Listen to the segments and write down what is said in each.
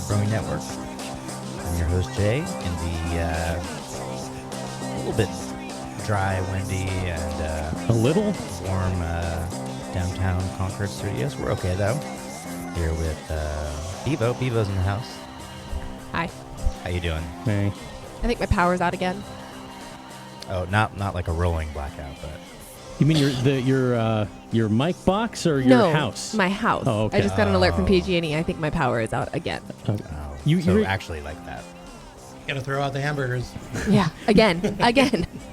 Brewing Network. I'm your host, Jay, in the a little bit dry, windy, and a little warm downtown Concord studios. We're okay, though. Here with Bevo. Bevo's in the house. Hi. How you doing? Hey. I think my power's out again. Oh, not like a rolling blackout, but... You mean your mic box or your No, house? my house. Oh, okay. I just got an alert from PG&E. I think my power is out again. Okay. Oh, You- so you're- actually like that. Gotta throw out the hamburgers. Yeah, again.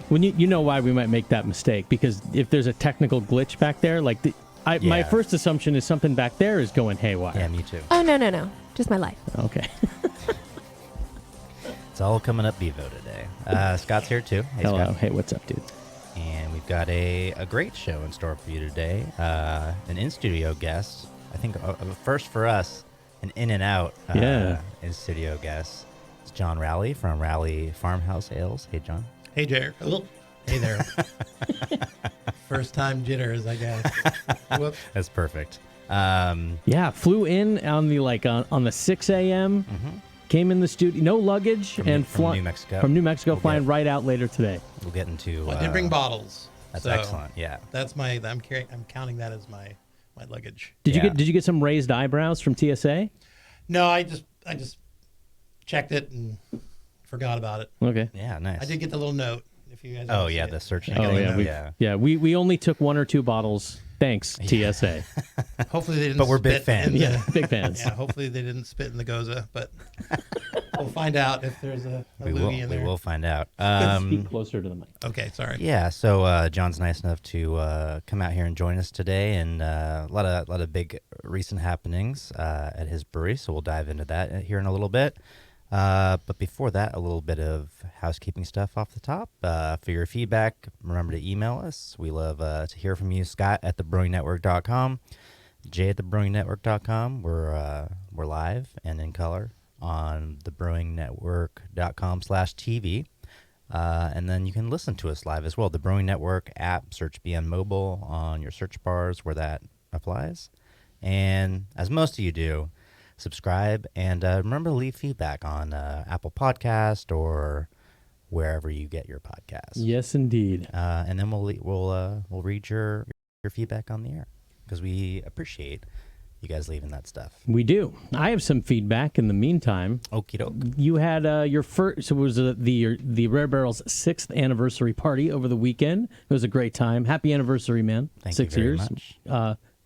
When you know why we might make that mistake, because if there's a technical glitch back there, like my Yeah. first assumption is something back there is going haywire. Yeah, me too. Oh, no. Just my life. Okay. It's all coming up Bevo today. Scott's here too. Hey, Hello. Scott. Hey, what's up, dude? And we've got a great show in store for you today. An in-studio guest. I think a first for us, an in and out in-studio guest. It's John Rowley from Rowley Farmhouse Ales. Hey, John. Hey, Jared. Oh, hey there. First time jitters, I guess. Whoops. That's perfect. Yeah, flew in on the 6 a.m. Mm-hmm. Came in the studio, no luggage, From New Mexico. From New Mexico, We'll flying get- right out later today. We'll get into... I did bring bottles. That's so excellent, yeah. That's I'm counting that as my luggage. Did Yeah. you get some raised eyebrows from TSA? No, I just checked it and forgot about it. Okay. Yeah, nice. I did get the little note. If you guys Oh, wanna yeah, see the it. searching. I got Oh a yeah, note. yeah. we only took 1 or 2 bottles. Thanks, TSA. Hopefully they didn't. But we're big spit fans. in the- Yeah, big fans. Yeah, hopefully they didn't spit in the goza, but we'll find out if there's a We loogie in there. will find out. Speak closer to the mic. Okay, sorry. Yeah, so John's nice enough to come out here and join us today, and a lot of big recent happenings at his brewery. So we'll dive into that here in a little bit. But before that, a little bit of housekeeping stuff off the top. For your feedback, remember to email us. We love to hear from you. Scott at thebrewingnetwork.com, Jay at thebrewingnetwork.com. We're live and in color on thebrewingnetwork.com/TV. And then you can listen to us live as well. The Brewing Network app, search BN Mobile on your search bars where that applies. And as most of you do, subscribe and remember to leave feedback on Apple Podcast or wherever you get your podcasts. Yes, indeed. And then we'll read your feedback on the air because we appreciate you guys leaving that stuff. We do. I have some feedback in the meantime. Okie doke. You had your first, so it was the Rare Barrel's 6th anniversary party over the weekend. It was a great time. Happy anniversary, man. Thank 6 you very years. much.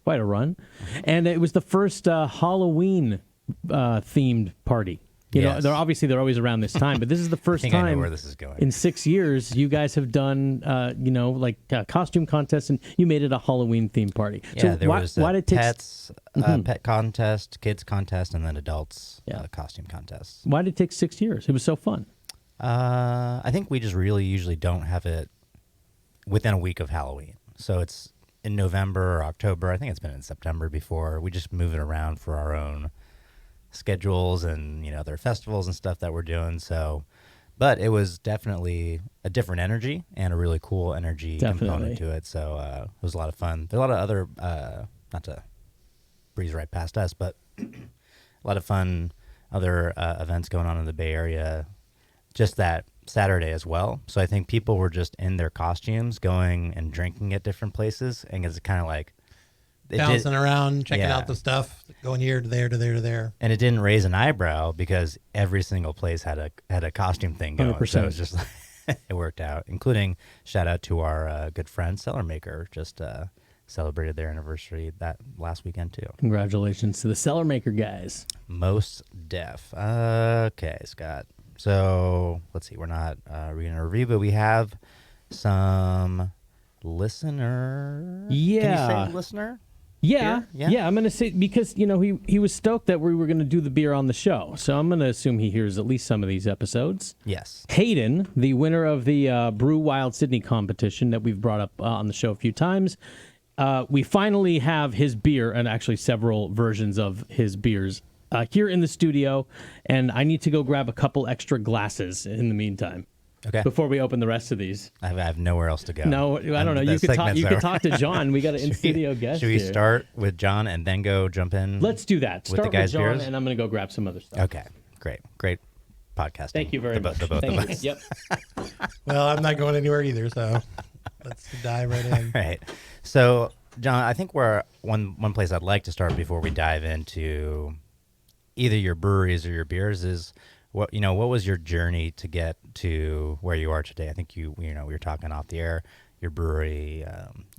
Quite a run. And it was the first Halloween themed party. You know, Yes. they're always around this time, but this is the I first think I know time where this is going. in 6 years you guys have done, costume contests, and you made it a Halloween themed party. Yeah, so there was why did it take pets, pet contest, kids contest, and then adults costume contests. Why did it take 6 years? It was so fun. I think we just really usually don't have it within a week of Halloween. So it's in November or October. I think it's been in September before. We just move it around for our own schedules and, other festivals and stuff that we're doing. So, but it was definitely a different energy and a really cool energy component to it. So it was a lot of fun. There are a lot of other, not to breeze right past us, but a lot of fun other events going on in the Bay Area just that Saturday as well. So I think people were just in their costumes going and drinking at different places. And it's kind of like... Bouncing around, checking Yeah. out the stuff, going here to there to there to there. And it didn't raise an eyebrow because every single place had a costume thing going. 100%. So it was just it worked out. Including shout out to our good friend Cellar Maker, just celebrated their anniversary that last weekend too. Congratulations to the Cellar Maker guys. Most deaf. Okay, Scott. So let's see. We're not reading a review, but we have some listener. Yeah. Can you say listener? Yeah, Beer? yeah. I'm going to say, because, he was stoked that we were going to do the beer on the show. So I'm going to assume he hears at least some of these episodes. Yes. Hayden, the winner of the Brew Wild Sydney competition that we've brought up on the show a few times, we finally have his beer, and actually several versions of his beers, here in the studio. And I need to go grab a couple extra glasses in the meantime. Okay. before we open the rest of these. I have nowhere else to go. No, I don't know. The You could talk. segment's You could over. talk to John. We got an in-studio guest. Should we here. start with John and then go jump in? Let's do that. with Start the with guys' John, beers? and I'm going to go grab some other stuff. Okay, great podcasting. Thank you very much. The both Thank of you. us. Yep. Well, I'm not going anywhere either, so let's dive right in. Right. So, John, I think we're one place I'd like to start before we dive into either your breweries or your beers is what was your journey to get to where you are today? I think we were talking off the air. Your brewery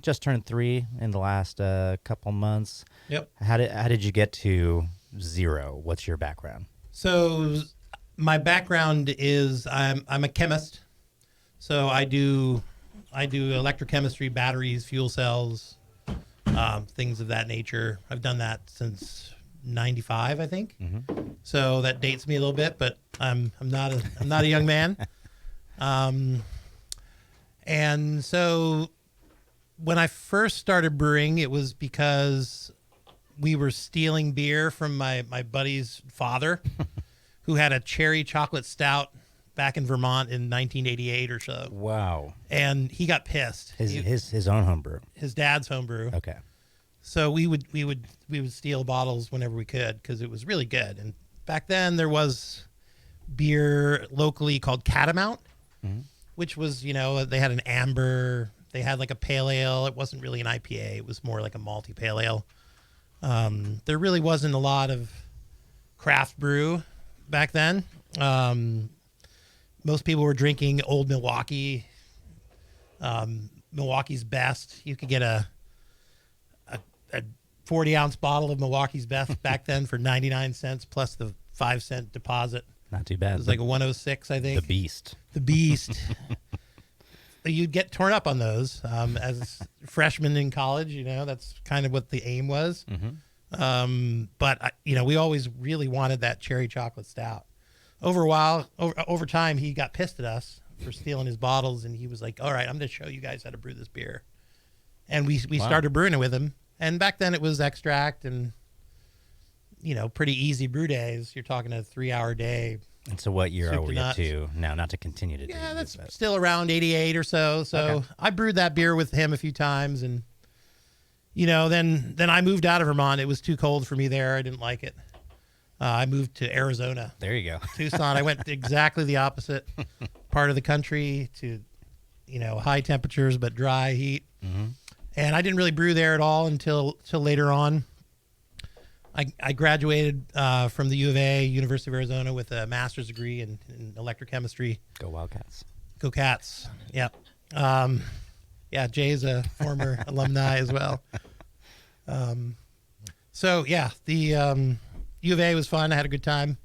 just turned 3 in the last couple months. Yep. How did you get to 0? What's your background? So my background is I'm a chemist. So I do electrochemistry, batteries, fuel cells, things of that nature. I've done that since '95, I think. Mm-hmm. So that dates me a little bit, but I'm not a young man. And so when I first started brewing, it was because we were stealing beer from my buddy's father, who had a cherry chocolate stout back in Vermont in 1988 or so. Wow. And he got pissed. His own homebrew. His dad's homebrew. Okay. So we would steal bottles whenever we could because it was really good. And back then there was beer locally called Catamount, which was, they had an amber, they had like a pale ale. It wasn't really an IPA. It was more like a malty pale ale. There really wasn't a lot of craft brew back then. Most people were drinking Old Milwaukee, Milwaukee's Best. You could get a 40-ounce bottle of Milwaukee's Best back then for 99 cents plus the 5-cent deposit. Not too bad. It was like a 106, I think. The Beast. The Beast. You'd get torn up on those as freshmen in college. That's kind of what the aim was. Mm-hmm. But we always really wanted that cherry chocolate stout. Over time, he got pissed at us for stealing his bottles, and he was like, "All right, I'm going to show you guys how to brew this beer." And we started brewing it with him. And back then, it was extract and pretty easy brew days. You're talking a 3-hour day. And so what year Soup are to we up nuts. to now? Not to continue to do Yeah, this, that's but- still around 88 or so. So Okay. I brewed that beer with him a few times, and then I moved out of Vermont. It was too cold for me there. I didn't like it. I moved to Arizona, There you go. Tucson. I went exactly the opposite part of the country to, high temperatures but dry heat. Mm-hmm. And I didn't really brew there at all until later on. I graduated from the U of A, University of Arizona, with a master's degree in electrochemistry. Go Wildcats. Go Cats. Yep. Jay's a former alumni as well. The U of A was fun. I had a good time.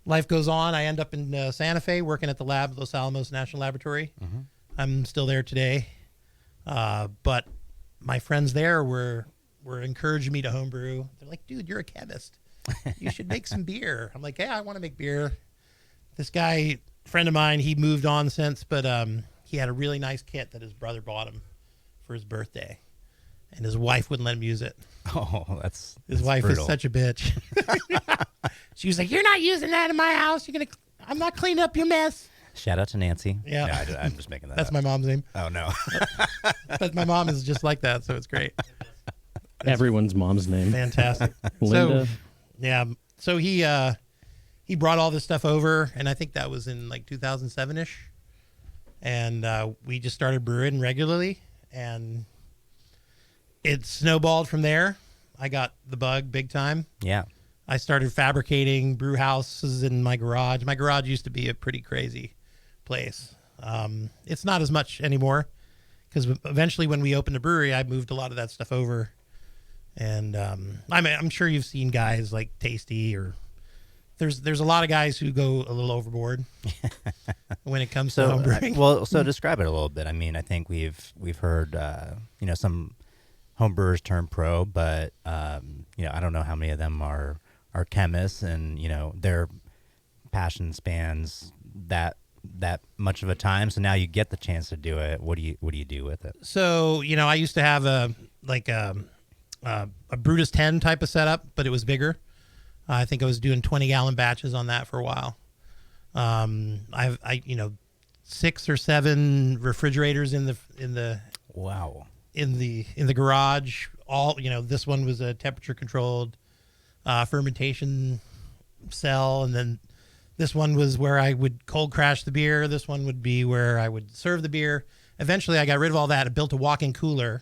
Life goes on. I end up in Santa Fe working at the lab, Los Alamos National Laboratory. Mm-hmm. I'm still there today. But my friends there were encouraging me to homebrew. They're like, "Dude, you're a chemist. You should make some beer." I'm like, "Yeah, I want to make beer." This guy, friend of mine, he moved on since, but he had a really nice kit that his brother bought him for his birthday, and his wife wouldn't let him use it. Oh, that's His wife brutal. is such a bitch. She was like, "You're not using that in my house. I'm not cleaning up your mess." Shout out to Nancy. Yeah. No, I'm just making that That's up. my mom's name. Oh, no. But my mom is just like that, so it's great. Everyone's mom's name. Fantastic. Linda. So, yeah. So he brought all this stuff over, and I think that was in like 2007-ish. And we just started brewing regularly, and it snowballed from there. I got the bug big time. Yeah. I started fabricating brew houses in my garage. My garage used to be a pretty crazy place. It's not as much anymore because eventually when we opened a brewery, I moved a lot of that stuff over. And I'm sure you've seen guys like Tasty, or there's a lot of guys who go a little overboard when it comes to So, home brewing. so describe it a little bit. I mean, I think we've heard, some home brewers turn pro, but, I don't know how many of them are chemists, and, their passion spans that much of a time. So now you get the chance to do it. What do you do with it? So, I used to have a Brutus 10 type of setup, but it was bigger. I think I was doing 20-gallon batches on that for a while. 6 or 7 refrigerators in the Wow. in the garage. All, this one was a temperature controlled fermentation cell, and then this one was where I would cold crash the beer. This one would be where I would serve the beer. Eventually, I got rid of all that and built a walk-in cooler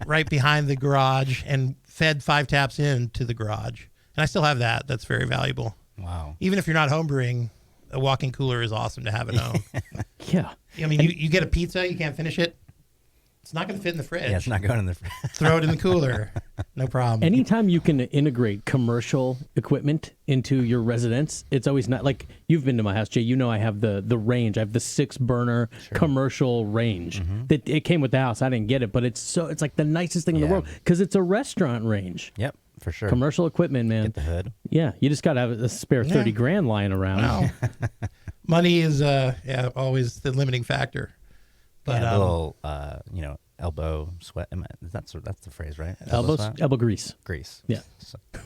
right behind the garage and fed 5 taps into the garage. And I still have that. That's very valuable. Wow. Even if you're not homebrewing, a walk-in cooler is awesome to have at home. Yeah. I mean, you get a pizza, you can't finish it. It's not going to fit in the fridge. Yeah, it's not going in the fridge. Throw it in the cooler. No problem. Anytime you can integrate commercial equipment into your residence, it's always not like you've been to my house, Jay. You know I have the range. I have the 6-burner commercial range. That it came with the house. I didn't get it, but it's like the nicest thing in the world because it's a restaurant range. Yep, for sure. Commercial equipment, man. Get the hood. Yeah, you just got to have a spare 30 grand lying around. Wow. Money is always the limiting factor. But a little, elbow sweat. That's the phrase, right? Elbow grease. Grease. Yeah.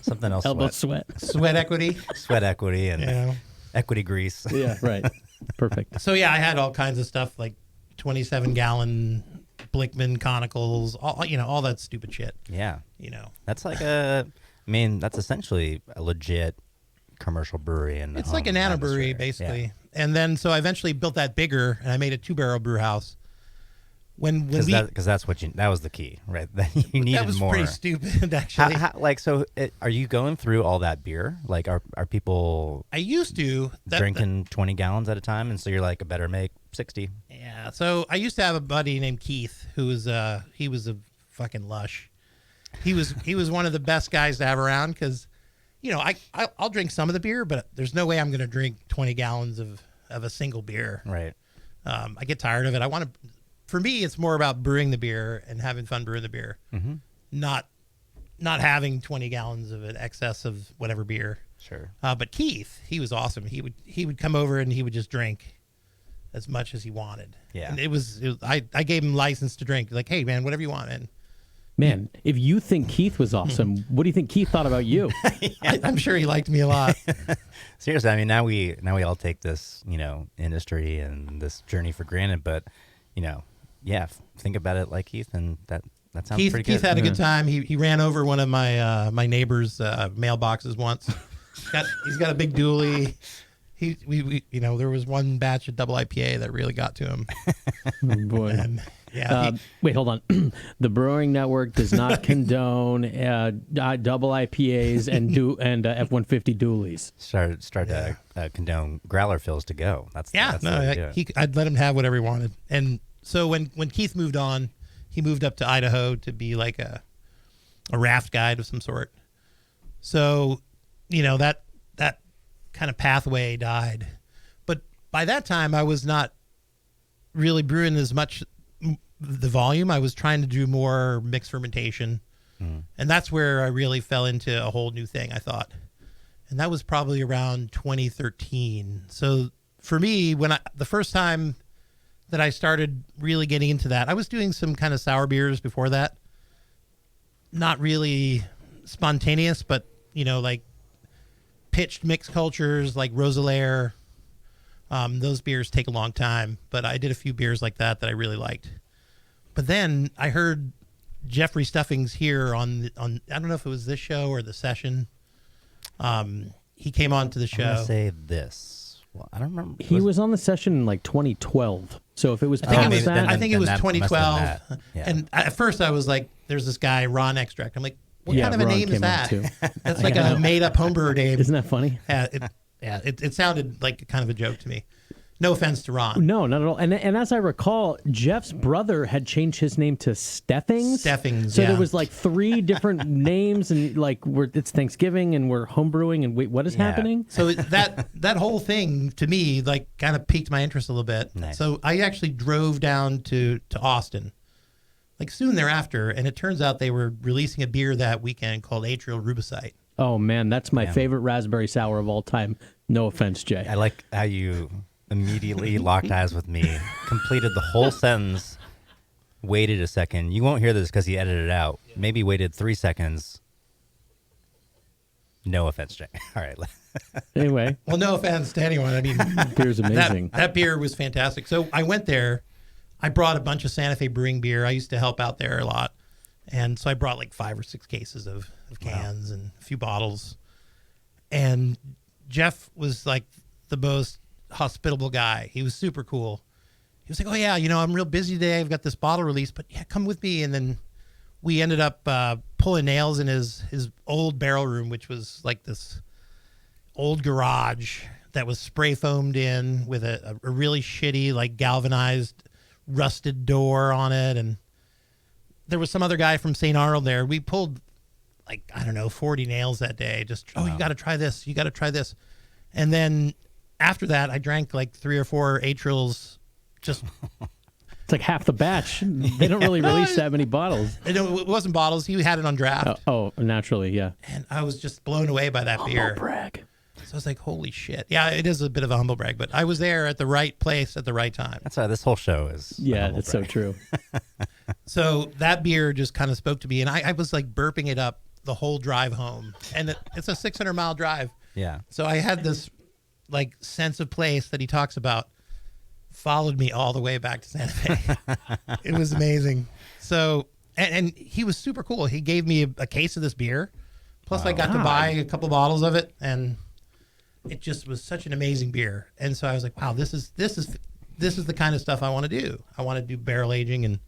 Something else. Elbow sweat. Sweat equity. Sweat equity and equity grease. Yeah, right. Perfect. So yeah, I had all kinds of stuff like 27-gallon Blickman conicals, all that stupid shit. Yeah. That's like that's essentially a legit commercial brewery. It's like a nano brewery, basically. Yeah. And then, so I eventually built that bigger, and I made a 2-barrel brew house. Because that's that was the key, right? That you needed more. That was pretty stupid, actually. Are you going through all that beer? Like, are people? I used to drinking 20 gallons at a time, and so you're like, I better make 60. Yeah. So I used to have a buddy named Keith, who was he was a fucking lush. He was one of the best guys to have around because, I'll drink some of the beer, but there's no way I'm going to drink 20 gallons of a single beer. Right. I get tired of it. For me, it's more about brewing the beer and having fun brewing the beer, not having 20 gallons of an excess of whatever beer. Sure. But Keith, he was awesome. He would come over and he would just drink as much as he wanted. Yeah. And I gave him license to drink. Like, hey man, whatever you want, man. Man, if you think Keith was awesome, what do you think Keith thought about you? I'm sure he liked me a lot. Seriously, I mean, now we all take this, industry and this journey for granted, but, think about it like Keith, and that sounds pretty good. Keith had a good time. He ran over one of my neighbor's mailboxes once. He's got a big dually. We there was one batch of double IPA that really got to him. Oh boy. And, wait, hold on. The Brewing Network does not condone double IPAs and F-150 dualies. Start to condone growler fills to go. I'd let him have whatever he wanted. And so when Keith moved on, he moved up to Idaho to be like a raft guide of some sort. So, that kind of pathway died. But by that time, I was not really brewing as much the volume. I was trying to do more mixed fermentation. And that's where I really fell into a whole new thing, I thought. And that was probably around 2013. So for me, the first time that I started really getting into that, I was doing some kind of sour beers before that. Not really spontaneous, but, like pitched mixed cultures like Rosalaire. Those beers take a long time, but I did a few beers like that I really liked. But then I heard Jeffrey Stuffings here on I don't know if it was this show or the session. He came on to the show. I'm gonna say this. Well, I don't remember. He was on the session in like 2012. So if it was I think it was 2012. Yeah. And at first I was like, there's this guy, Ron Extract. I'm like, what kind of a Ron name is that? too. That's like a made-up homebrewer name. Isn't that funny? It sounded like kind of a joke to me. No offense to Ron. No, not at all. And as I recall, Jeff's brother had changed his name to Steffings. Steffings, So there was like 3 different names, and like it's Thanksgiving and we're homebrewing, and wait, what is happening? So that whole thing to me like kind of piqued my interest a little bit. Nice. So I actually drove down to Austin like soon thereafter, and it turns out they were releasing a beer that weekend called Atrial Rubicite. Oh man, that's my favorite raspberry sour of all time. No offense, Jay. I like how you immediately locked eyes with me, completed the whole sentence, waited a second. You won't hear this because he edited it out. Maybe waited 3 seconds. No offense, Jay. All right. Anyway, Well, no offense to anyone. I mean, beer's amazing. that beer was fantastic. So I went there. I brought a bunch of Santa Fe Brewing beer. I used to help out there a lot. And so I brought like 5 or 6 cases of cans and a few bottles. And Jeff was like the most hospitable guy. He was super cool. He was like, oh, yeah, I'm real busy today. I've got this bottle release, but yeah, come with me. And then we ended up pulling nails in his old barrel room, which was like this old garage that was spray foamed in with a really shitty, like galvanized, rusted door on it. And there was some other guy from St. Arnold there. We pulled like, I don't know, 40 nails that day. Just, you got to try this. You got to try this. And then after that, I drank like 3 or 4 Atrials. Just It's like half the batch. They don't really release that many bottles. it wasn't bottles. He had it on draft. Oh, naturally, yeah. And I was just blown away by that beer. Humble brag. So I was like, holy shit. Yeah, it is a bit of a humble brag, but I was there at the right place at the right time. That's why this whole show is. Yeah, that's so true. So that beer just kind of spoke to me, and I was like burping it up the whole drive home. And it's a 600-mile drive. Yeah. So I had this like sense of place that he talks about followed me all the way back to Santa Fe. It was amazing. So, and he was super cool. He gave me a case of this beer. Plus I got to buy a couple bottles of it, and it just was such an amazing beer. And so I was like, wow, this is the kind of stuff I want to do. I want to do barrel aging. And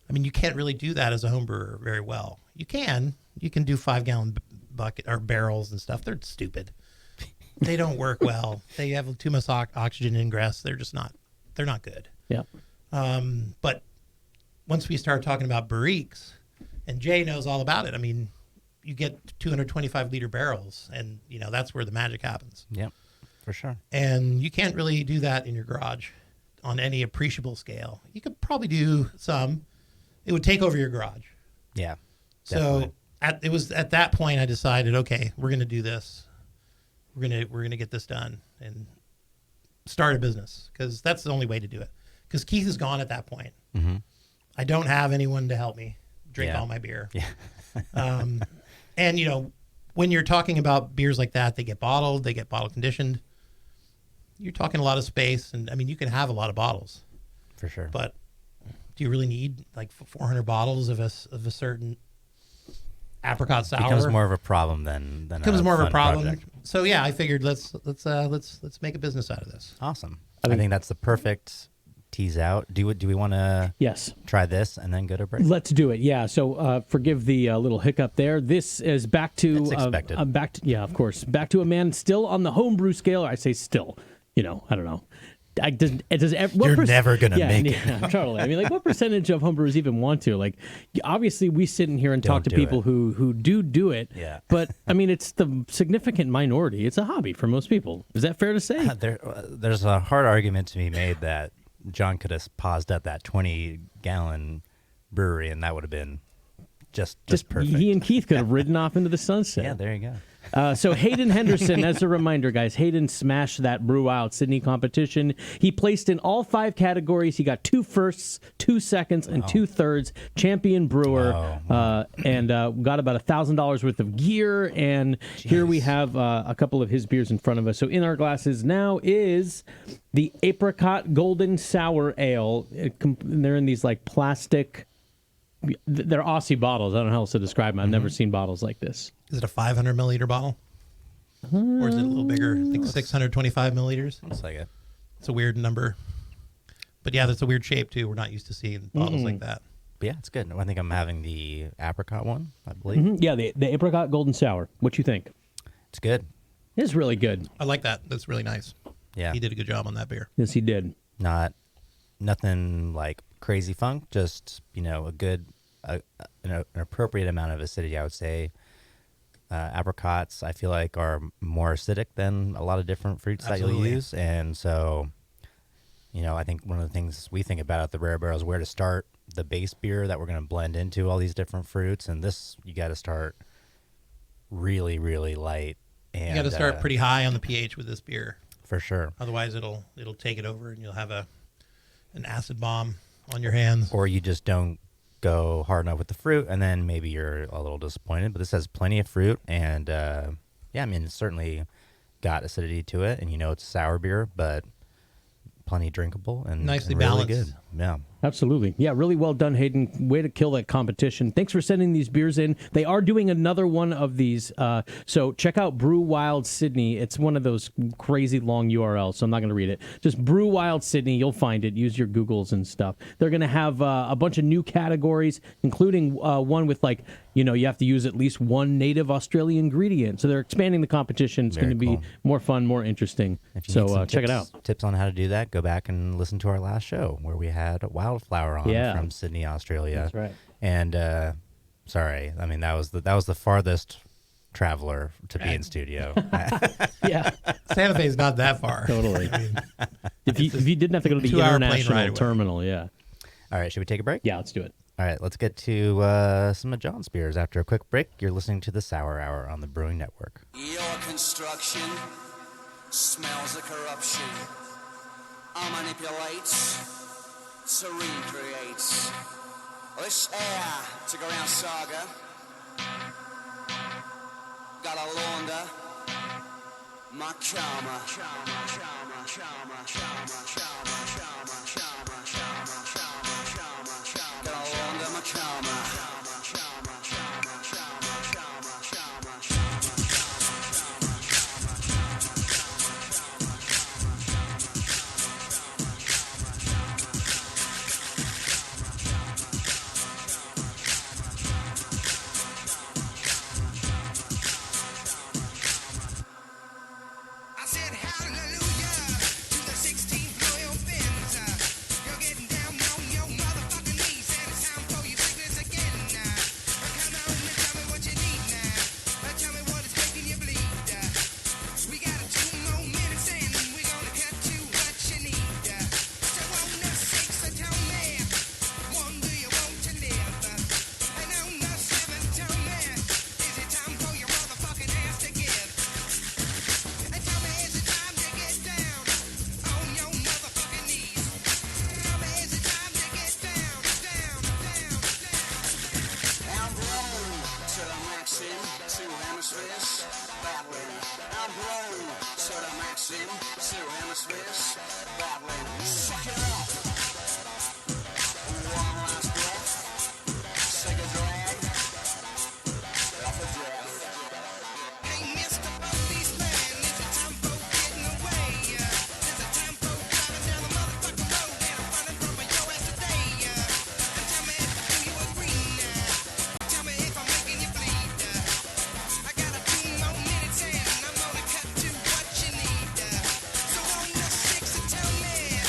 I mean, you can't really do that as a home brewer very well. You can do 5-gallon bucket or barrels and stuff. They're stupid. They don't work well. They have too much oxygen ingress. They're just not. They're not good. Yeah. But once we start talking about barriques, and Jay knows all about it. I mean, you get 225-liter barrels, and that's where the magic happens. Yep, for sure. And you can't really do that in your garage on any appreciable scale. You could probably do some. It would take over your garage. Yeah. So it was at that point I decided, okay, we're going to do this. We're gonna get this done and start a business, because that's the only way to do it. Because Keith is gone at that point. Mm-hmm. I don't have anyone to help me drink all my beer. Yeah. And when you're talking about beers like that, they get bottle conditioned. You're talking a lot of space, and I mean, you can have a lot of bottles for sure. But do you really need like 400 bottles of a certain apricot sour? Becomes more of a problem than becomes more of a problem. Project. So yeah, I figured let's make a business out of this. Awesome. I think that's the perfect tease out. Do we want to try this and then go to break? Let's do it. Yeah. So forgive the little hiccup there. This is back to expected. Of course, back to a man still on the homebrew scale. I say still. I don't know. You're never gonna make it. Yeah, totally. I mean, like, what percentage of homebrewers even want to? Like, obviously, we sit in here and talk to people who do it. Yeah. But I mean, it's the significant minority. It's a hobby for most people. Is that fair to say? There's a hard argument to be made that John could have paused at that 20-gallon brewery, and that would have been just perfect. He and Keith could have ridden off into the sunset. Yeah, there you go. So Hayden Henderson, as a reminder, guys, Hayden smashed that Brew Out Sydney competition. He placed in all 5 categories. He got 2 firsts, 2 seconds, and 2 thirds. Champion brewer, and got about $1,000 worth of gear. And here we have a couple of his beers in front of us. So in our glasses now is the Apricot Golden Sour Ale. They're in these like plastic. They're Aussie bottles. I don't know how else to describe them. I've never seen bottles like this. Is it a 500 milliliter bottle? Or is it a little bigger? I think 625 milliliters. Looks like it. It's a weird number. But yeah, that's a weird shape too. We're not used to seeing bottles like that. But yeah, it's good. I think I'm having the apricot one, I believe. Mm-hmm. Yeah, the Apricot Golden Sour. What you think? It's good. It's really good. I like that. That's really nice. Yeah. He did a good job on that beer. Yes, he did. Nothing like crazy funk, just, a good, an appropriate amount of acidity, I would say. Apricots, I feel like, are more acidic than a lot of different fruits that you'll use. And so, I think one of the things we think about at the Rare Barrel is where to start the base beer that we're going to blend into all these different fruits. And this, you got to start really, really light. And you got to start pretty high on the pH with this beer. For sure. Otherwise, it'll take it over, and you'll have an acid bomb on your hands. Or you just don't go hard enough with the fruit, and then maybe you're a little disappointed. But this has plenty of fruit, and yeah, I mean, it's certainly got acidity to it, and it's a sour beer, but plenty drinkable and Nicely and really balanced. good. Yeah. Absolutely. Yeah, really well done, Hayden. Way to kill that competition. Thanks for sending these beers in. They are doing another one of these. So check out Brew Wild Sydney. It's one of those crazy long URLs, so I'm not going to read it. Just Brew Wild Sydney. You'll find it. Use your Googles and stuff. They're going to have a bunch of new categories, including one with you have to use at least one native Australian ingredient. So they're expanding the competition. It's going to be cool. more fun, more interesting. If you need some Check it tips- out. Tips on how to do that, go back and listen to our last show where we had Wildflower on Yeah. from Sydney, Australia. That's right. And sorry, I mean that was the farthest traveler to be in studio. Yeah, Santa Fe's not that far. totally. If you didn't have to go to the 2-hour plane international ride away. terminal, yeah. All right, should we take a break? Yeah, let's do it. All right, let's get to some of John's beers. After a quick break, you're listening to the Sour Hour on the Brewing Network. Your construction smells of corruption. Manipulates to recreates. This air to go around saga. Got a launder. My charmer. Got a launder, my charmer. I said hallelujah to the 16th royal fins. You're getting down on your motherfucking knees, and it's time for your sickness again. Come on and tell me what you need now. Tell me what is making you bleed. We got 2 more minutes and we're gonna cut to what you need. So on the 6th, tell me, one, do you want to live? And on the 7th, tell me, is it time for your motherfucking ass to give? And tell me, is it time to get down on your motherfucking knees? Tell me, is it time to get down? I'm blown to the maxim, 2 hemispheres, battling. I'm blown to the maxim, 2 hemispheres, battling. Suck it up. One last breath. Take a drag. Off a breath. Hey, Mr. Policeman, is it time for getting away? Is it time for driving down the motherfucking road and I'm running from your ass today? And tell me, do you agree now? Tell me if I'm making you bleed. I got 2 more minutes and I'm gonna cut to what you need. So on the 6th, tell me,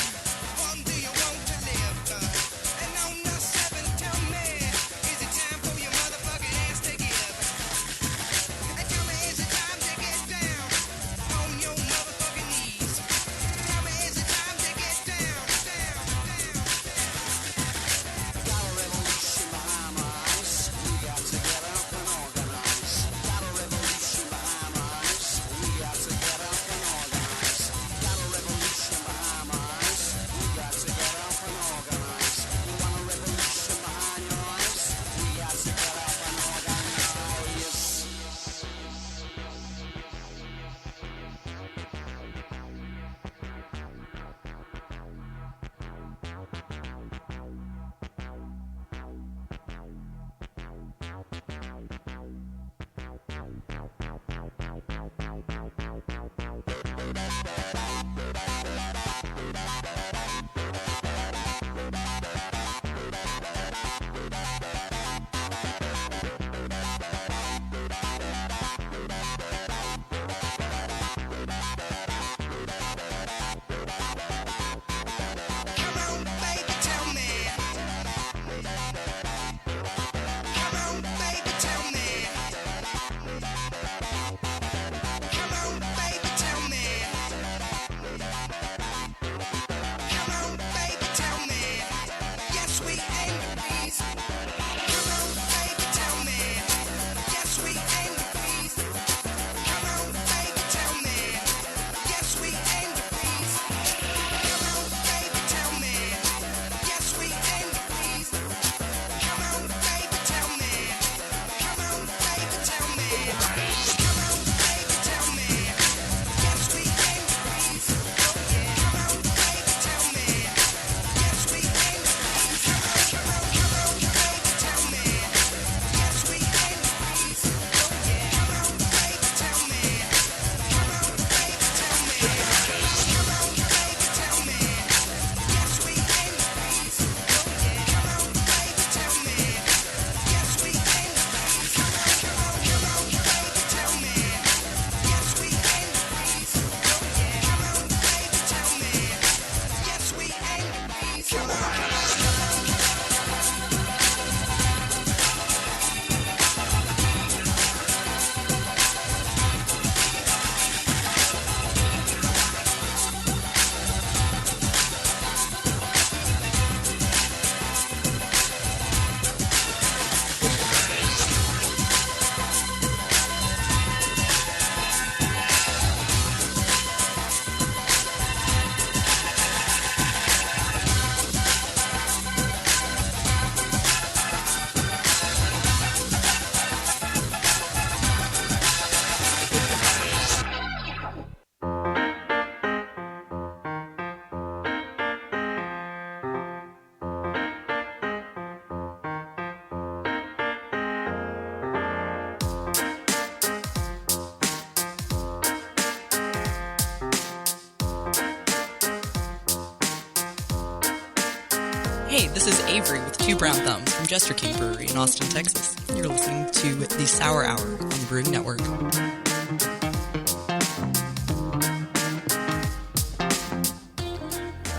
Hey, this is Avery with Two Brown Thumbs from Jester King Brewery in Austin, Texas. You're listening to the Sour Hour on the Brewing Network.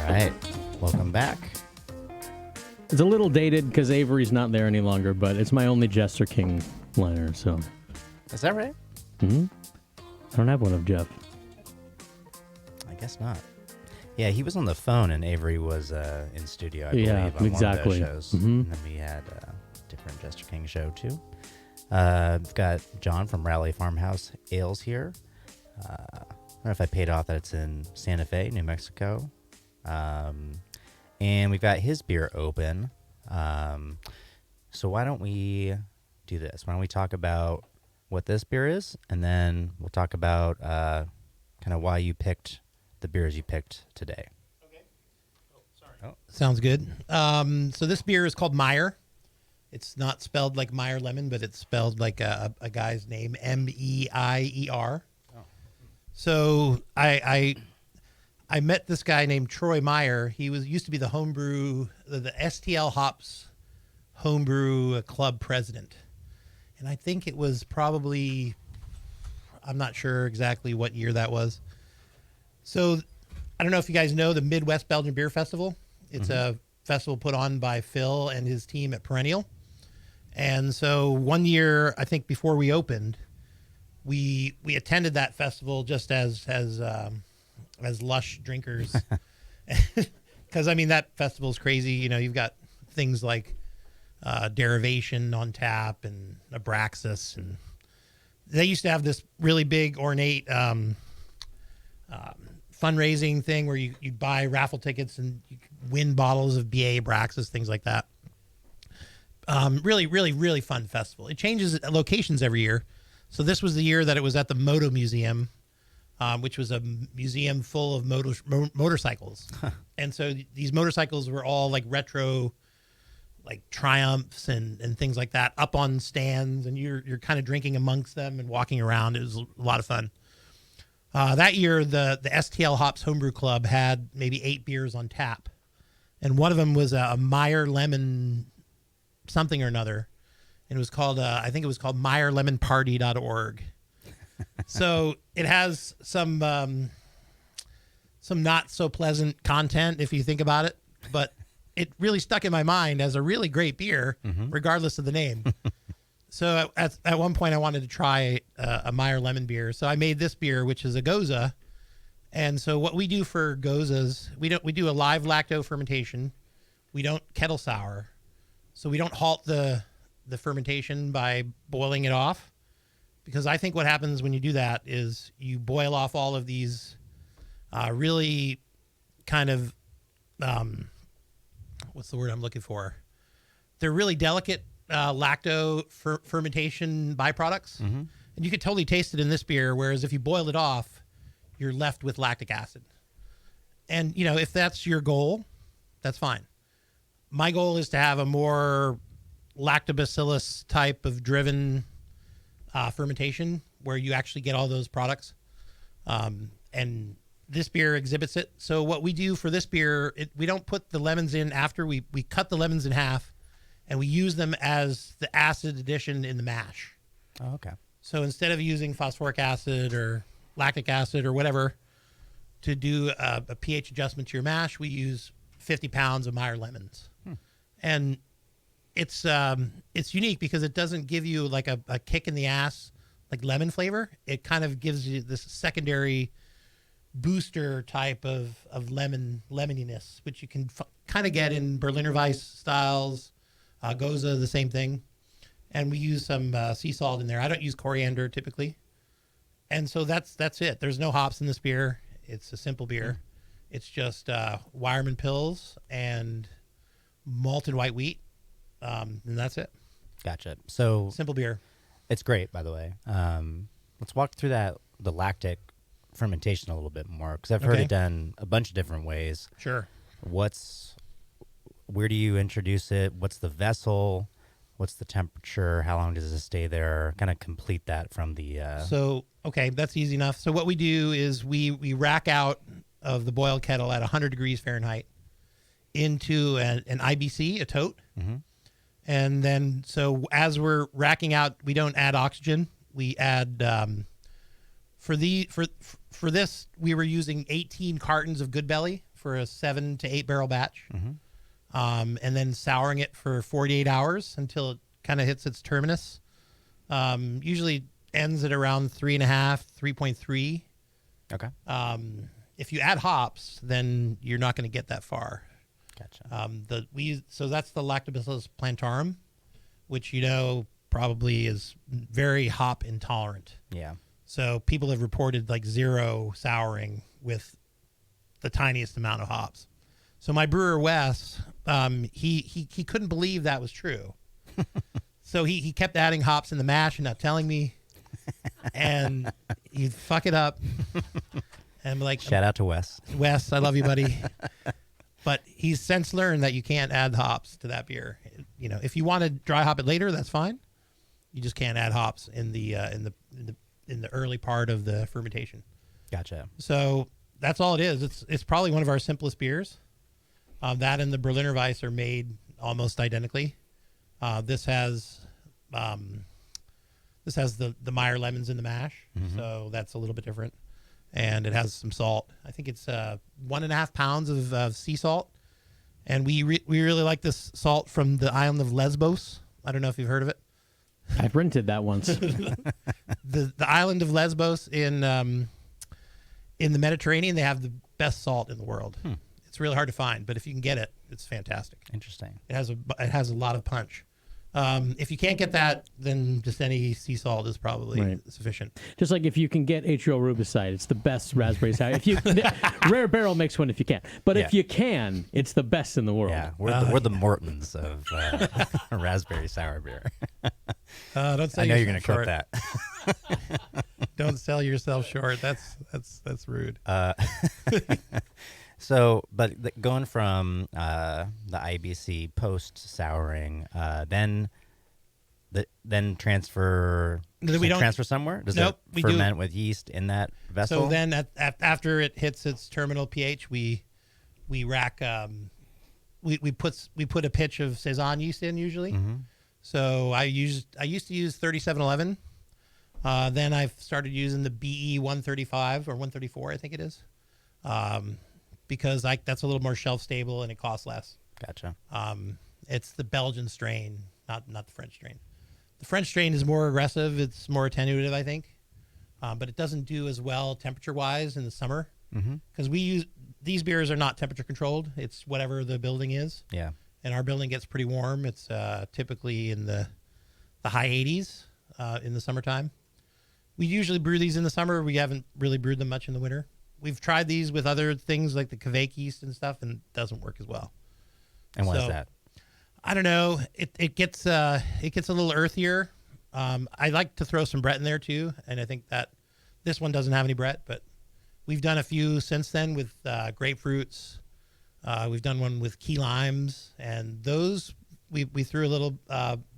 All right, welcome back. It's a little dated because Avery's not there any longer, but it's my only Jester King liner, so. Is that right? I don't have one of Jeff. I guess not. Yeah, he was on the phone and Avery was in studio, I believe, Yeah, on exactly. one of those shows. And then we had a different Jester King show, too. We've got John from Rowley Farmhouse Ales here. I don't know if I paid off that it's in Santa Fe, New Mexico. And we've got his beer open. So why don't we do this? Why don't we talk about what this beer is, and then we'll talk about kind of why you picked the beers you picked today. Okay. Oh, sorry. Sounds good. So this beer is called Meyer. It's not spelled like Meyer Lemon, but it's spelled like a guy's name, Meier. Oh. So I met this guy named Troy Meyer. He used to be the homebrew, the STL Hops homebrew club president. And I think it was probably, I'm not sure exactly what year that was. So I don't know if you guys know the Midwest Belgian Beer Festival. It's a festival put on by Phil and his team at Perennial. And so one year, I think before we opened, we attended that festival just as lush drinkers. Because, I mean, that festival's crazy. You know, you've got things like Derivation on tap and Abraxas. And they used to have this really big, ornate fundraising thing where you'd buy raffle tickets and you could win bottles of BA Abraxas, things like that. Really, really, really fun festival. It changes locations every year. So this was the year that it was at the Moto Museum, which was a museum full of motorcycles. And so these motorcycles were all like retro, like Triumphs and things like that, up on stands, and you're kind of drinking amongst them and walking around. It was a lot of fun. That year, the STL Hops Homebrew Club had maybe 8 beers on tap, and one of them was a Meyer Lemon something or another, and it was called I think it was called MeyerLemonParty.org. So it has some not so pleasant content if you think about it, but it really stuck in my mind as a really great beer, regardless of the name. So at one point I wanted to try a Meyer lemon beer. So I made this beer, which is a Goza. And so what we do for Gozas, we do a live lacto fermentation. We don't kettle sour. So we don't halt the fermentation by boiling it off. Because I think what happens when you do that is you boil off all of these really kind of, what's the word I'm looking for? They're really delicate lacto fermentation byproducts. And you could totally taste it in this beer, whereas if you boil it off, you're left with lactic acid. And, you know, if that's your goal, that's fine. My goal is to have a more lactobacillus type of driven fermentation where you actually get all those products. And this beer exhibits it. So what we do for this beer, we don't put the lemons in after. We cut the lemons in half, and we use them as the acid addition in the mash. Oh, okay. So instead of using phosphoric acid or lactic acid or whatever to do a pH adjustment to your mash, we use 50 pounds of Meyer lemons. And it's unique because it doesn't give you like a kick in the ass like lemon flavor. It kind of gives you this secondary booster type of lemoniness, which you can kind of get in Berliner Weiss styles. Goza, the same thing. And we use some sea salt in there. I don't use coriander typically. And so that's it. There's no hops in this beer. It's a simple beer. It's just Weyermann pills and malted white wheat. And that's it. Gotcha. So Simple beer. it's great, by the way. Let's walk through the lactic fermentation a little bit more, because I've heard Okay. it done a bunch of different ways. Sure. Where do you introduce it? What's the vessel? What's the temperature? How long does it stay there? Kind of complete that from the... So, okay, that's easy enough. So what we do is we rack out of the boil kettle at 100 degrees Fahrenheit. into an IBC, a tote. And then, so as we're racking out, we don't add oxygen. We add, for this, we were using 18 cartons of Good Belly for a 7 to 8 barrel batch. And then souring it for 48 hours until it kind of hits its terminus. Usually ends at around 3.5, 3.3. Okay. If you add hops, then you're not going to get that far. Gotcha. So that's the Lactobacillus plantarum, which probably is very hop intolerant. Yeah. So people have reported like 0 souring with the tiniest amount of hops. So my brewer Wes, he couldn't believe that was true. So he kept adding hops in the mash and not telling me, and he'd fuck it up. And I'm like, Shout out to Wes. Wes, I love you, buddy. But he's since learned that you can't add hops to that beer. If you want to dry hop it later, that's fine. You just can't add hops in the early part of the fermentation. Gotcha. So that's all it is. It's probably one of our simplest beers. That and the Berliner Weiss are made almost identically. This has the Meyer lemons in the mash, so that's a little bit different. And it has some salt. I think it's 1.5 pounds of sea salt. And we really like this salt from the island of Lesbos. I don't know if you've heard of it. I've rented that once. The island of Lesbos in the Mediterranean, they have the best salt in the world. It's really hard to find, but if you can get it, it's fantastic. Interesting. It has a lot of punch. If you can't get that, then just any sea salt is probably sufficient. Just like if you can get atrial rubicide, it's the best raspberry sour. If you Rare Barrel makes one if you can, but if you can, it's the best in the world. Yeah, we're the Mortons of raspberry sour beer. Don't sell I know you're going yourself to quote short. that. Don't sell yourself short. That's rude. So, but going from the IBC post souring, then transfer. We don't transfer somewhere. Does Nope, it we do. ferment with yeast in that vessel? So then, after it hits its terminal pH, we rack. We put a pitch of saison yeast in usually. So I used to use 3711. Then I've started using the BE 135 or 134, I think it is. Because that's a little more shelf stable and it costs less. Gotcha. It's the Belgian strain, not the French strain. The French strain is more aggressive. It's more attenuative, I think. But it doesn't do as well temperature-wise in the summer. Because these beers are not temperature controlled. It's whatever the building is. Yeah. And our building gets pretty warm. It's typically in the high 80s in the summertime. We usually brew these in the summer. We haven't really brewed them much in the winter. We've tried these with other things like the Kveick yeast and stuff, and it doesn't work as well. And what is that? I don't know. It gets a little earthier. I like to throw some Brett in there too, and I think that this one doesn't have any Brett, but we've done a few since then with grapefruits. We've done one with key limes, and those we threw a little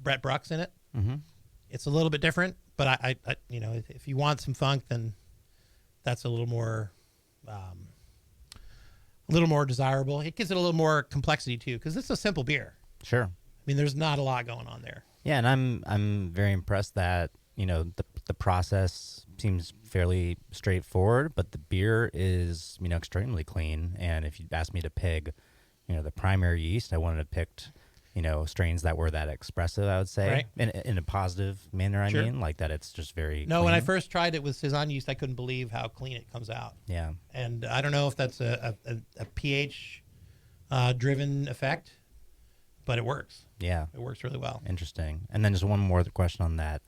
Brett Brux in it. It's a little bit different, but I if you want some funk, then that's a little more desirable. It gives it a little more complexity too, because it's a simple beer. Sure. I mean, there's not a lot going on there. Yeah, and I'm very impressed that the process seems fairly straightforward, but the beer is extremely clean. And if you asked me to pick, the primary yeast, I wanted to pick strains that were that expressive. I would say, Right. in a positive manner. I Sure. mean, like that it's just very. No, clean. when I first tried it with saison yeast, I couldn't believe how clean it comes out. Yeah. And I don't know if that's a pH driven effect, but it works. Yeah. It works really well. Interesting. And then just one more question on that: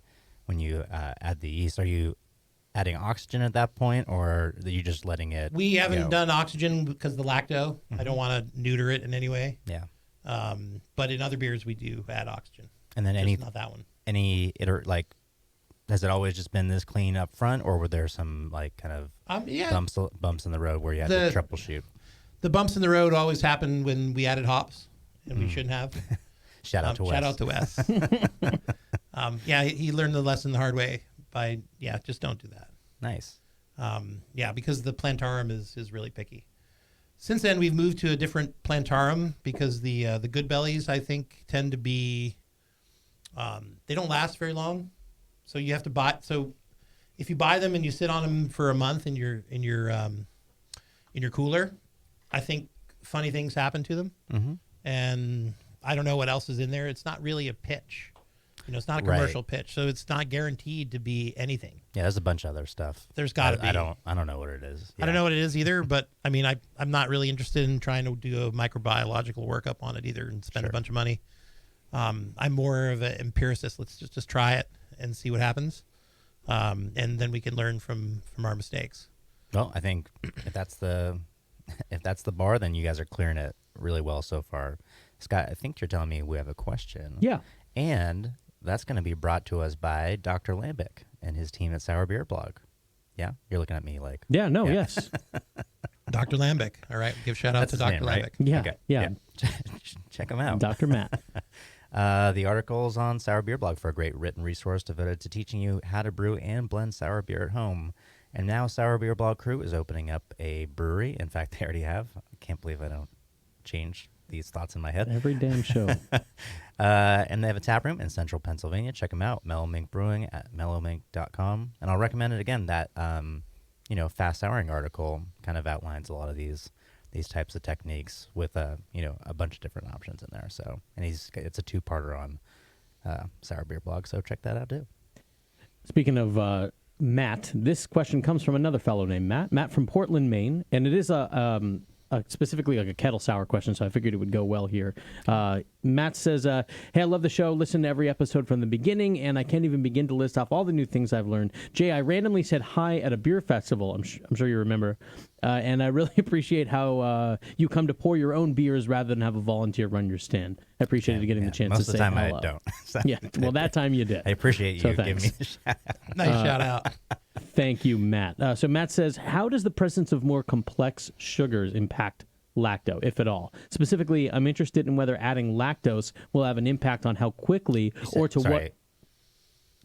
when you add the yeast, are you adding oxygen at that point, or are you just letting it? We haven't go? done oxygen because of the lacto. I don't want to neuter it in any way. Yeah. But in other beers, we do add oxygen. And then Just not that one. has it always just been this clean up front, or were there some like kind of bumps in the road where you had to troubleshoot? The bumps in the road always happen when we added hops, and we shouldn't have. Shout out to Wes. Shout out to Wes. He learned the lesson the hard way by just don't do that. Nice. Because the plantarum is really picky. Since then, we've moved to a different plantarum because the good bellies, I think, tend to be they don't last very long. So you have to buy. So if you buy them and you sit on them for a month in your cooler, I think funny things happen to them. Mm-hmm. And I don't know what else is in there. It's not really a pitch. It's not a commercial pitch, so it's not guaranteed to be anything. Yeah, there's a bunch of other stuff. There's got to be. I don't know what it is. I don't know what it is either, but I mean, I'm not really interested in trying to do a microbiological workup on it either and spend a bunch of money. I'm more of an empiricist. Let's just try it and see what happens, and then we can learn from our mistakes. Well, I think if that's the bar, then you guys are clearing it really well so far. Scott, I think you're telling me we have a question. Yeah. And that's going to be brought to us by Dr. Lambic and his team at Sour Beer Blog. Yeah? You're looking at me like... Yeah, no, yes. Dr. Lambic. All right. Give shout out That's to his Dr. name, Lambic. right? Yeah, Okay. yeah. Check him out. Dr. Matt. The article's on Sour Beer Blog for a great written resource devoted to teaching you how to brew and blend sour beer at home. And now Sour Beer Blog crew is opening up a brewery. In fact, they already have. I can't believe I don't change these thoughts in my head. Every damn show. And they have a tap room in central Pennsylvania. Check them out, Mellow Mink Brewing at mellowmink.com. And I'll recommend it again. That fast souring article kind of outlines a lot of these types of techniques with a bunch of different options in there. So, and it's a two-parter on Sour Beer Blog. So check that out too. Speaking of Matt, this question comes from another fellow named Matt. Matt from Portland, Maine, and it is specifically like a kettle sour question, so I figured it would go well here. Matt says, hey, I love the show. Listen to every episode from the beginning, and I can't even begin to list off all the new things I've learned. Jay, I randomly said hi at a beer festival. I'm sure you remember. And I really appreciate how you come to pour your own beers rather than have a volunteer run your stand. I appreciated getting the chance Most to of the say time hello. I don't. So Yeah, well, that time you did. I appreciate you So giving me thanks. the shout out. Nice shout out. Thank you, Matt. So Matt says, how does the presence of more complex sugars impact lacto, if at all? Specifically, I'm interested in whether adding lactose will have an impact on how quickly or to Sorry. what...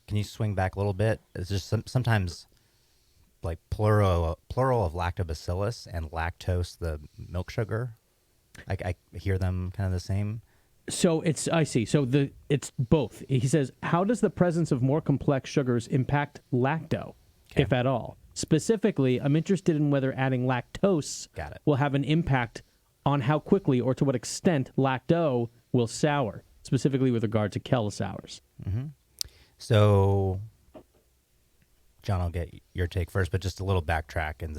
Can you swing back a little bit? It's just sometimes like plural of lactobacillus and lactose, the milk sugar. I hear them kind of the same. So I see. So it's both. He says, how does the presence of more complex sugars impact lacto, if at all? Specifically, I'm interested in whether adding lactose Got it. will have an impact on how quickly or to what extent lacto will sour, specifically with regard to Keller sours. So, John, I'll get your take first, but just a little backtrack and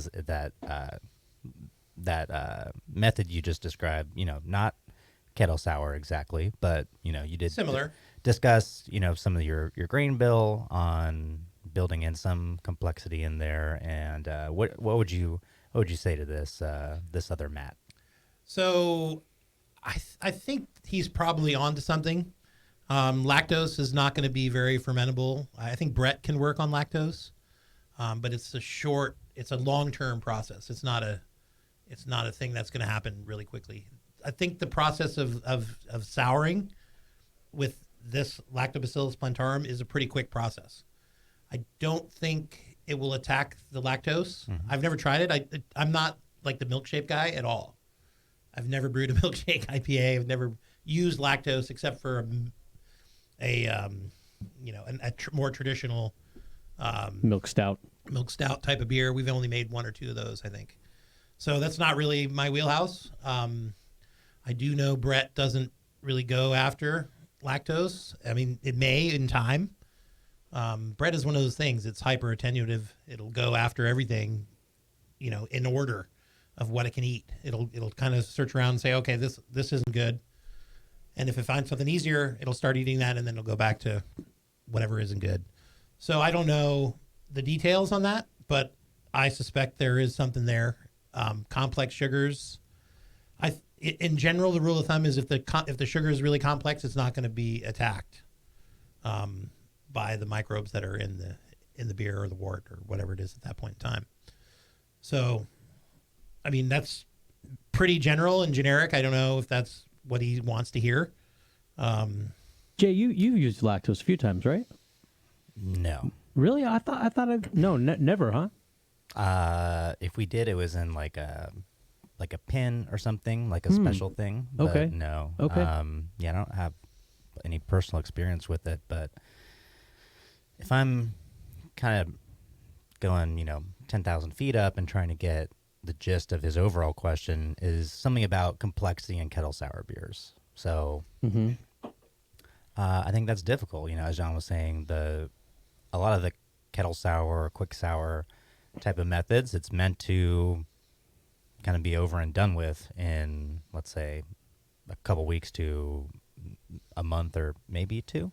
that method you just described. Not kettle sour exactly, but you did Similar. discuss some of your grain bill on building in some complexity in there. And what would you say to this other Matt? So I think he's probably onto something. Lactose is not going to be very fermentable. I think Brett can work on lactose, but it's a long-term process. It's not a thing that's going to happen really quickly. I think the process of souring with this Lactobacillus plantarum is a pretty quick process. I don't think it will attack the lactose. I've never tried it. I'm not like the milkshake guy at all. I've never brewed a milkshake IPA. I've never used lactose except for a more traditional Milk stout. milk stout type of beer. We've only made one or two of those, I think. So that's not really my wheelhouse. I do know Brett doesn't really go after lactose. I mean, it may in time. Brett is one of those things. It's hyper attenuative. It'll go after everything, in order of what it can eat. It'll kind of search around and say, okay, this isn't good. And if it finds something easier, it'll start eating that, and then it'll go back to whatever isn't good. So I don't know the details on that, but I suspect there is something there. Complex sugars, in general, the rule of thumb is if the sugar is really complex, it's not going to be attacked by the microbes that are in the beer or the wort or whatever it is at that point in time. So, I mean, that's pretty general and generic. I don't know if that's what he wants to hear. Jay, you've used lactose a few times, right? No. Really? I thought never, huh? If we did, it was in like a like a pin or something, like a special thing. But Okay. no. Okay. Yeah, I don't have any personal experience with it, but if I'm kind of going, 10,000 feet up and trying to get the gist of his overall question is something about complexity in kettle sour beers. So I think that's difficult. As John was saying, a lot of the kettle sour, quick sour type of methods, it's meant to kind of be over and done with in, let's say, a couple weeks to a month or maybe two.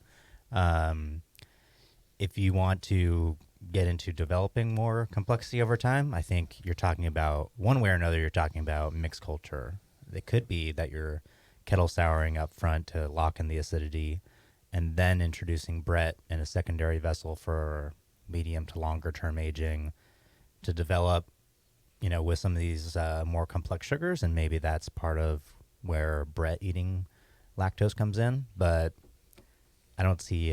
If you want to get into developing more complexity over time, I think you're talking about, one way or another, you're talking about mixed culture. It could be that you're kettle souring up front to lock in the acidity and then introducing Brett in a secondary vessel for medium to longer term aging to develop, with some of these more complex sugars. And maybe that's part of where Brett eating lactose comes in. But I don't see,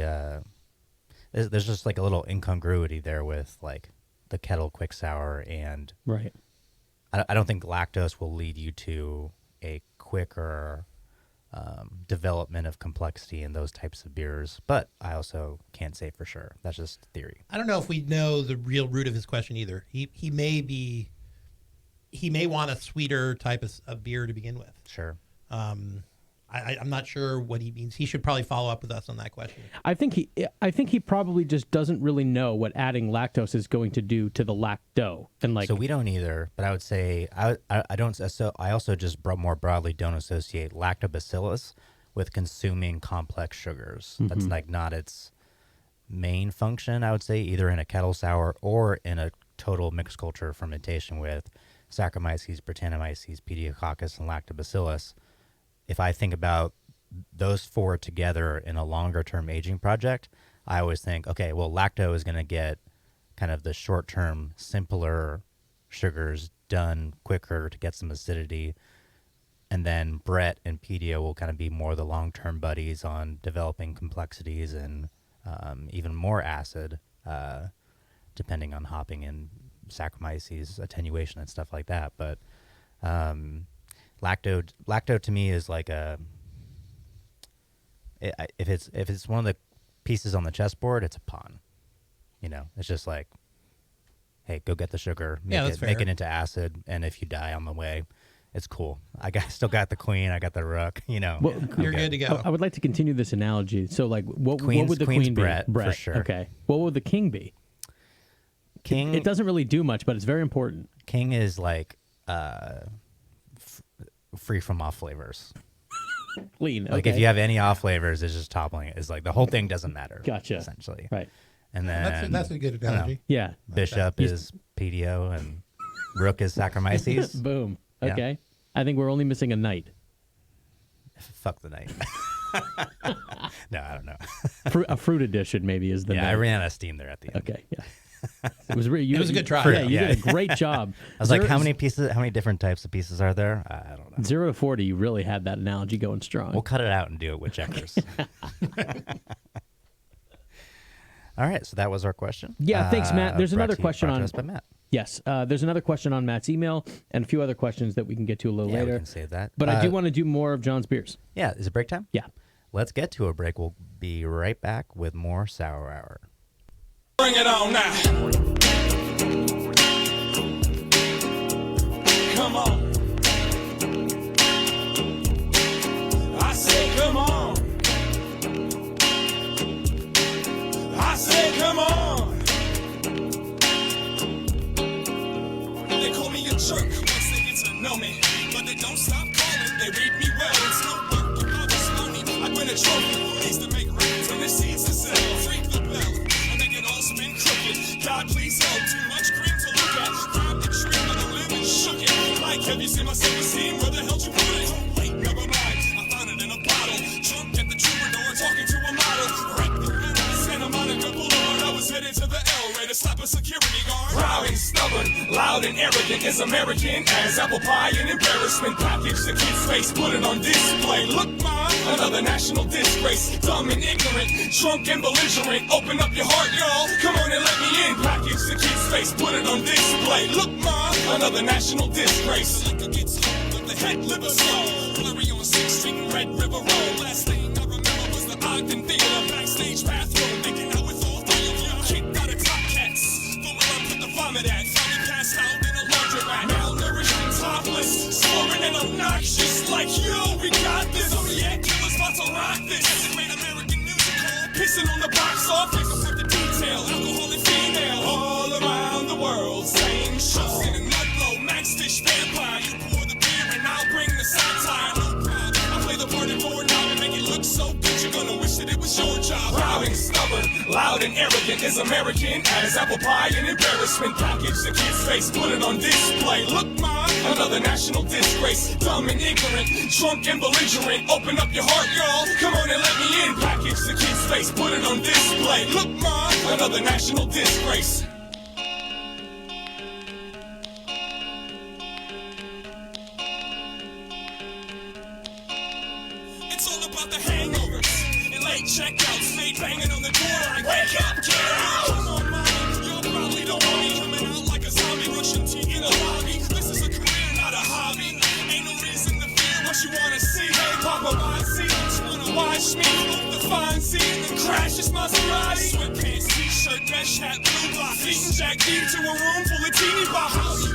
there's just like a little incongruity there with like the kettle quick sour. And Right. I don't think lactose will lead you to a quicker development of complexity in those types of beers, but I also can't say for sure. That's just theory. I don't know if we know the real root of his question either. He may want a sweeter type of beer to begin with. Sure. I'm not sure what he means. He should probably follow up with us on that question. I think he probably just doesn't really know what adding lactose is going to do to the lacto. And like, So we don't either, but I would say I don't. So I also just more broadly don't associate lactobacillus with consuming complex sugars. That's like not its main function. I would say either in a kettle sour or in a total mixed culture fermentation with Saccharomyces, Brettanomyces, Pediococcus, and Lactobacillus. If I think about those four together in a longer term aging project, I always think, okay, well, lacto is going to get kind of the short term, simpler sugars done quicker to get some acidity. And then Brett and Pedio will kind of be more the long term buddies on developing complexities and even more acid, depending on hopping and Saccharomyces attenuation and stuff like that. But lacto to me is like if it's one of the pieces on the chessboard, it's a pawn. It's just like, hey, go get the sugar, make it into acid, and if you die on the way, it's cool. Still got the queen, I got the rook. Well, You're good to go. I would like to continue this analogy. So, like, what would the Queen's queen be? Brett, for sure. Okay. What would the king be? King. It doesn't really do much, but it's very important. King is like free from off flavors. Clean. Like okay. if you have any off flavors, it's just toppling it. It's like the whole thing doesn't matter. Gotcha. Essentially. Right. And then That's a good analogy. Yeah. Bishop is Pedio and Rook is Saccharomyces. Boom. Yeah. Okay. I think we're only missing a knight. Fuck the night. No, I don't know. A fruit edition maybe is the Yeah, knight. I ran out of steam there at the end. Okay. Yeah. It was really. It was a good try. Yeah, you Yeah. did a great job. I was like, how many different types of pieces are there? I don't know. 0 to 40, you really had that analogy going strong. We'll cut it out and do it with checkers. All right, so that was our question. Yeah, thanks, Matt. There's brought another to you- question brought to on. us by Matt. Yes, there's another question on Matt's email and a few other questions that we can get to a little Yeah, later. we can save that. But I do want to do more of John's beers. Yeah, is it break time? Yeah. Let's get to a break. We'll be right back with more Sour Hour. Bring it on now. Come on. I say come on. I say come on. They call me a jerk once they get to know me, but they don't stop calling. They read me well. It's no work. You know this money. I win a trophy. Needs to make room. Turn the seeds to sell. Freak the bell. And make it all spin crooked. God please help. Too much cream to look at. Grab the tree by the limb and shook it. Like, have you seen my self-esteem? Where the hell you put it? Oh, wait, never mind. I found it in a bottle. Drunk at the troubadour talking to a model. Wrapped around Santa Monica Boulevard. I was headed to the L. Way to stop a security guard. Proud and stubborn, loud and arrogant, as American as apple pie and embarrassment. Package the kid's face, put it on display. Look, mom, another national disgrace. Dumb and ignorant, drunk and belligerent. Open up your heart, y'all. Come on and let me in. Package the kid's face, put it on display. Look, mom, another national disgrace. The liquor gets home, but the head liver slow. Blurry on 6th Street and Red River Road. Last thing I remember was the Ogden Theater backstage bathroom. Making out with all three of y'all. Kicked out of Top Cats. Thought where I put the vomit at. Finally passed out in a laundromat. Malnourished and topless. Slurring and obnoxious. Like, yo, we got this. Zodiac killers about to rock this. It's a great American musical. Pissing on the box office. With the detail. Alcohol and female. All around the world. Same show. In a nut blow. Max Fish Vampire. You pour the beer and I'll bring the satire. No problem. I play the part of door now and make it look so good. You're gonna wish that it was your job. Proud and stubborn, loud and arrogant, as American as apple pie and embarrassment. Package the kid's face, put it on display. Look, mom, another national disgrace. Dumb and ignorant, drunk and belligerent. Open up your heart, y'all. Come on and let me in. Package the kid's face, put it on display. Look, mom, another national disgrace. It's all about the hangovers and late checkouts, made banging on the door like, wake up, get out! Come on, mommy, y'all probably don't want me coming out like a zombie, rushing tea in a lobby. This is a career, not a hobby. Ain't no reason to fear what you wanna see. Hey, Papa Monty, just wanna watch me off the fine scene and then crash this Maserati. Sweatpants, t-shirt, mesh hat, blue block, feeding Jack D to a room full of teeny bottles.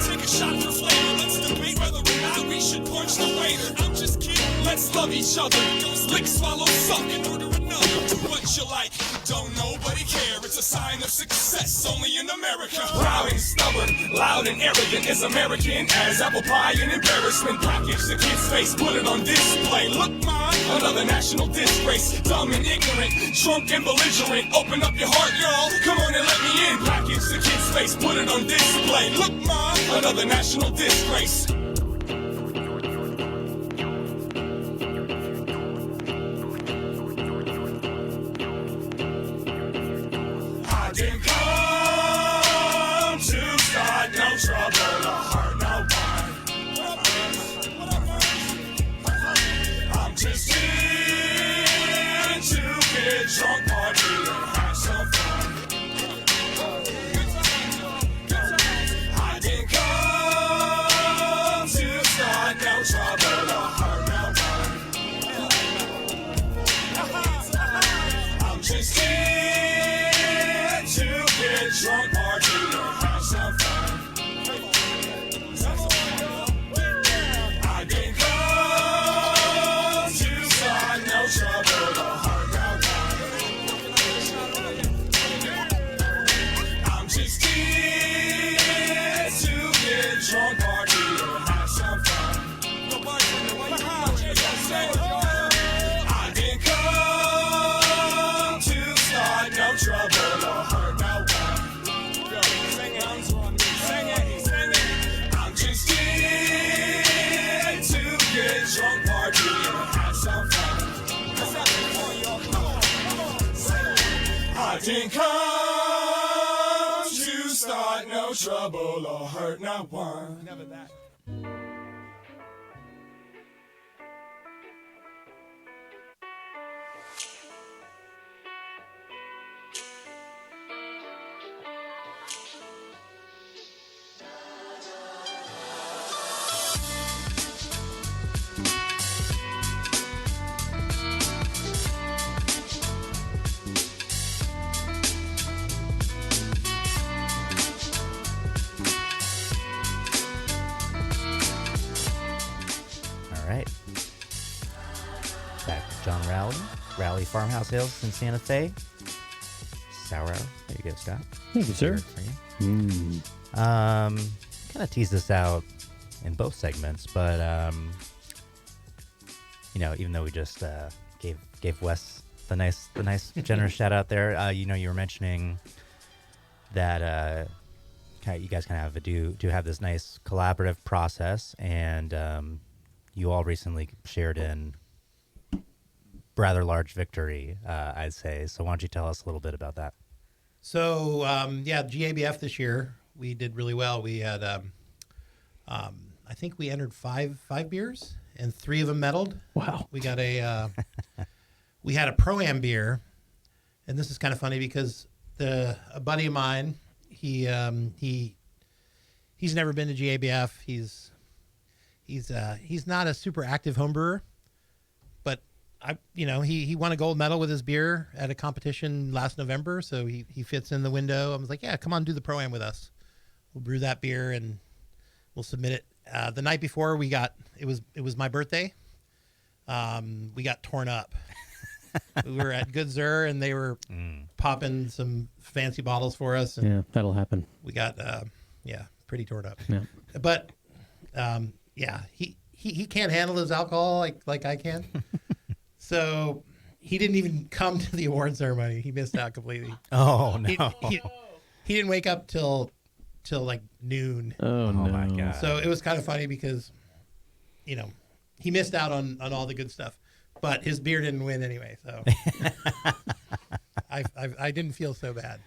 Take a shot for flavor. Let's debate whether or not we should punch the waiter. I'm just kidding. Let's love each other. Don't lick, swallow, suck, and order another. Do what you like. Don't nobody care. It's a sign of success only in America. Proud and stubborn, loud and arrogant, as American as apple pie and embarrassment. Package the kid's face, put it on display. Look, mom, another national disgrace. Dumb and ignorant, drunk and belligerent. Open up your heart, y'all. Come on and let me in. Package the kid's face, put it on display. Look, mom, another national disgrace. I didn't come to start no trouble or hurt nobody. I'm just here to get drunk, party, and have some fun. I didn't come to start no trouble or hurt nobody. I'm just here to get drunk, party, and have some fun. I didn't come to start no trouble or hurt nobody. I'm just here to get drunk, party, and have some fun. I didn't come to start no trouble or hurt nobody. I'm just here to get drunk, party, and have some fun. I didn't come to start no trouble or hurt not one. Never that. All right. Back to John Rowley Farmhouse Ales in Santa Fe. Sour hour. There you go, Scott. Thank you, sir. For you. Kind of teased this out in both segments, but even though we just gave Wes the nice generous shout out there, you were mentioning that you guys kind of do have this nice collaborative process, and you all recently shared in rather large victory, I'd say. So why don't you tell us a little bit about that? So yeah, GABF this year we did really well. We had I think we entered five beers and 3 of them medaled. Wow. We got we had a Pro-Am beer, and this is kind of funny because a buddy of mine, he's never been to GABF. He's not a super active home brewer, but he won a gold medal with his beer at a competition last November, so he fits in the window. I was like, yeah, come on, do the Pro-Am with us. We'll brew that beer and we'll submit it. The night before it was my birthday. We got torn up. We were at Good Zur and they were popping some fancy bottles for us. And Yeah, that'll happen. we got pretty torn up. Yeah. But he can't handle his alcohol like I can. So he didn't even come to the award ceremony. He missed out completely. Oh no! He didn't wake up till like noon. Oh, no. my God! So it was kind of funny because, he missed out on all the good stuff, but his beer didn't win anyway. So I didn't feel so bad.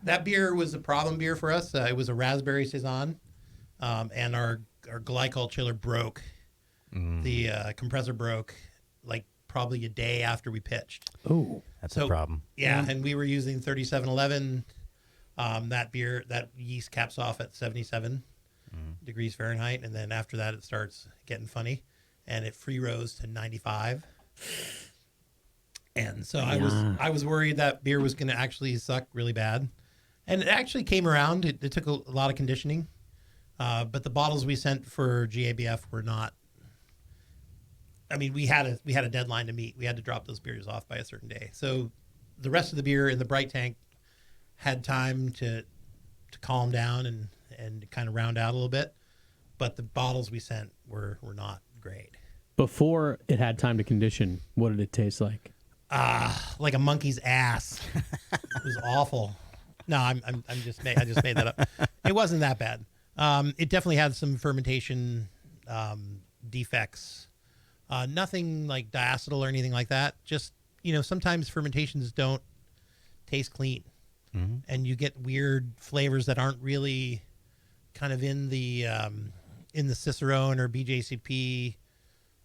That beer was a problem beer for us. It was a raspberry saison, and our glycol chiller broke. The compressor broke like probably a day after we pitched. Oh, That's a problem. Yeah, and we were using 3711. That beer, that yeast caps off at 77 degrees Fahrenheit, and then after that it starts getting funny, and it free rose to 95. And so I was worried that beer was going to actually suck really bad, and it actually came around. It took a lot of conditioning, but the bottles we sent for GABF were not. I mean, we had a deadline to meet. We had to drop those beers off by a certain day. So the rest of the beer in the bright tank had time to calm down and kind of round out a little bit, but the bottles we sent were not great. before it had time to condition, what did it taste like? Like a monkey's ass. It was awful. No, I just made that up. It wasn't that bad. It definitely had some fermentation defects. Nothing like diacetyl or anything like that. Just, sometimes fermentations don't taste clean. Mm-hmm. And you get weird flavors that aren't really kind of in the Cicerone or BJCP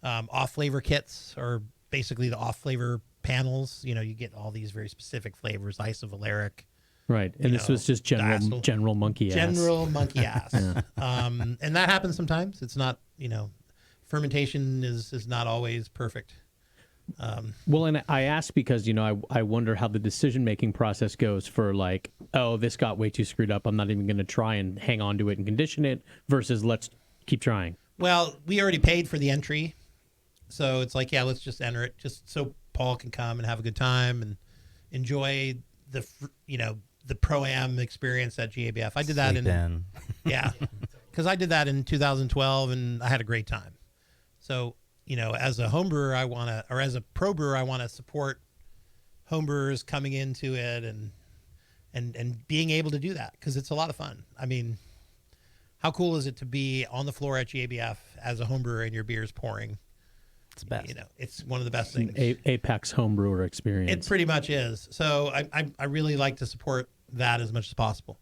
off flavor kits, or basically the off flavor panels. You get all these very specific flavors, isovaleric. Right, and this was just general monkey ass. General monkey ass. And that happens sometimes. It's not, fermentation is not always perfect. Well, and I ask because, I wonder how the decision-making process goes for like, oh, this got way too screwed up, I'm not even going to try and hang on to it and condition it, versus let's keep trying. Well, we already paid for the entry. So it's like, yeah, let's just enter it just so Paul can come and have a good time and enjoy the Pro-Am experience at GABF. I did that yeah, because I did that in 2012 and I had a great time. So, as a home brewer, as a pro brewer, I want to support home brewers coming into it and being able to do that, because it's a lot of fun. I mean, how cool is it to be on the floor at GABF as a home brewer and your beer is pouring? It's the best. It's one of the best things. Apex home brewer experience. It pretty much is. So I really like to support that as much as possible.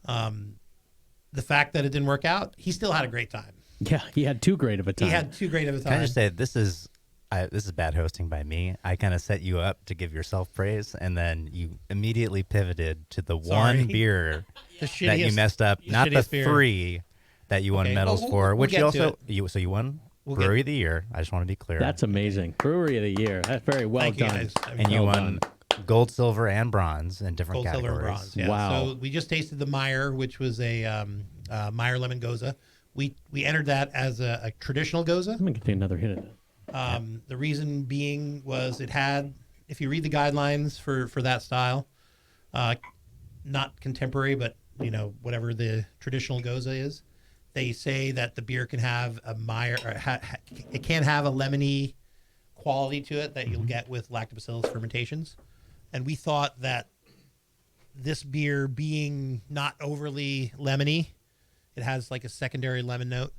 The fact that it didn't work out, he still had a great time. Yeah, he had too great of a time. Can I just say, this is bad hosting by me. I kind of set you up to give yourself praise, and then you immediately pivoted to the one beer that you messed up, not the three that you won medals for, which you also you won Brewery of the Year. I just want to be clear. That's amazing. Brewery of the Year. That's very well done. And you won gold, silver, and bronze in different categories. Gold, silver, and bronze. Yeah. Wow. So we just tasted the Meyer, which was a Meyer Lemon Goza. We entered that as a traditional Goza. I'm going to take another hit of that. The reason being was it had, if you read the guidelines for that style, not contemporary, but whatever the traditional Goza is, they say that the beer can have a Meyer, or it can have a lemony quality to it that you'll get with lactobacillus fermentations. And we thought that this beer, being not overly lemony, it has like a secondary lemon note,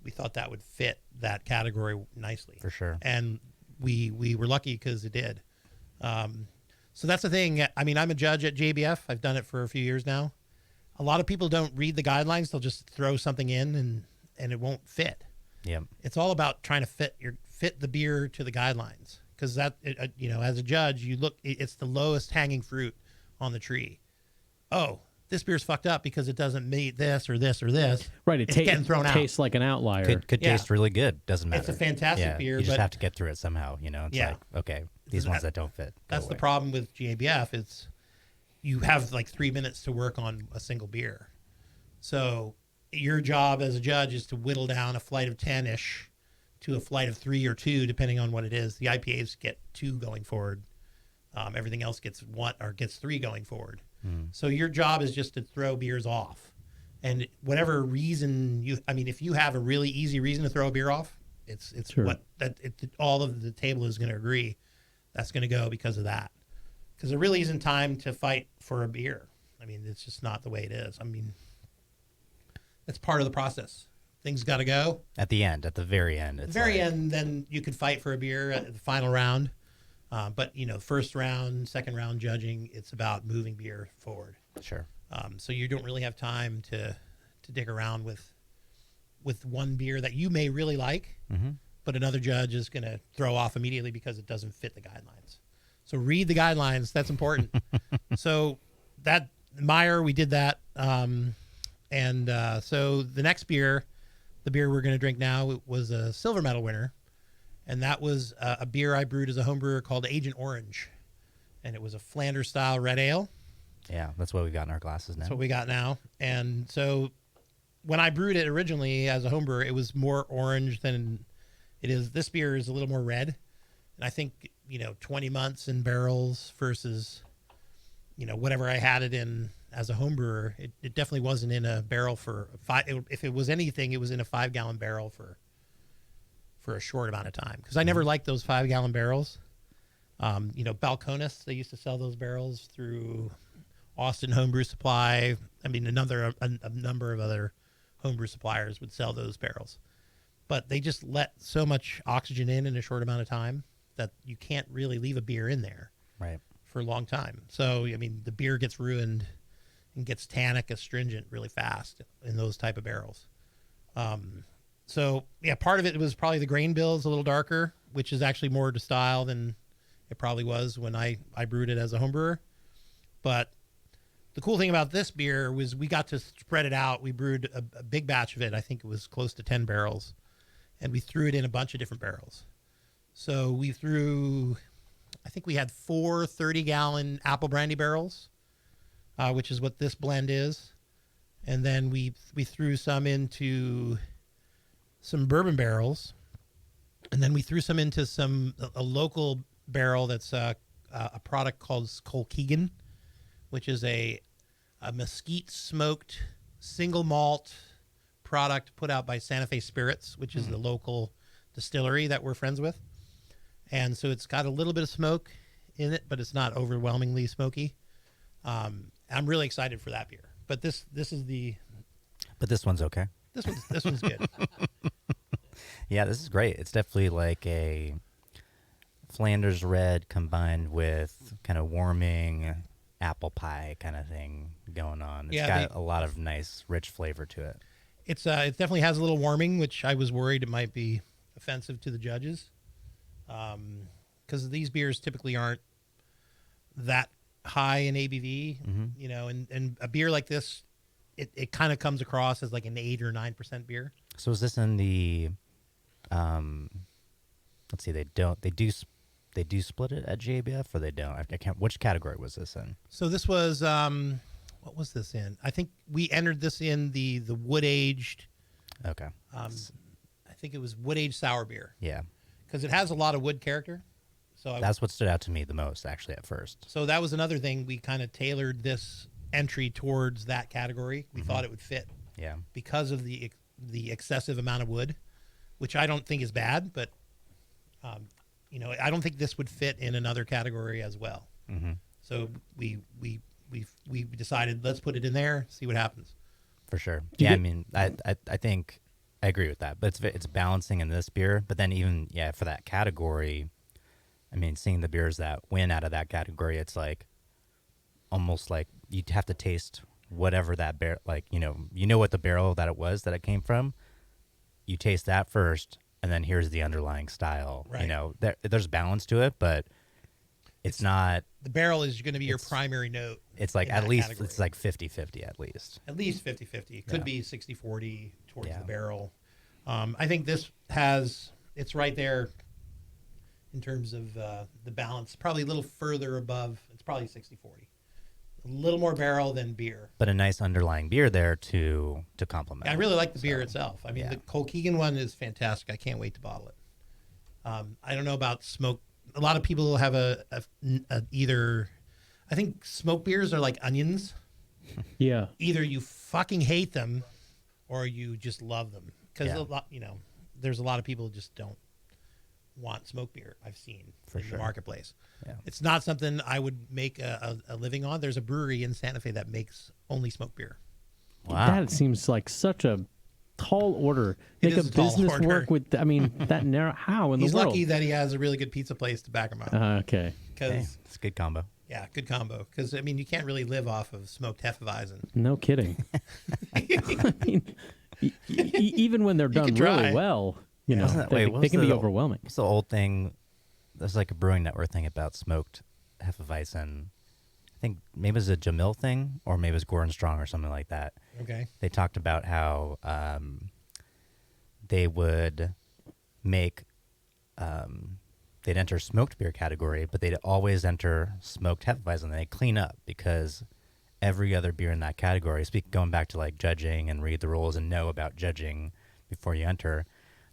we thought that would fit that category nicely. For sure. And we were lucky because it did. So that's the thing. I mean, I'm a judge at JBF. I've done it for a few years now. A lot of people don't read the guidelines. They'll just throw something in and it won't fit. Yeah. It's all about trying to fit the beer to the guidelines, because that as a judge, it's the lowest hanging fruit on the tree. Oh, this beer's fucked up because it doesn't meet this or this or this. Right. It's getting thrown out. Tastes like an outlier. Could taste really good. Doesn't matter. It's a fantastic beer. You just but have to get through it somehow. It's like, okay, these ones that don't fit. That's the problem with GABF. It's you have like 3 minutes to work on a single beer. So your job as a judge is to whittle down a flight of 10-ish to a flight of 3 or 2, depending on what it is. The IPAs get 2 going forward. Everything else gets 1 or gets 3 going forward. So your job is just to throw beers off. And whatever reason if you have a really easy reason to throw a beer off, it's Sure. all of the table is going to agree that's going to go because of that. Because there really isn't time to fight for a beer. I mean, it's just not the way it is. I mean, it's part of the process. Things got to go. At the end, at the very end. At the very end, then you could fight for a beer at the final round. But, first round, second round judging, it's about moving beer forward. Sure. So you don't really have time to dig around with one beer that you may really like, but another judge is going to throw off immediately because it doesn't fit the guidelines. So read the guidelines. That's important. So that Meyer, we did that. So the next beer, the beer we're going to drink now, was a silver medal winner. And that was a beer I brewed as a home brewer called Agent Orange. And it was a Flanders style red ale. Yeah, that's what we got in our glasses now. That's what we got now. And so when I brewed it originally as a home brewer, it was more orange than it is. This beer is a little more red. And I think, 20 months in barrels versus, whatever I had it in as a home brewer, it definitely wasn't in a barrel for 5. If it was anything, it was in a 5-gallon barrel for a short amount of time. Because I never liked those 5-gallon barrels. Balcones, they used to sell those barrels through Austin Homebrew Supply. I mean, a number of other homebrew suppliers would sell those barrels. But they just let so much oxygen in a short amount of time that you can't really leave a beer in there Right. for a long time. So, I mean, the beer gets ruined and gets tannic, astringent really fast in those type of barrels. So, yeah, part of it was probably the grain bill is a little darker, which is actually more to style than it probably was when I brewed it as a home brewer. But the cool thing about this beer was we got to spread it out. We brewed a big batch of it. I think it was close to 10 barrels. And we threw it in a bunch of different barrels. So we threw, I think we had 4 30-gallon apple brandy barrels, which is what this blend is. And then we threw some into some bourbon barrels. And then we threw some into a local barrel that's a product called Colkegan, which is a mesquite smoked single malt product put out by Santa Fe Spirits, which is the local distillery that we're friends with. And so it's got a little bit of smoke in it, but it's not overwhelmingly smoky. I'm really excited for that beer. But this is the But this one's okay. this one's good. Yeah, this is great. It's definitely like a Flanders red combined with kind of warming apple pie kind of thing going on. It's got a lot of nice, rich flavor to it. It definitely has a little warming, which I was worried it might be offensive to the judges. Because these beers typically aren't that high in ABV, and a beer like this, it kind of comes across as like an 8 or 9% beer. So is this in the, let's see, they do split it at JBF or they don't? I can't, which category was this in? So this was, what was this in? I think we entered this in the wood aged. Okay. I think it was wood aged sour beer. Yeah. Because it has a lot of wood character. So That's what stood out to me the most, actually, at first. So that was another thing. We kind of tailored this entry towards that category. We thought it would fit. Yeah. Because of the excessive amount of wood, which I don't think is bad, but I don't think this would fit in another category as well. Mm-hmm. So we decided let's put it in there, see what happens. For sure. Yeah, I mean, I think I agree with that. But it's balancing in this beer. But then even, for that category, I mean, seeing the beers that win out of that category, it's like almost like you'd have to taste whatever that barrel, like, you know what the barrel that it was that it came from. You taste that first, and then here's the underlying style. Right. You know, there's balance to it, but it's not. The barrel is going to be your primary note. It's like in at that least category. it's like 50-50 at least. At least 50-50. It could Yeah. be 60-40 towards Yeah. the barrel. I think it's right there in terms of the balance. Probably a little further above. It's probably 60-40. A little more barrel than beer. But a nice underlying beer there to complement. I really like the beer itself. I mean, yeah. the Colkegan one is fantastic. I can't wait to bottle it. I don't know about smoke. A lot of people have a either. I think smoke beers are like onions. Yeah. Either you fucking hate them, or you just love them. Because Yeah. a lot, there's a lot of people who just don't want smoke beer. I've seen in sure. the marketplace. Yeah. It's not something I would make a living on. There's a brewery in Santa Fe that makes only smoke beer. Wow. That seems like such a tall order. It Make a is a tall business order. work with, I mean, that narrow. How in He's the world? lucky that he has a really good pizza place to back him up. Okay. Because Hey, it's a good combo. yeah, good combo. Because I mean, you can't really live off of smoked Hefeweizen. No kidding. I mean, even when they're done could really try. well, you know, Wasn't that- they, wait, what they was can be the- overwhelming. What's the old thing? There's like a Brewing Network thing about smoked Hefeweizen. I think maybe it was a Jamil thing, or maybe it was Gordon Strong or something like that. Okay. They talked about how they would make they'd enter smoked beer category, but they'd always enter smoked Hefeweizen. They clean up because every other beer in that category, going back to like judging and read the rules and know about judging before you enter,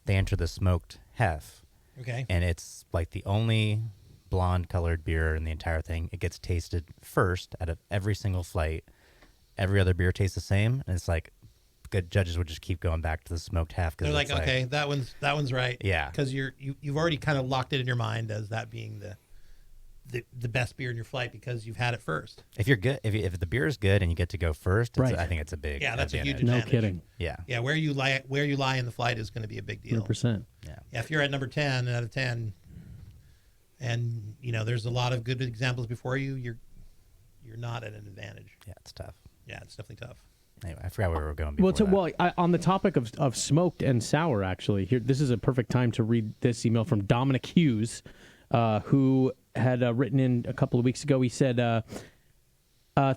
they enter the smoked Hef, Okay. and it's like the only blonde colored beer in the entire thing. It gets tasted first out of every single flight. Every other beer tastes the same, and it's like good judges would just keep going back to the smoked Hef because They're like, okay, that one's right. Yeah. Because you've already kind of locked it in your mind as that being the best beer in your flight because you've had it first. If you're good, if the beer is good and you get to go first, Right. I think it's a big Yeah, that's a huge advantage. No advantage. kidding. Yeah, Yeah, where you lie in the flight is going to be a big deal. 100%. yeah. Yeah, if you're at number 10 out of 10, and there's a lot of good examples before you, you're not at an advantage. Yeah, it's tough. Yeah, it's definitely tough. Anyway, I forgot where we were going before On the topic of smoked and sour, actually, here this is a perfect time to read this email from Dominic Hughes, who had written in a couple of weeks ago. He said,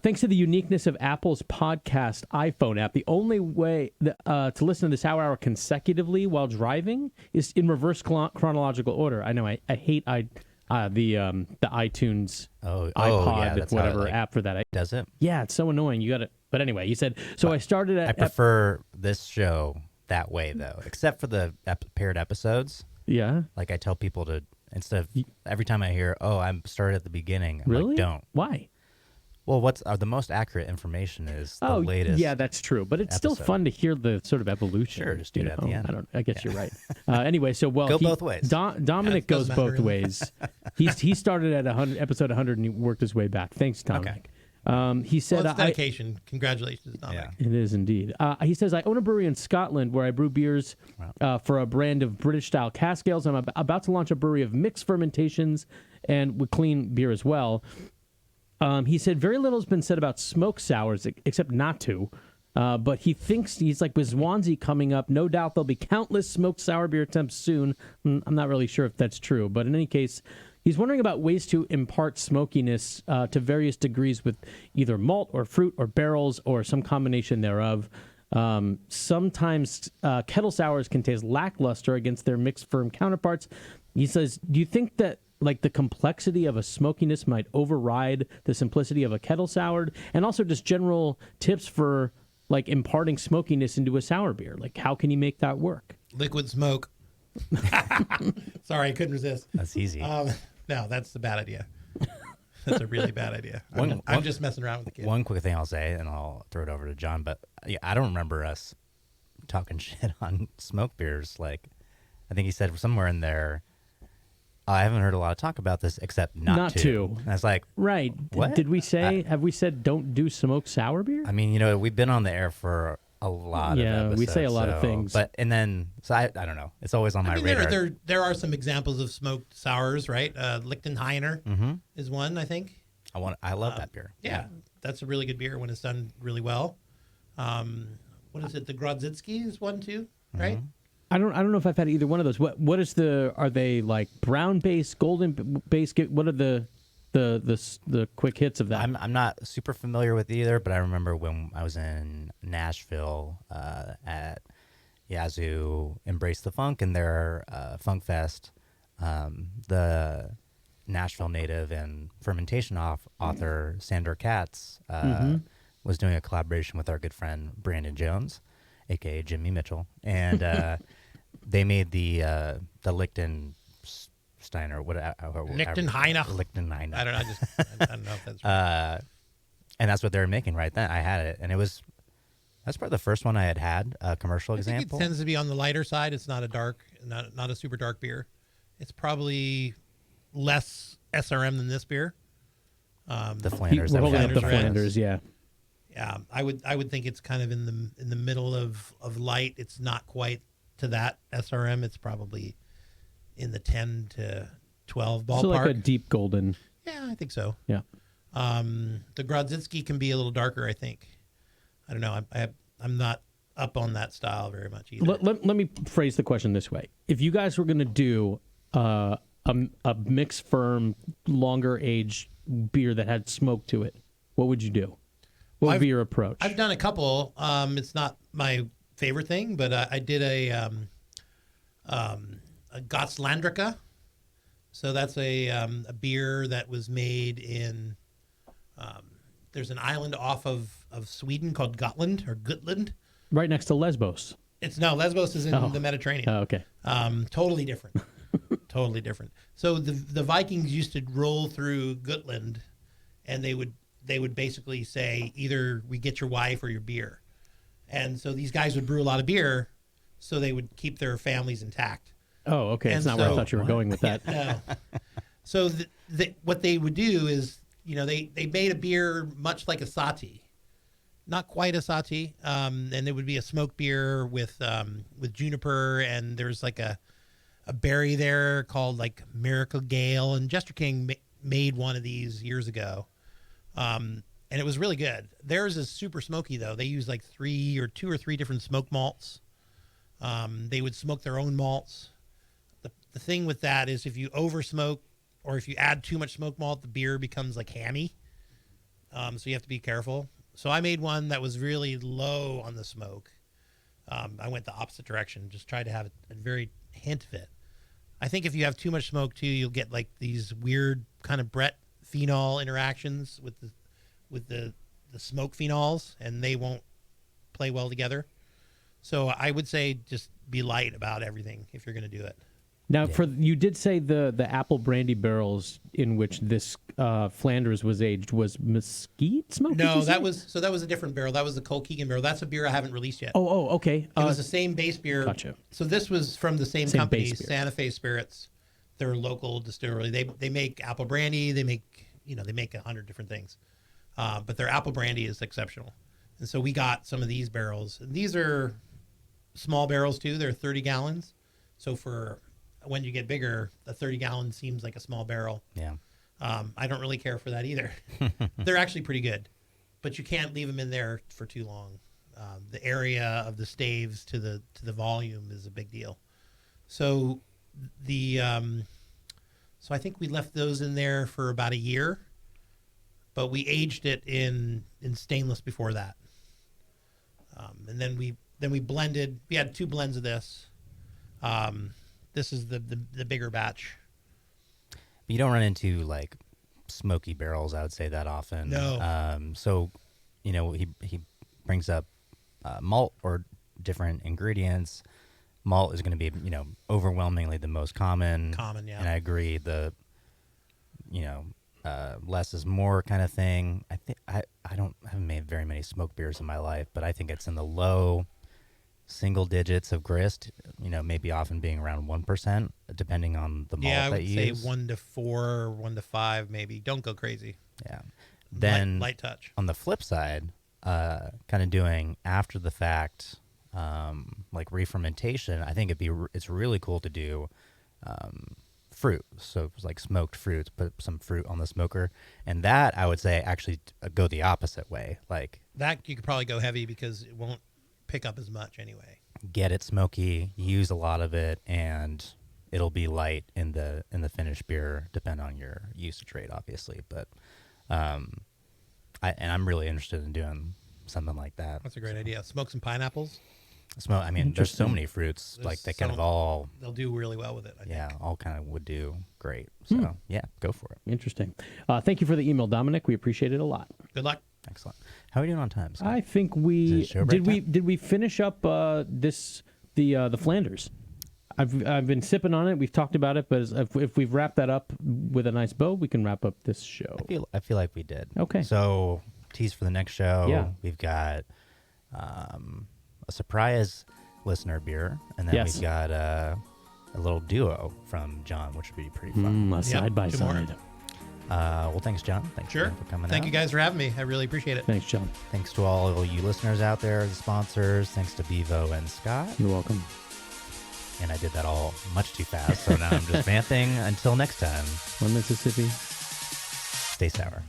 thanks to the uniqueness of Apple's podcast iPhone app, the only way to listen to the Sour Hour consecutively while driving is in reverse chronological order. I know I hate the iTunes Oh, iPod yeah, that's how it, whatever like, app for that. Does it? Yeah, it's so annoying. You got to. But anyway, he said. So I started at. I prefer this show that way though, except for the paired episodes. Yeah. Like I tell people to instead of every time I hear, "Oh, I'm started at the beginning," I'm Really? like, don't. Why? Well, what's the most accurate information is the latest. yeah, that's true. But it's still episode. fun to hear the sort of evolution. Sure, just do it at the end. I guess you're right. Anyway, so Go both ways. Dominic Yeah, it goes doesn't both matter. ways. He started at episode 100 and he worked his way back. Thanks, Dominic. He said, Well, it's dedication. Congratulations, Dominic. Yeah. It is indeed. He says, I own a brewery in Scotland where I brew beers for a brand of British-style cask ales. I'm about to launch a brewery of mixed fermentations and with clean beer as well. He said, very little has been said about smoked sours, except not to. But he thinks, he's like, with Swansea coming up, no doubt there'll be countless smoked sour beer attempts soon. I'm not really sure if that's true. But in any case, he's wondering about ways to impart smokiness to various degrees with either malt or fruit or barrels or some combination thereof. Sometimes kettle sours can taste lackluster against their mixed firm counterparts. He says, do you think that like the complexity of a smokiness might override the simplicity of a kettle soured? And also just general tips for like imparting smokiness into a sour beer. Like how can you make that work? Liquid smoke. Sorry, I couldn't resist. That's easy. No, that's a bad idea. That's a really bad idea. I'm just messing around with the kid. One quick thing I'll say, and I'll throw it over to John. But yeah, I don't remember us talking shit on smoke beers. Like, I think he said somewhere in there, I haven't heard a lot of talk about this except not to. And I was like, Right. What? Did we say, have we said don't do smoked sour beer? I mean, we've been on the air for a lot Yeah, of episodes. we say a lot of so- things. But and then so I don't know. It's always on my I mean, radar. there are some examples of smoked sours, right? Lichtenheiner is one, I think. I love that beer. Yeah, that's a really good beer when it's done really well. What is it? The Grodzitsky is one too, right? I don't know if I've had either one of those. What is are they like brown base, golden base? What are the quick hits of that? I'm not super familiar with either, but I remember when I was in Nashville at Yazoo Embrace the Funk and their Funk Fest, the Nashville native and fermentation author Sandra Katz was doing a collaboration with our good friend Brandon Jones, aka Jimmy Mitchell, and they made the Lichtensteiner, Lichtenheiner. Lichtenheiner. I don't know. I don't know if that's right. And that's what they were making right then. I had it, and that's probably the first one I had a commercial I think example. it tends to be on the lighter side. It's not a dark, not a super dark beer. It's probably less SRM than this beer. The Flanders. We're that we holding had up the in Flanders, yeah. Yeah, I would think it's kind of in the middle of light. It's not quite to that SRM. It's probably in the 10 to 12 ballpark. So like a deep golden. Yeah, I think so. Yeah. The Grodzitsky can be a little darker, I think. I don't know. I'm not up on that style very much either. Let me phrase the question this way: if you guys were going to do a mixed firm, longer age beer that had smoke to it, what would you do? What would be your approach? I've done a couple. It's not my favorite thing, but I did a Gottslandrika. So that's a beer that was made in. There's an island off of Sweden called Gotland or Gutland. Right next to Lesbos. Lesbos is in the Mediterranean. Oh, okay. Totally different. Totally different. So the Vikings used to roll through Gutland, and they would basically say either we get your wife or your beer, and so these guys would brew a lot of beer, so they would keep their families intact. Oh, okay. And That's not where I so- thought you were going with that. No. So what they would do is, they made a beer much like a sati, not quite a sati, and it would be a smoked beer with juniper, and there's like a berry there called like Miracle Gale, and Jester King made one of these years ago, and it was really good. Theirs is super smoky though. They use like two or three different smoke malts. They would smoke their own malts. The thing with that is if you over smoke or if you add too much smoke malt, the beer becomes like hammy. So you have to be careful. So I made one that was really low on the smoke. I went the opposite direction, just tried to have a very hint of it. I think if you have too much smoke too, you'll get like these weird kind of Brett phenol interactions with the smoke phenols, and they won't play well together. So I would say just be light about everything if you're going to do it. Now, you did say the apple brandy barrels in which this Flanders was aged was mesquite smoke? did No, you say? that was a different barrel. That was the Colkegan barrel. That's a beer I haven't released yet. Oh, okay. It was the same base beer. Gotcha. So this was from the same Same company, base beer. Santa Fe Spirits. They're a local distillery. They make apple brandy. They make 100 different things, but their apple brandy is exceptional. And so we got some of these barrels. And these are small barrels too. They're 30 gallons. So for when you get bigger, a 30 gallon seems like a small barrel. Yeah. I don't really care for that either. They're actually pretty good, but you can't leave them in there for too long. The area of the staves to the volume is a big deal. So so I think we left those in there for about a year, but we aged it in stainless before that. And then we blended. We had 2 blends of this. This is the bigger batch. You don't run into like smoky barrels, I would say, that often. No. So, he brings up malt or different ingredients. Malt is going to be, overwhelmingly the most common. Common, yeah. And I agree. The, less is more kind of thing. I think I haven't made very many smoked beers in my life, but I think it's in the low single digits of grist, maybe often being around 1%, depending on the malt Yeah, I that would you say use. 1 to 4, or 1 to 5, maybe. Don't go crazy. Yeah. Then light touch. on the flip side, kind of doing after the fact, like re-fermentation, I think it's really cool to do fruit. So it's like smoked fruits, put some fruit on the smoker, and that I would say actually go the opposite way. Like That you could probably go heavy because it won't pick up as much anyway. get it smoky, use a lot of it, and it'll be light in the finished beer, depending on your usage rate, obviously. But I'm really interested in doing something like that. That's a great idea. Smoke some pineapples. I mean, there's so many fruits, There's like they kind of so- all, They'll do really well with it. I yeah, think. all kind of would do great. So yeah, go for it. Interesting. Thank you for the email, Dominic. We appreciate it a lot. Good luck. Excellent. How are we doing on time, Scott? I think Is we it show break time? did we finish up the Flanders. I've been sipping on it. We've talked about it, but if we've wrapped that up with a nice bow, we can wrap up this show. I feel like we did. Okay. So tease for the next show. Yeah. We've got a surprise listener beer, and then Yes. we've got a little duo from John, which would be pretty fun. Side by two more. side. Well, thanks, John. Thanks Sure. again for coming Thank out. you guys for having me. I really appreciate it. Thanks, John. Thanks to all of you listeners out there, the sponsors. Thanks to Bevo and Scott. You're welcome. And I did that all much too fast, so now I'm just vamping. Until next time, One Mississippi. stay sour.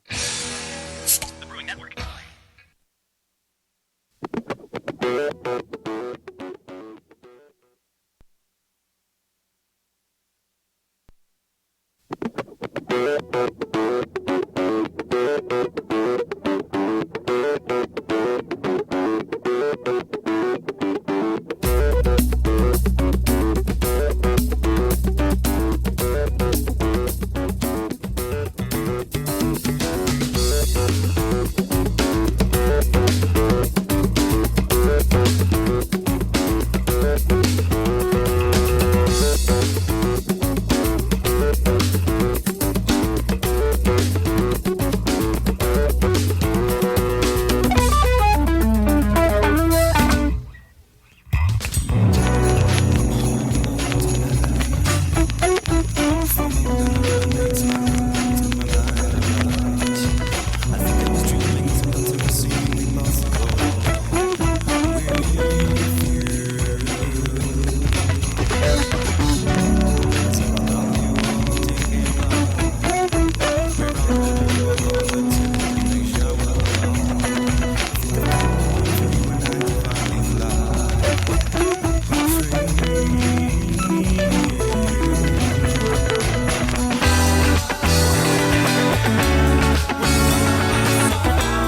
The Brewing Network.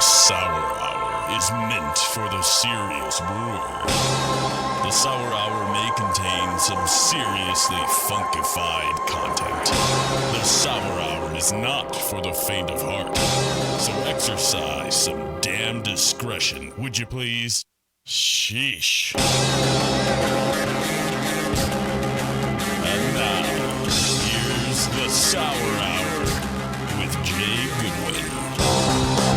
Sour Hour is meant for the serious brewer. The Sour Hour may contain some seriously funkified content. The Sour Hour is not for the faint of heart. So exercise some damn discretion, would you please? Sheesh. And now, here's the Sour Hour with Jay Goodwin.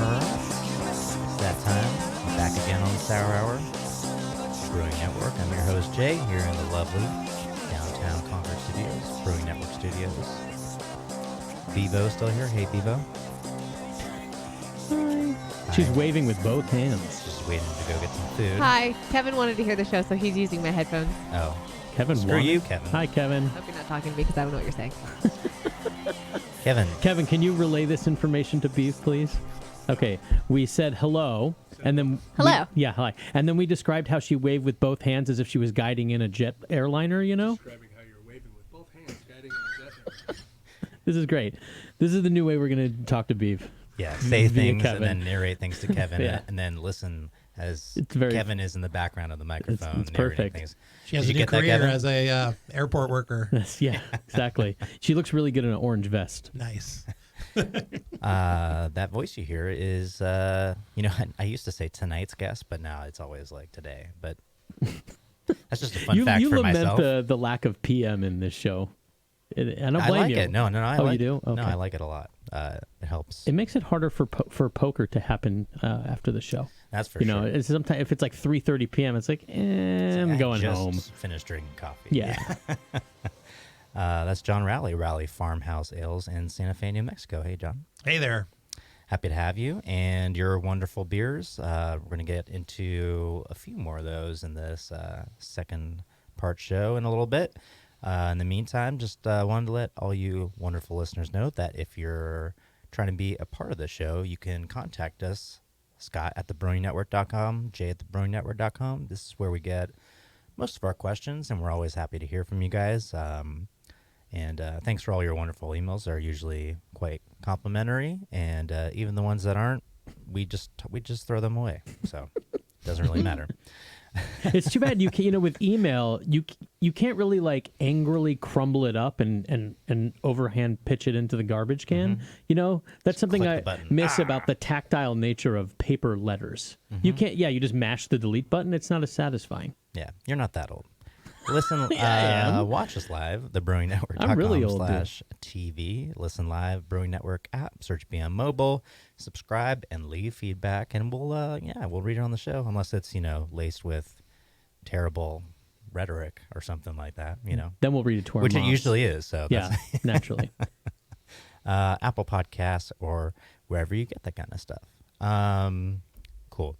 It's that time. I'm back again on the Sour Hour. Brewing Network. I'm your host, Jay, here in the lovely downtown Concord Studios, Brewing Network Studios. Bevo still here? Hey, Bevo. She's waving with both hands. Just waiting to go get some food. Hi. Kevin wanted to hear the show, so he's using my headphones. Oh, Kevin screw won. you, Kevin. Hi, Kevin. Hope you're not talking to me because I don't know what you're saying. Kevin. Kevin, can you relay this information to Beef, please? Okay, we said hello, and then Hello. yeah, hi, and then we described how she waved with both hands as if she was guiding in a jet airliner. You know, Describing how you're waving with both hands, guiding in a jet. this is great. This is the new way we're gonna talk to Beef. Yeah, say Via things Kevin. and then narrate things to Kevin, Yeah. and then listen as It's very- Kevin is in the background of the microphone. it's narrating perfect. Things. She has Did a you new get that, career Kevin? as a airport worker. Yeah, exactly. She looks really good in an orange vest. Nice. That voice you hear is, I used to say tonight's guest, but now it's always like today. But that's just a fun fact you for lament myself. the lack of PM in this show. I don't blame I like you. it. No, I Oh, like you do? No, Okay. I like it a lot. It helps. It makes it harder for poker to happen after the show. That's for You sure. know, it's sometimes if it's like 3:30 p.m., it's like, I'm I going just home. Finished drinking coffee. Yeah. That's John Rowley Farmhouse Ales in Santa Fe, New Mexico. Hey, John. Hey there. Happy to have you and your wonderful beers. We're going to get into a few more of those in this second part show in a little bit. In the meantime, just wanted to let all you wonderful listeners know that if you're trying to be a part of the show, you can contact us, Scott at thebrewingnetwork.com, Jay at thebrewingnetwork.com. This is where we get most of our questions, and we're always happy to hear from you guys. And thanks for all your wonderful emails. They're usually quite complimentary, and even the ones that aren't, we just throw them away. So it doesn't really matter. It's too bad with email you can't really like angrily crumble it up and overhand pitch it into the garbage can. That's something click I the button. miss about the tactile nature of paper letters. You can't. Yeah, you just mash the delete button. It's not as satisfying. Yeah, you're not that old. Listen, watch us live, thebrewingnetwork.com I'm really old, /TV. Listen live, Brewing Network app, search BM Mobile, subscribe, and leave feedback, and we'll read it on the show, unless it's, laced with terrible rhetoric or something like that, Then we'll read it to our which moms. it usually is. So Yeah, that's naturally. Apple Podcasts or wherever you get that kind of stuff. Cool.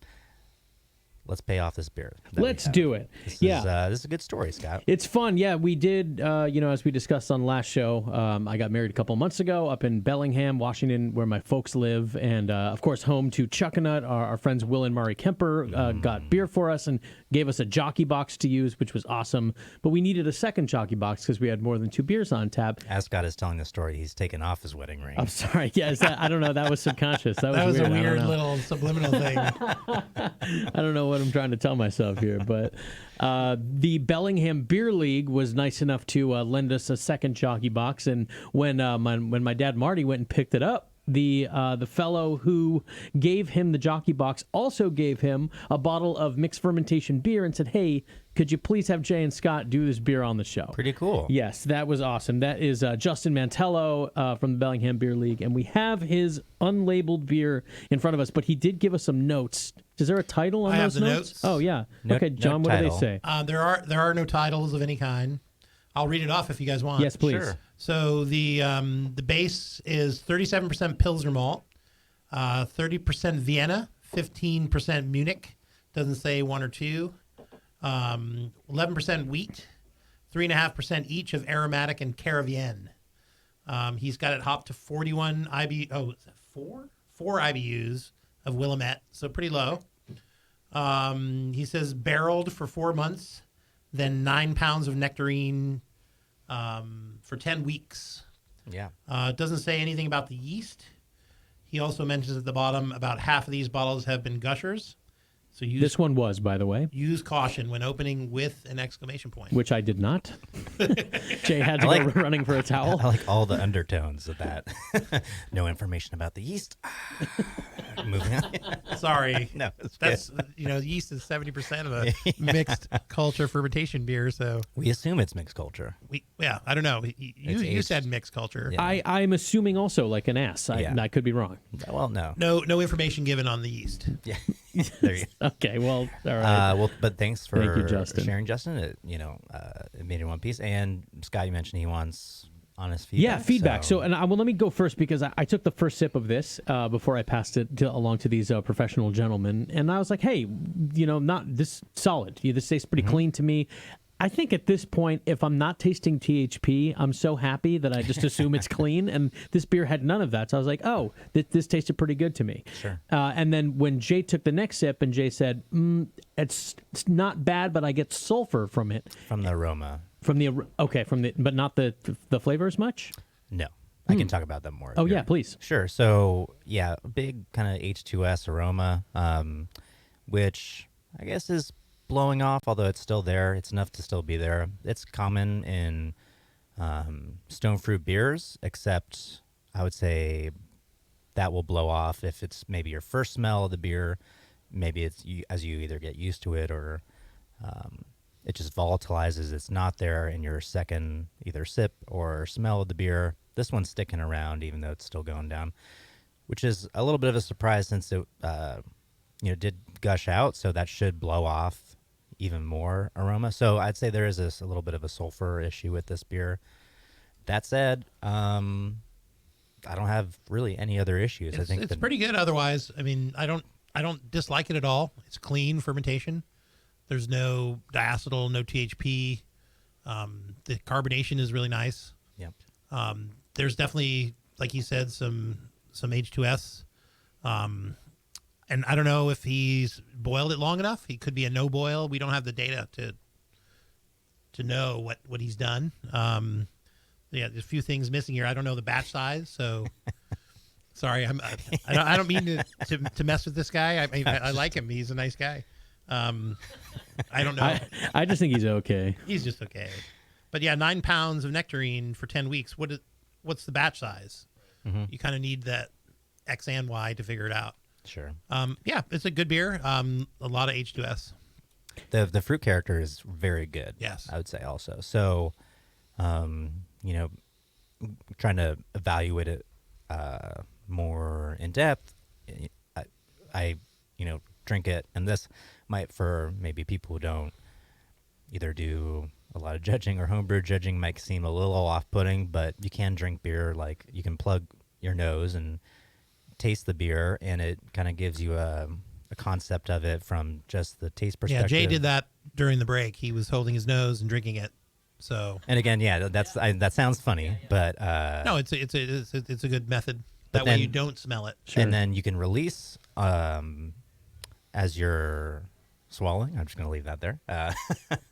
Let's pay off this beer. that we Let's have. do it. This Yeah. is a good story, Scott. It's fun. Yeah, we did, as we discussed on the last show, I got married a couple months ago up in Bellingham, Washington, where my folks live. And, of course, home to Chuckanut. Our friends Will and Mari Kemper got beer for us and gave us a jockey box to use, which was awesome. But we needed a second jockey box because we had more than 2 beers on tap. As Scott is telling the story, he's taken off his wedding ring. I'm sorry. Yeah, I don't know. That was subconscious. That That was weird. a I don't weird know. little subliminal thing. I don't know what I'm trying to tell myself here, but the Bellingham Beer League was nice enough to lend us a second jockey box, and when my dad Marty went and picked it up, the fellow who gave him the jockey box also gave him a bottle of mixed fermentation beer and said, "Hey, could you please have Jay and Scott do this beer on the show?" Pretty cool. Yes, that was awesome. That is Justin Mantello from the Bellingham Beer League, and we have his unlabeled beer in front of us, but he did give us some notes. Is there a title on I have those the notes? notes. Oh, yeah. No- Okay, no John, what do they title. say? There are no titles of any kind. I'll read it off if you guys want. Yes, please. Sure. So the base is 37% Pilsner malt, 30% Vienna, 15% Munich. Doesn't say 1 or 2. 11% wheat, 3.5% each of aromatic and Caravienne. He's got it hopped to 41 IBU. Oh, is that 4? 4 IBUs of Willamette, so pretty low. He says barreled for 4 months, then 9 pounds of nectarine for 10 weeks. Yeah. Doesn't say anything about the yeast. He also mentions at the bottom about half of these bottles have been gushers. So This one was, by the way, use caution when opening with an exclamation point. which I did not. Jay had to I go like- running for a towel. I like all the undertones of that. No information about the yeast. Moving on. Sorry. No, it's That's yeast is 70% of a mixed culture fermentation beer. So We assume it's mixed culture. I don't know. You aged. said mixed culture. Yeah. I'm assuming also like an ass. Yeah. I could be wrong. Well, no. No information given on the yeast. Yeah. There you go. Okay, well, all right. But thanks for Thank you, Justin. sharing, Justin. It made it one piece. And Scott, you mentioned he wants honest feedback. Yeah, feedback. So, let me go first because I took the first sip of this before I passed it along to these professional gentlemen, and I was like, "Hey, not this solid. This tastes pretty clean to me." I think at this point, if I'm not tasting THP, I'm so happy that I just assume it's clean. And this beer had none of that, so I was like, "Oh, this tasted pretty good to me." Sure. And then when Jay took the next sip, and Jay said, "It's not bad, but I get sulfur from it." From the aroma. But not the flavor as much. No. I can talk about that more. if Oh you're- yeah, please. Sure. So, yeah, big kind of H2S aroma, which I guess is blowing off, although it's still there. It's enough to still be there. It's common in stone fruit beers, except I would say that will blow off if it's maybe your first smell of the beer. Maybe it's as you either get used to it or it just volatilizes. It's not there in your second either sip or smell of the beer. This one's sticking around even though it's still going down, which is a little bit of a surprise since it did gush out. So that should blow off even more aroma. So I'd say there is a little bit of a sulfur issue with this beer. That said, I don't have really any other issues. I think it's pretty good otherwise. I mean, I don't dislike it at all. It's clean fermentation. There's no diacetyl, no THP. The carbonation is really nice. Yep. There's definitely, like you said, some H2S. And I don't know if he's boiled it long enough. He could be a no boil. We don't have the data to know what he's done. There's a few things missing here. I don't know the batch size, so sorry. I don't mean to mess with this guy. I like him. He's a nice guy. I don't know. I just think he's okay. He's just okay. But yeah, 9 pounds of nectarine for 10 weeks. What's the batch size? Mm-hmm. You kind of need that X and Y to figure it out. Sure. Yeah, it's a good beer. A lot of H2S. The fruit character is very good. Yes. I would say also. So, trying to evaluate it more in depth, I drink it, and this might, for maybe people who don't either do a lot of judging or homebrew judging, might seem a little off-putting, but you can drink beer, like you can plug your nose and taste the beer, and it kind of gives you a concept of it from just the taste perspective. Yeah, Jay did that during the break. He was holding his nose and drinking it. So, and again, yeah, that sounds funny, but no, it's a good method. But That then- way you don't smell it. and then you can release as you're swallowing. I'm just going to leave that there.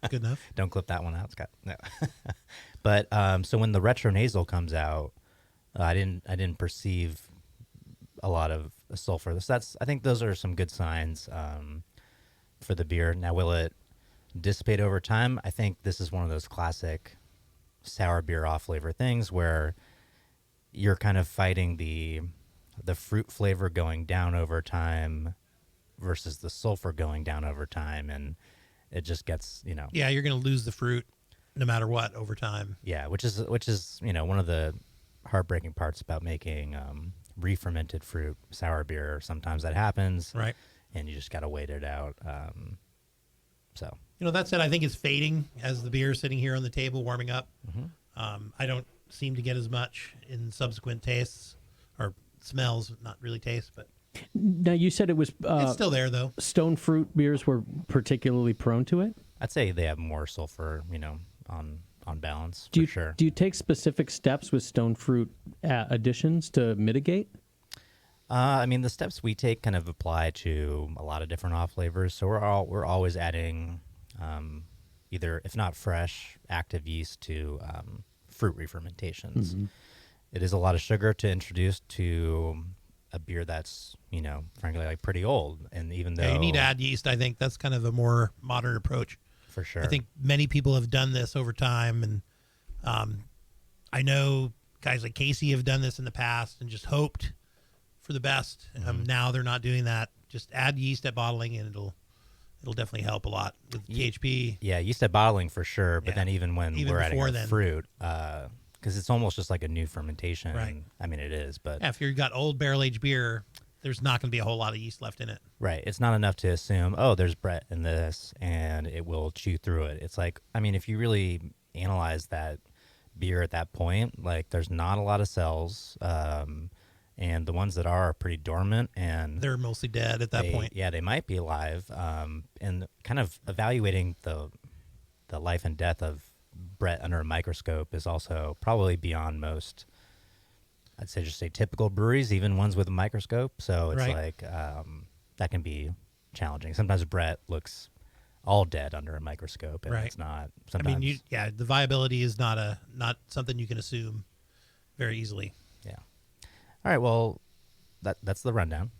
Good enough. Don't clip that one out, Scott. No. But so when the retronasal comes out, I didn't perceive a lot of sulfur. I think those are some good signs for the beer. Now, will it dissipate over time? I think this is one of those classic sour beer off flavor things where you're kind of fighting the fruit flavor going down over time versus the sulfur going down over time, and it just gets Yeah, you're going to lose the fruit no matter what over time. yeah, which is one of the heartbreaking parts about making re-fermented fruit sour beer. Sometimes that happens, Right. and you just got to wait it out. So That said, I think it's fading as the beer is sitting here on the table warming up. Mm-hmm. I don't seem to get as much in subsequent tastes or smells, not really taste, but Now you said it was it's still there though. stone fruit beers were particularly prone to it. I'd say they have more sulfur, on balance Do for you sure. do you take specific steps with stone fruit additions to mitigate? The steps we take kind of apply to a lot of different off flavors. So we're always adding either, if not fresh, active yeast to fruit re-fermentations. Mm-hmm. It is a lot of sugar to introduce to a beer that's frankly like pretty old, and even though Yeah, you need to add yeast. I think that's kind of a more modern approach. for sure. I think many people have done this over time, and I know guys like Casey have done this in the past and just hoped for the best. Now they're not doing that. Just add yeast at bottling, and it'll definitely help a lot with THP. Yeah, yeast at bottling for sure, but Yeah. then even when Even we're adding before our then. fruit, because it's almost just like a new fermentation. Right. I mean, it is, but Yeah, if you've got old barrel aged beer, there's not going to be a whole lot of yeast left in it. right. It's not enough to assume, oh, there's Brett in this, and it will chew through it. It's like, if you really analyze that beer at that point, like there's not a lot of cells, and the ones that are pretty dormant, and They're mostly dead at that point. Yeah, they might be alive. And kind of evaluating the life and death of Brett under a microscope is also probably beyond most, I'd say, typical breweries, even ones with a microscope. So it's Right. like that can be challenging. Sometimes Brett looks all dead under a microscope, and Right. it's not. Sometimes, The viability is not something you can assume very easily. yeah. All right, well, that's the rundown.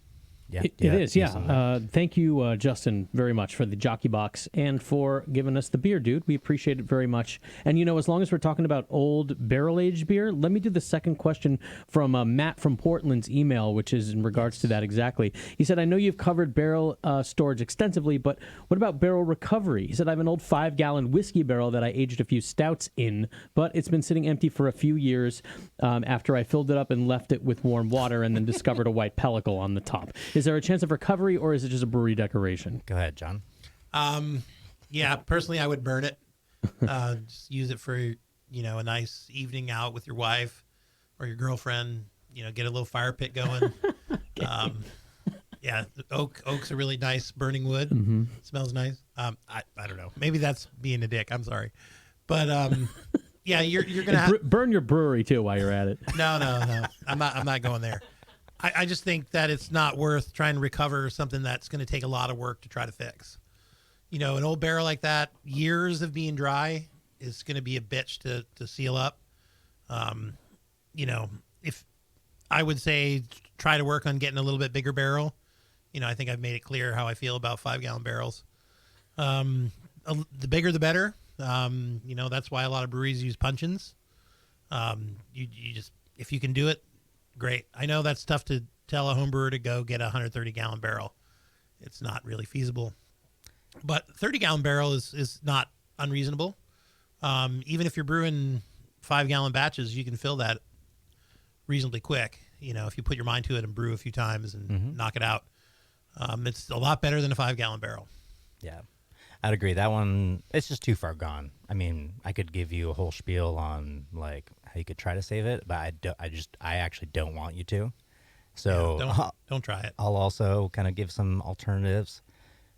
Yeah, It is, yeah. Thank you, Justin, very much for the Jockey Box and for giving us the beer, dude. We appreciate it very much. And, as long as we're talking about old barrel-aged beer, let me do the second question from Matt from Portland's email, which is in regards to that exactly. He said, I know you've covered barrel storage extensively, but what about barrel recovery? He said, I have an old 5-gallon whiskey barrel that I aged a few stouts in, but it's been sitting empty for a few years after I filled it up and left it with warm water and then discovered a white pellicle on the top. Is there a chance of recovery, or is it just a brewery decoration? Go ahead, John. Yeah, personally, I would burn it. Just use it for, a nice evening out with your wife or your girlfriend. Get a little fire pit going. Yeah, oak's a really nice burning wood. Mm-hmm. It smells nice. I don't know. Maybe that's being a dick. I'm sorry, but yeah, you're gonna burn your brewery too while you're at it. No. I'm not going there. I just think that it's not worth trying to recover something that's going to take a lot of work to try to fix. An old barrel like that, years of being dry is going to be a bitch to seal up. If I would say try to work on getting a little bit bigger barrel. I think I've made it clear how I feel about 5-gallon barrels. The bigger, the better. That's why a lot of breweries use puncheons. You just, if you can do it, great. I know that's tough to tell a home brewer to go get a 130-gallon barrel. It's not really feasible. But 30-gallon barrel is not unreasonable. Even if you're brewing 5-gallon batches, you can fill that reasonably quick. If you put your mind to it and brew a few times and knock it out. It's a lot better than a 5-gallon barrel. Yeah, I'd agree. That one, it's just too far gone. I mean, I could give you a whole spiel on like how you could try to save it, but I actually don't want you to. So yeah, don't try it. I'll also kind of give some alternatives.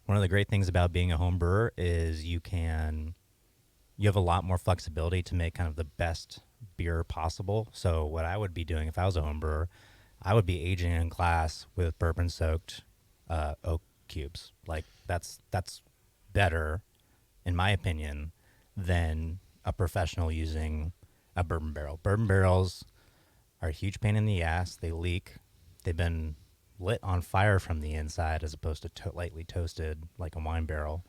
One of the great things about being a home brewer is you have a lot more flexibility to make kind of the best beer possible. So what I would be doing if I was a home brewer, I would be aging in glass with bourbon soaked oak cubes. Like that's better, in my opinion, than a professional using a bourbon barrel. Bourbon barrels are a huge pain in the ass. They leak. They've been lit on fire from the inside as opposed to lightly toasted like a wine barrel.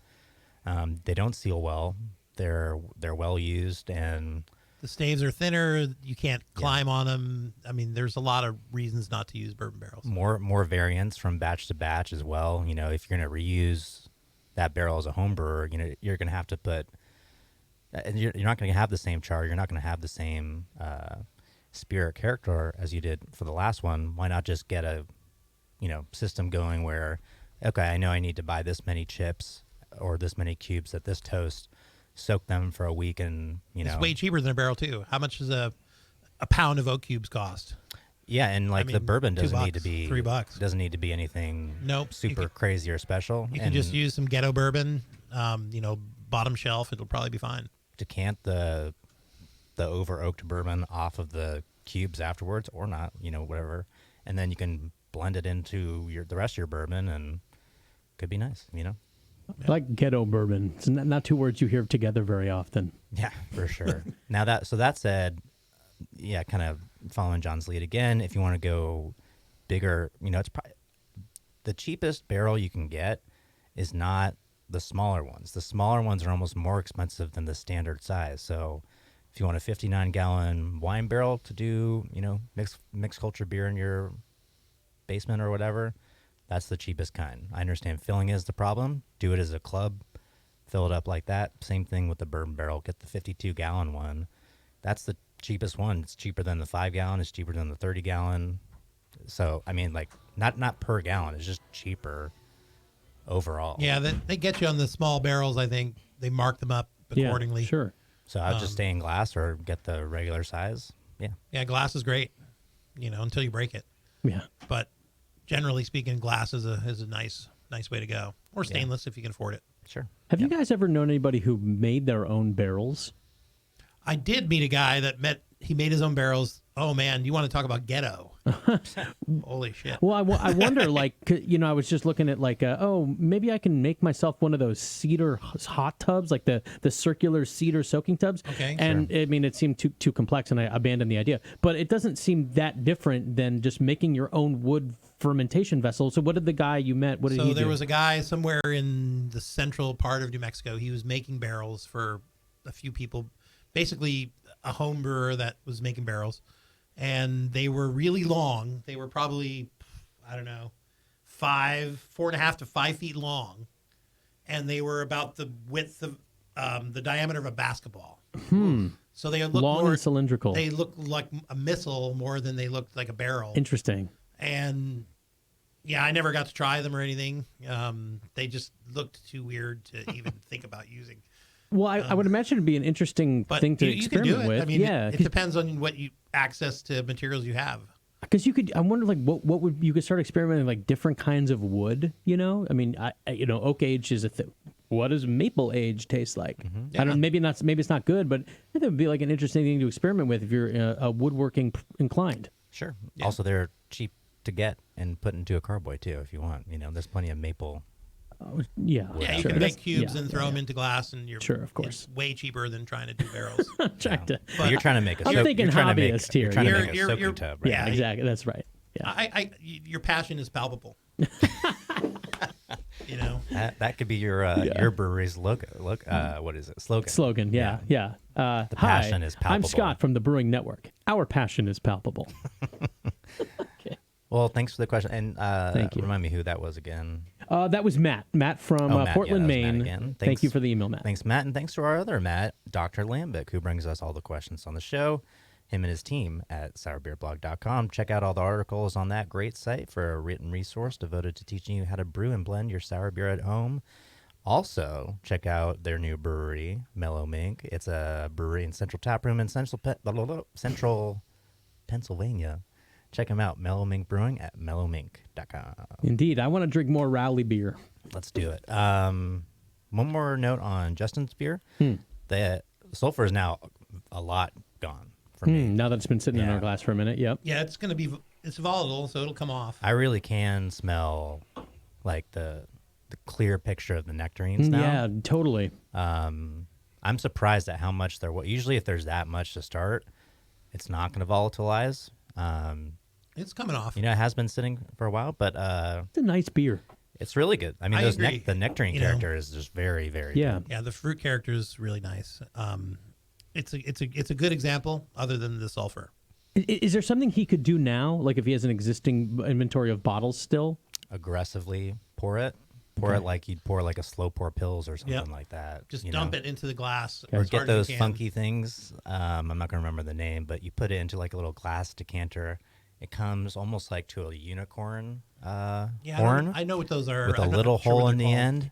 They don't seal well. They're well used, and the staves are thinner. You can't climb on them. I mean, there's a lot of reasons not to use bourbon barrels. More variants from batch to batch as well. If you're going to reuse that barrel as a home brewer, you're going to have to put, and you're not going to have the same char. You're not going to have the same spirit character as you did for the last one. Why not just get a, system going where, okay, I know I need to buy this many chips or this many cubes at this toast, soak them for a week, and it's way cheaper than a barrel too. How much does a pound of oak cubes cost? Yeah, and the bottom doesn't need to be $3. Doesn't need to be anything super crazy or special. You can just use some ghetto bourbon, bottom shelf. It'll probably be fine. Decant the over oaked bourbon off of the cubes afterwards, or not, whatever, and then you can blend it into the rest of your bourbon, and could be nice, I like ghetto bourbon. It's not two words you hear together very often. Yeah, for sure. That said, yeah, kind of following John's lead again, if you want to go bigger, it's probably the cheapest barrel you can get is not the smaller ones. The smaller ones are almost more expensive than the standard size. So if you want a 59-gallon wine barrel to do, mixed culture beer in your basement or whatever, that's the cheapest kind. I understand filling is the problem. Do it as a club. Fill it up like that. Same thing with the bourbon barrel. Get the 52-gallon one. That's the cheapest one. It's cheaper than the 5-gallon. It's cheaper than the 30-gallon. So, I mean, like, not per gallon. It's just cheaper overall. Yeah, they get you on the small barrels, I think. They mark them up accordingly. Yeah, sure. So I would just stay in glass or get the regular size. Yeah. Yeah, glass is great, until you break it. Yeah. But generally speaking, glass is a nice way to go. Or stainless if you can afford it. Sure. Have you guys ever known anybody who made their own barrels? I did meet a guy that he made his own barrels. Oh man, you want to talk about ghetto? Holy shit. Well, I wonder, I was just looking at maybe I can make myself one of those cedar hot tubs, like the circular cedar soaking tubs. Okay. And I mean, it seemed too complex, and I abandoned the idea. But it doesn't seem that different than just making your own wood fermentation vessel. So what did the guy you met? What did he do? So there was a guy somewhere in the central part of New Mexico. He was making barrels for a few people, basically a home brewer that was making barrels, and they were really long. They were probably, I don't know, 4.5 to 5 feet long, and they were about the width of the diameter of a basketball. So they looked long more and cylindrical. They looked like a missile more than they looked like a barrel. Interesting. And yeah, I never got to try them or anything. They just looked too weird to even think about using. Well, I would imagine it'd be an interesting But thing to you can experiment do it. with. I mean, yeah, it depends on what you access to materials you have. because you could. I wonder, like, what would you could start experimenting like different kinds of wood. You know, I mean, oak age is a thing. What does maple age taste like? I don't. Maybe not. Maybe it's not good, but I think it would be like an interesting thing to experiment with if you're woodworking inclined. Sure. Also, they're cheap to get and put into a carboy too, if you want. There's plenty of maple. Yeah, Yeah, you sure. can That's- make cubes yeah, and throw them into glass, and you're Sure, of course. it's way cheaper than trying to do barrels. Trying to- But you're trying to make a. I'm thinking you're trying to make, hobbyist here. You're trying to make a You're- soaking tub, right? Yeah, Yeah. exactly. That's right. Yeah. Your passion is palpable. That could be your brewery's logo. Look, what is it? Slogan. Slogan. Yeah. The passion Hi, is I'm palpable. Scott from the Brewing Network. Our passion is palpable. Okay. Well, thanks for the question, and Thank you. remind me who that was again. That was Matt. Matt from Matt. Portland, Yeah, that was Matt Maine. again. Thank Thanks. you for the email, Matt. Thanks, Matt, and thanks to our other Matt, Dr. Lambic, who brings us all the questions on the show. Him and his team at sourbeerblog.com. Check out all the articles on that great site for a written resource devoted to teaching you how to brew and blend your sour beer at home. Also, check out their new brewery, Mellow Mink. It's a brewery in Central Taproom in Central Pennsylvania. Check them out, Mellow Mink Brewing at mellowmink.com. Indeed. I want to drink more Rowley beer. Let's do it. One more note on Justin's beer. The sulfur is now a lot gone for me. Now that it's been sitting in Yeah. our glass for a minute. Yep. Yeah, it's volatile, so it'll come off. I really can smell like the clear picture of the nectarines now. Yeah, totally. I'm surprised at how much there was. Usually if there's that much to start, it's not going to volatilize. It's coming off. It has been sitting for a while, but It's a nice beer. it's really good. I mean, I agree. the nectarine You know. character is just very, very Yeah. good. Yeah, the fruit character is really nice. It's a good example, other than the sulfur. Is there something he could do now? Like if he has an existing inventory of bottles still? Aggressively pour it. Pour it like you'd pour like a slow pour pills or something Yep. like that. Just dump it into the glass. Or as get hard as those you can. funky things. I'm not going to remember the name, but you put it into like a little glass decanter. It comes almost like to a unicorn horn I know what those are. with a I'm not little sure what hole in they're the called. end.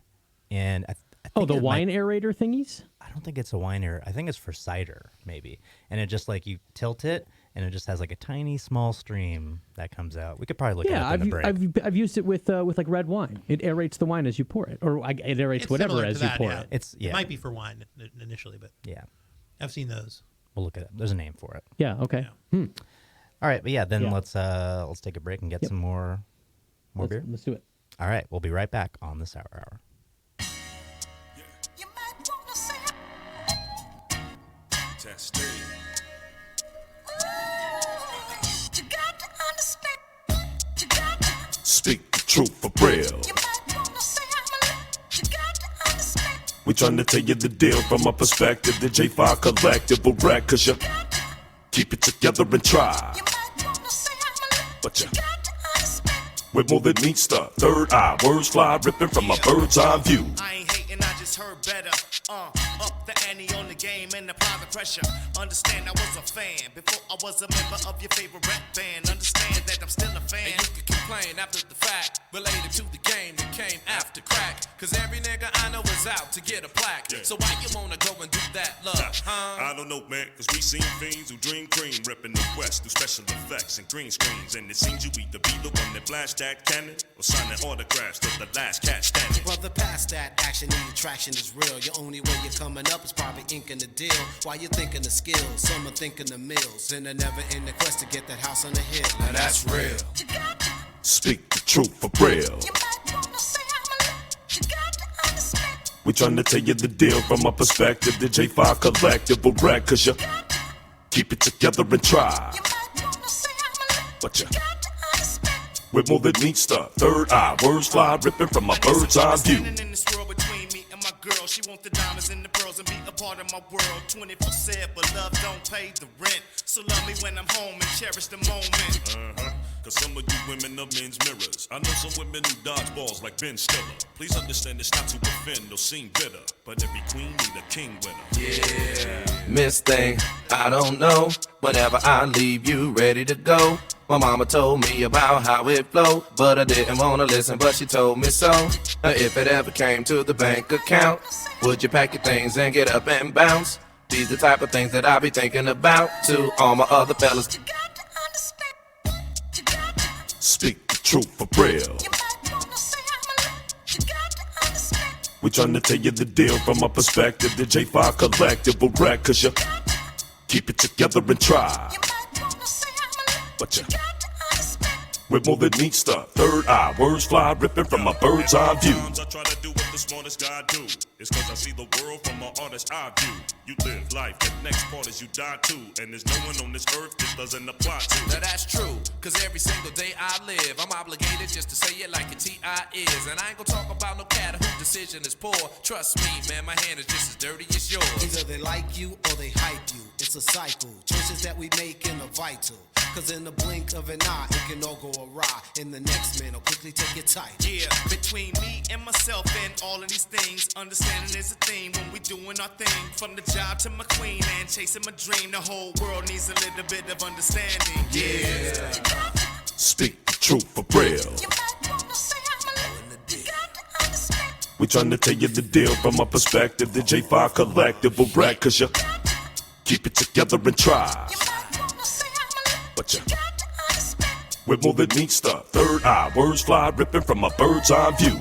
And I Oh, think the it might- wine aerator thingies? I don't think it's a wine aerator. I think it's for cider, maybe. And it just like you tilt it, and it just has like a tiny small stream that comes out. We could probably look Yeah, at it in the break. I've used it with like red wine. It aerates the wine as you pour it, or it aerates It's whatever similar to as you that, pour yeah. it. It might be for wine initially, but Yeah, I've seen those. we'll look at it. There's a name for it. Yeah. Okay. All right, but yeah, then Yeah. let's take a break and get some more beer. Let's do it. All right, we'll be right back on the Sour Hour. Test it. Speak the truth for real. We trying to tell you the deal from a perspective. The J5 Collective will wreck, cause you keep it together and try. But you we're more than neat stuff. Third eye, words fly, ripping from a bird's eye view. I ain't hating, I just heard better. Up the ante on the game and apply the pressure. Understand I was a fan before I was a member of your favorite rap band. Understand that I'm still a fan. And you can complain after the fact, related to the game that came after crack. Cause every nigga I know is out to get a plaque. Yeah. So why you wanna go and do that, love, huh? I don't know, man, cause we seen fiends who dream cream, ripping the West through special effects and green screens. And it seems you either be the one that flash that cannon or signing autographs to the last cat standing. Brother, past that action, the attraction is real. Your only way you're coming up is probably inking the deal. While you're thinking of skills, some are thinking of mills. And they're never in the quest to get that house on the hill. Now that's real. Speak the truth for real. We trying to tell you the deal from a perspective. The J5 Collective will wreck, cause you keep it together and try. But you with more than neat stuff. Third eye, words fly, ripping from my bird's eye view. Standing in this world between me and my girl. She want the diamonds and the pearls and be a part of my world. 24/7, but love don't pay the rent. So love me when I'm home and cherish the moment. Cause some of you women are men's mirrors. I know some women who dodge balls like Ben Stiller. Please understand it's not to offend or seem bitter, but every queen need a king with her. Yeah, Miss Thing, I don't know. Whenever I leave you ready to go. My mama told me about how it flowed, but I didn't wanna listen, but she told me so. If it ever came to the bank account, would you pack your things and get up and bounce? These the type of things that I be thinking about to all my other fellas. Speak the truth for real. We tryna tell you the deal from my perspective. The J5 Collective will wreck, cause you keep it together and try. But you with more than neat stuff. Third eye, words fly, ripping from my bird's eye view. Sometimes I try to do what the smartest guy do. It's cause I see the world from my artist's eye view. You live life, the next part is you die too. And there's no one on this earth this doesn't apply to. Now that's true, cause every single day I live, I'm obligated just to say it like a T.I. is. And I ain't gonna talk about no cat whose decision is poor. Trust me, man, my hand is just as dirty as yours. Either they like you or they hype you. It's a cycle. Choices that we make in the vital. Cause in the blink of an eye, it can all go awry. And the next man will quickly take it tight. Yeah, between me and myself and all of these things, understanding is a theme when we doing our thing. From the job to my queen and chasing my dream, the whole world needs a little bit of understanding. Yeah. Speak the truth for real. We tryna tell you the deal from my perspective. The J5 Collective will wreck, cause you keep it together and try. But you with more than neat stuff. Third eye, words fly, ripping from my bird's eye view.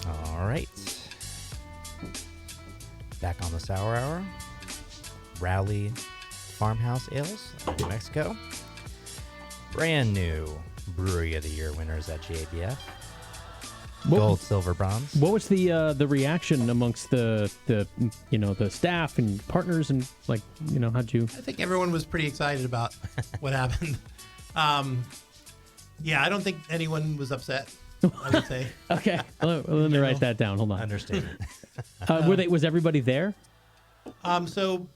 All right. Back on the Sour Hour. Rowley Farmhouse Ales, New Mexico. Brand new Brewery of the Year winners at GABF. Gold, silver, bronze. What was the reaction amongst the staff and partners and how'd you? I think everyone was pretty excited about what happened. Yeah, I don't think anyone was upset, I would say. Okay, let me write that down. Hold on. Understatement. Was everybody there? So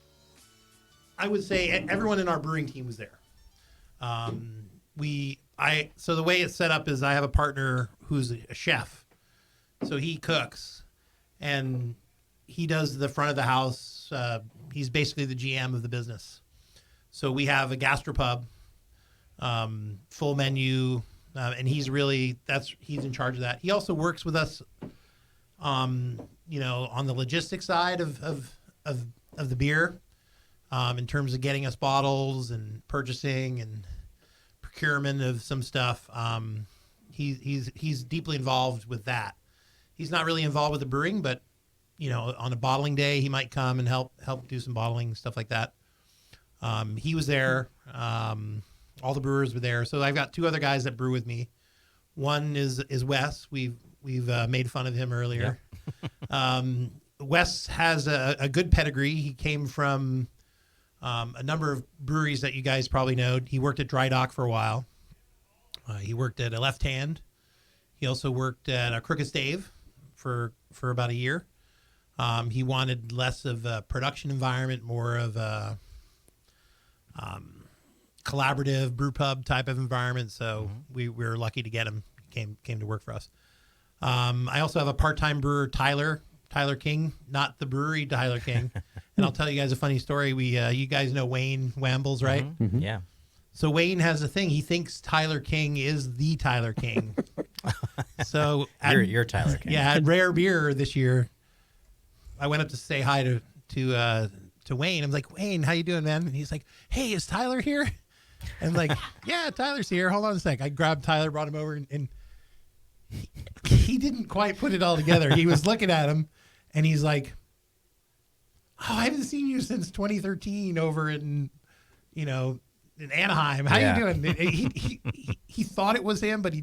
I would say everyone in our brewing team was there. So the way it's set up is I have a partner who's a chef. So he cooks and he does the front of the house. He's basically the GM of the business. So we have a gastropub, full menu, and he's in charge of that. He also works with us, on the logistics side of the beer, in terms of getting us bottles and purchasing and procurement of some stuff. He's deeply involved with that. He's not really involved with the brewing, but on a bottling day, he might come and help do some bottling, stuff like that. He was there. All the brewers were there. So I've got two other guys that brew with me. One is Wes. We've made fun of him earlier. Yeah. Wes has a good pedigree. He came from a number of breweries that you guys probably know. He worked at Dry Dock for a while. He worked at a Left Hand. He also worked at a Crooked Stave for about a year. He wanted less of a production environment, more of a collaborative brew pub type of environment. So we were lucky to get him. Came to work for us. I also have a part-time brewer, Tyler King, not the brewery Tyler King. And I'll tell you guys a funny story. You guys know Wayne Wambles, right? Mm-hmm. Yeah. So Wayne has a thing. He thinks Tyler King is the Tyler King. So you're Tyler King. Yeah, at Rare Beer this year, I went up to say hi to Wayne. I'm like, Wayne, how you doing, man? And he's like, hey, is Tyler here? And like, yeah, Tyler's here. Hold on a sec. I grabbed Tyler, brought him over, and he didn't quite put it all together. He was looking at him, and he's like, "Oh, I haven't seen you since 2013 over in Anaheim. How you doing?" He thought it was him, but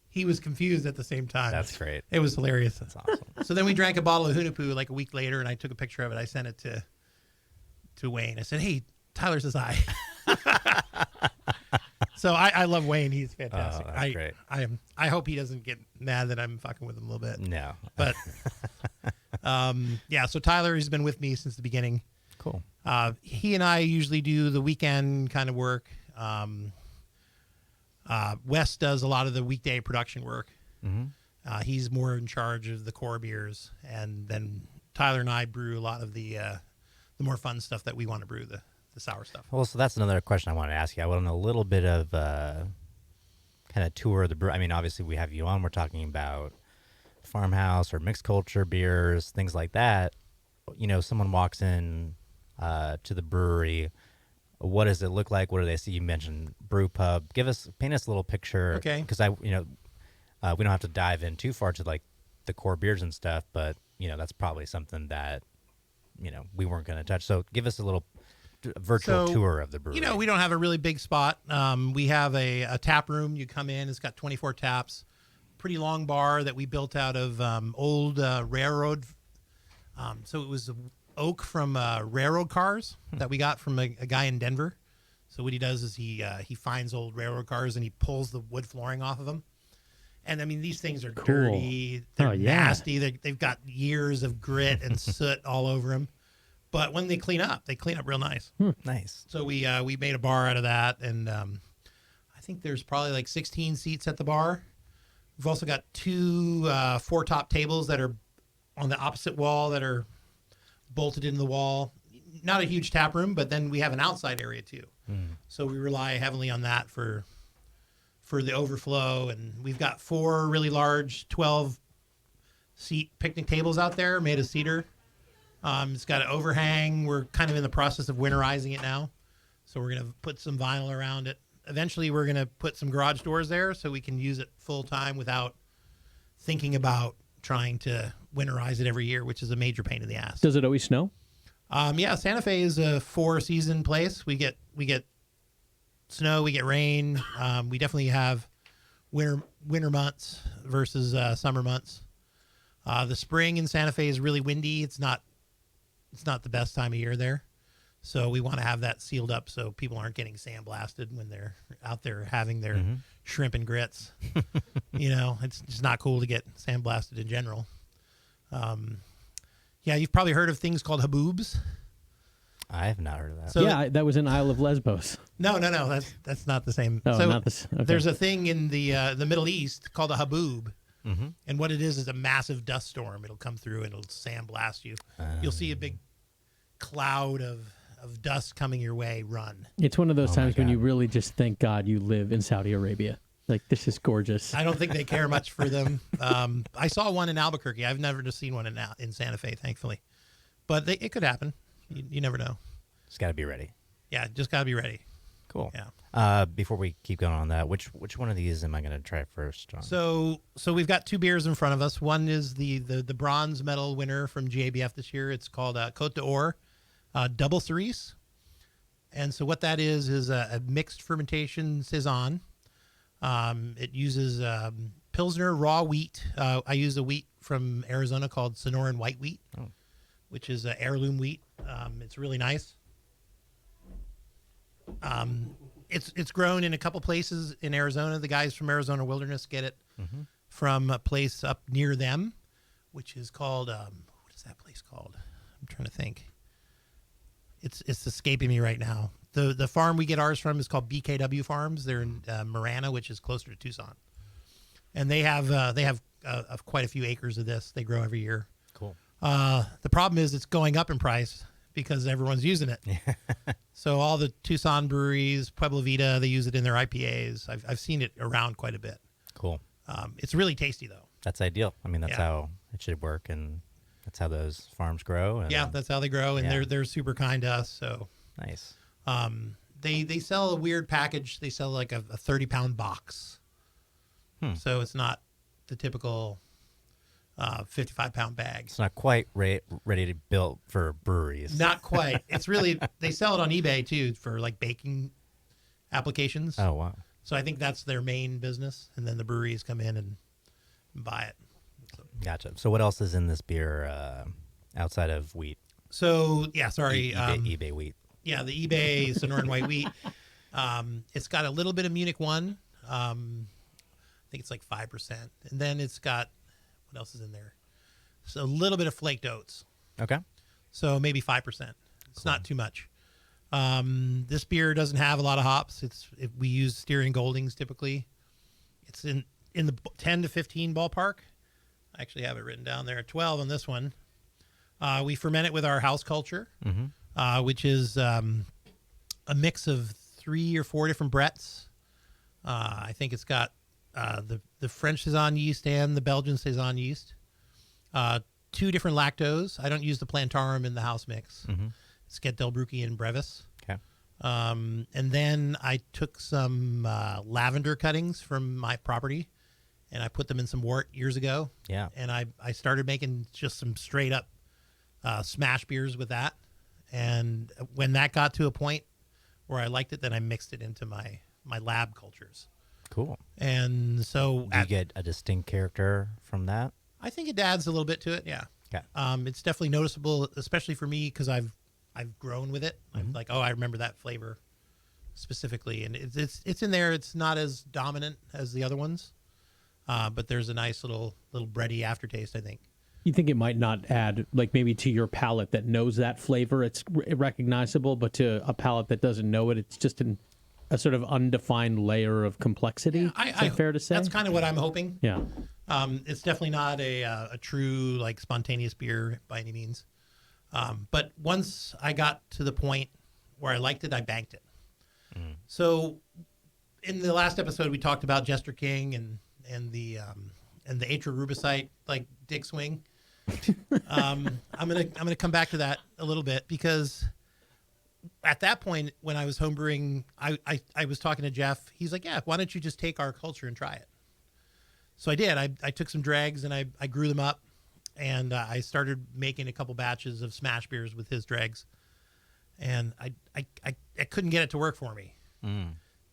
he was confused at the same time. That's great. It was hilarious. That's awesome. So then we drank a bottle of Hunapu like a week later, and I took a picture of it. I sent it to Wayne. I said, "Hey, Tyler says hi." So I love Wayne. He's fantastic. That's great. I hope he doesn't get mad that I'm fucking with him a little bit. No. But yeah, so Tyler has been with me since the beginning. Cool. He and I usually do the weekend kind of work. Wes does a lot of the weekday production work. Mm-hmm. He's more in charge of the core beers, and then Tyler and I brew a lot of the more fun stuff that we want to brew, the sour stuff. Well, so that's another question I want to ask you. I want a little bit of kind of tour of the brew. I mean, obviously we have you on. We're talking about farmhouse or mixed culture beers, things like that. Someone walks in to the brewery. What does it look like? What do they see? You mentioned brew pub. Paint us a little picture. Okay. Because we don't have to dive in too far to like the core beers and stuff, but that's probably something that we weren't going to touch. So give us a little virtual tour of the brewery. We don't have a really big spot. We have a tap room. You come in, it's got 24 taps, pretty long bar that we built out of old railroad. So it was oak from railroad cars that we got from a guy in Denver. So what he does is he finds old railroad cars and he pulls the wood flooring off of them. And I mean, these things are dirty. They're nasty. They've got years of grit and soot all over them. But when they clean up real nice. Nice. So we made a bar out of that, and I think there's probably like 16 seats at the bar. We've also got two 4-top tables that are on the opposite wall that are bolted into the wall. Not a huge tap room, but then we have an outside area too. So we rely heavily on that for the overflow, and we've got 4 really large 12-seat picnic tables out there made of cedar. It's got an overhang. We're kind of in the process of winterizing it now. So we're going to put some vinyl around it. Eventually, we're going to put some garage doors there so we can use it full time without thinking about trying to winterize it every year, which is a major pain in the ass. Does it always snow? Yeah, Santa Fe is a 4-season place. We get snow, we get rain. We definitely have winter months versus summer months. The spring in Santa Fe is really windy. It's not the best time of year there. So we want to have that sealed up so people aren't getting sandblasted when they're out there having their shrimp and grits. It's just not cool to get sandblasted in general. Yeah, you've probably heard of things called haboobs. I have not heard of that. So, yeah, that was in Isle of Lesbos. No, that's not the same. Oh, so not this. Okay. There's a thing in the Middle East called a haboob. And what it is a massive dust storm. It'll come through and it'll sandblast you. You'll see a big cloud of dust coming your way. Run. It's one of those times when you really just thank God you live in Saudi Arabia. Like, this is gorgeous. I don't think they care much for them. I saw one in Albuquerque. I've never just seen one in Santa Fe, thankfully. But it could happen. You never know. Just got to be ready. Yeah, just got to be ready. Cool. Yeah. Before we keep going on that, which one of these am I going to try first? So we've got 2 beers in front of us. One is the bronze medal winner from GABF this year. It's called Côte d'Or Double Cerise. And so what that is a mixed fermentation saison. It uses Pilsner raw wheat. I use a wheat from Arizona called Sonoran white wheat, which is heirloom wheat. It's really nice. It's grown in a couple places in Arizona. The guys from Arizona Wilderness get it from a place up near them, which is called what is that place called? I'm trying to think. It's escaping me right now. The farm we get ours from is called BKW Farms. They're in Marana, which is closer to Tucson, and they have quite a few acres of this. They grow every year. Cool. The problem is it's going up in price because everyone's using it. So all the Tucson breweries, Pueblo Vita, they use it in their IPAs. I've seen it around quite a bit. Cool. It's really tasty though. That's ideal. I mean, that's how it should work, and that's how those farms grow. And, yeah, that's how they grow, and they're super kind to us. So nice. They sell a weird package. They sell like a 30-pound box. So it's not the typical 55-pound bag. It's not quite ready to build for breweries. Not quite. It's really, they sell it on eBay too for like baking applications. Oh, wow. So I think that's their main business. And then the breweries come in and buy it. Gotcha. So what else is in this beer outside of wheat? So, yeah, sorry. eBay wheat. Yeah, the eBay Sonoran white wheat. It's got a little bit of Munich 1. I think it's like 5%. And then it's got, what else is in there? So a little bit of flaked oats. Okay. So maybe 5%. It's not too much. This beer doesn't have a lot of hops. We use Styrian Goldings typically. It's in the 10 to 15 ballpark. I actually have it written down there. 12 on this one. We ferment it with our house culture, which is a mix of 3 or 4 different Brett's. I think it's got the French Saison yeast and the Belgian Saison yeast. 2 different lactose. I don't use the Plantarum in the house mix. It's Get Del Brucchi and Brevis. Okay. And then I took some lavender cuttings from my property, and I put them in some wort years ago. Yeah. And I started making just some straight up smash beers with that. And when that got to a point where I liked it, then I mixed it into my lab cultures. Cool. And so do you get a distinct character from that? I think it adds a little bit to it. Yeah. Okay. It's definitely noticeable, especially for me, because I've grown with it. I'm like, oh, I remember that flavor specifically, and it's in there. It's not as dominant as the other ones, but there's a nice little bready aftertaste, I think. You think it might not add, like maybe to your palate that knows that flavor, it's recognizable, but to a palate that doesn't know it, it's just a sort of undefined layer of complexity. Yeah, Is that fair to say? That's kind of what I'm hoping. Yeah. It's definitely not a true like spontaneous beer by any means. But once I got to the point where I liked it, I banked it. So in the last episode, we talked about Jester King and the atrorubicite, like dick swing. I'm gonna come back to that a little bit, because at that point when I was homebrewing, I was talking to Jeff. He's like, yeah, why don't you just take our culture and try it? So I did. I took some dregs and I grew them up, and I started making a couple batches of smash beers with his dregs, and I couldn't get it to work for me.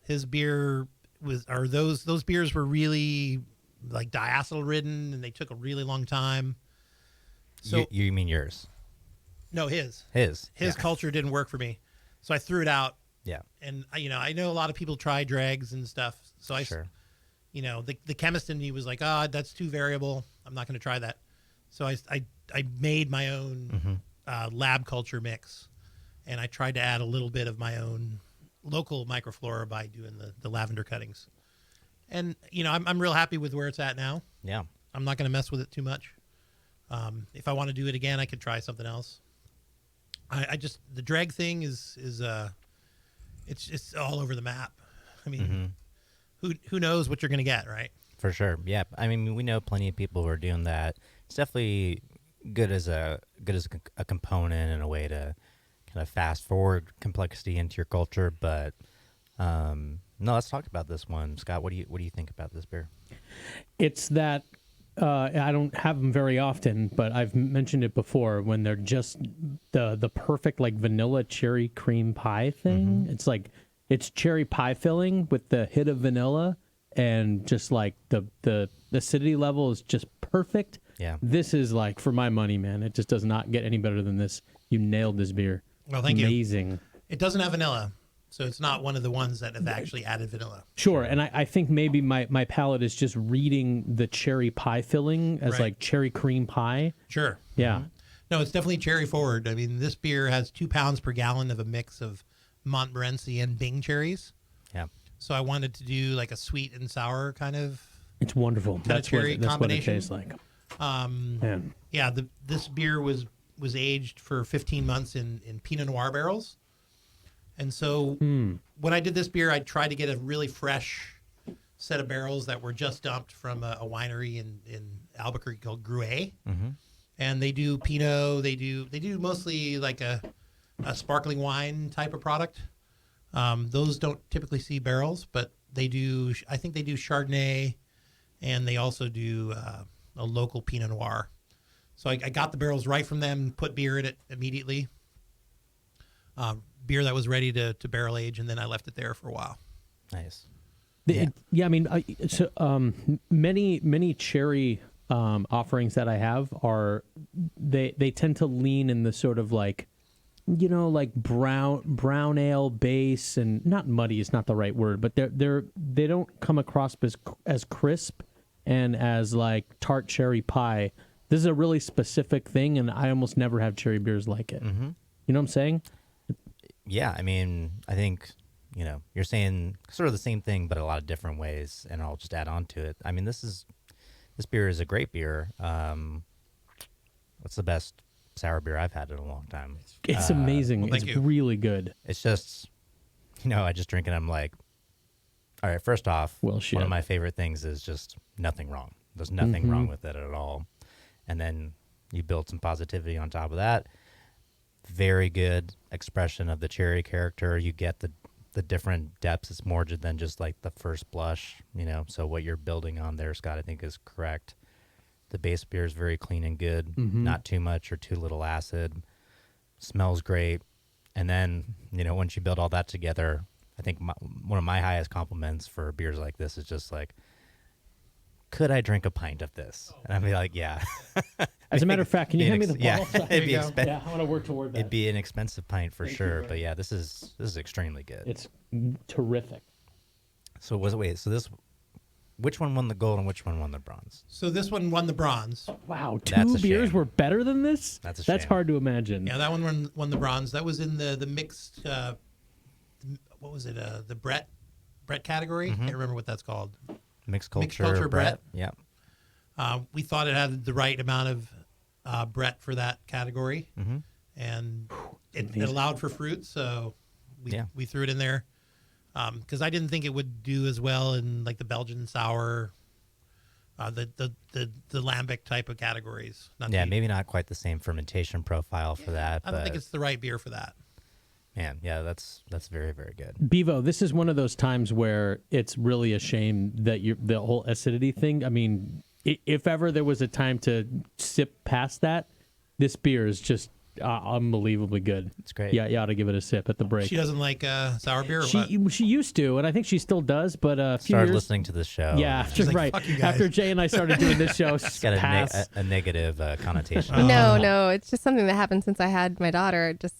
His beer those beers were really like diacetyl ridden, and they took a really long time. So you mean yours? No, his yeah. culture didn't work for me, so I threw it out. Yeah. And I know a lot of people try dregs and stuff, so Sure. The chemist in me was like, oh, that's too variable, I'm not going to try that. So I made my own lab culture mix, and I tried to add a little bit of my own local microflora by doing the lavender cuttings. And I'm real happy with where it's at now. Yeah. I'm not going to mess with it too much. If I want to do it again, I could try something else. I just, the dreg thing is it's just all over the map. I mean, who knows what you're going to get, right? For sure. Yeah. I mean, we know plenty of people who are doing that. It's definitely good as a component and a way to kind of fast forward complexity into your culture. But no, let's talk about this one, Scott. What do you think about this beer? It's that I don't have them very often, but I've mentioned it before, when they're just the perfect like vanilla cherry cream pie thing. It's like it's cherry pie filling with the hit of vanilla, and just like the acidity level is just perfect. Yeah. This is like, for my money, man, it just does not get any better than this. You nailed this beer. Well, thank you. Amazing. It doesn't have vanilla, so it's not one of the ones that have actually added vanilla. Sure, and I think maybe my palate is just reading the cherry pie filling as like cherry cream pie. Sure. Yeah. No, it's definitely cherry forward. I mean, this beer has 2 pounds per gallon of a mix of Montmorency and Bing cherries. Yeah. So I wanted to do like a sweet and sour kind of. It's wonderful. That's cherry that's combination. what it tastes like. Man. Yeah, this beer was aged for 15 months in Pinot Noir barrels. And so when I did this beer, I tried to get a really fresh set of barrels that were just dumped from a winery in Albuquerque called Gruet. And they do Pinot. They do mostly like a sparkling wine type of product. Those don't typically see barrels, but they do. I think they do Chardonnay, and they also do a local Pinot Noir. So I got the barrels right from them, put beer in it immediately. Beer that was ready to barrel age, and then I left it there for a while. Nice. Yeah, I mean, many cherry offerings that I have are they tend to lean in the sort of like, like brown ale base, and not muddy is not the right word, but they don't come across as crisp and as like tart cherry pie. This is a really specific thing, and I almost never have cherry beers like it. Mm-hmm. You know what I'm saying? Yeah, I mean, I think, you're saying sort of the same thing, but a lot of different ways, and I'll just add on to it. I mean, this beer is a great beer. What's the best sour beer I've had in a long time? It's amazing. Well, it's really good. It's just, I just drink it, I'm like, all right, first off, well, shit. One of my favorite things is just nothing wrong. There's nothing wrong with it at all. And then you build some positivity on top of that. Very good expression of the cherry character. You get the different depths. It's more than just like the first blush, So what you're building on there, Scott, I think is correct. The base beer is very clean and good. Not too much or too little acid. Smells great. And then, once you build all that together, I think one of my highest compliments for beers like this is just like, could I drink a pint of this? And I'd be like, yeah. As a matter of fact, can you hand me the bottle? Yeah, it'd be yeah, I want to work toward that. It'd be an expensive pint for sure, but yeah, this is extremely good. It's terrific. So which one won the gold and which one won the bronze? So this one won the bronze. Wow, That's two a beers shame. were better than this? That's That's hard to imagine. Yeah, that one won the bronze. That was in the mixed. What was it? The Brett category. Can't remember what that's called. Mixed culture Brett. Yeah. We thought it had the right amount of Brett for that category, and it allowed for fruit, so we threw it in there because I didn't think it would do as well in like the Belgian sour, the lambic type of categories. Maybe not quite the same fermentation profile for that. I don't think it's the right beer for that. Man, yeah, that's very, very good. Bevo, this is one of those times where it's really a shame that the whole acidity thing. I mean, if ever there was a time to sip past that, this beer is just unbelievably good. It's great. Yeah, you ought to give it a sip at the break. She doesn't like sour beer. Or she used to, and I think she still does. But a few started years, listening to the show. Yeah, She's like, right. "Fuck you guys." After Jay and I started doing this show, It's got a negative connotation. No, it's just something that happened since I had my daughter. Just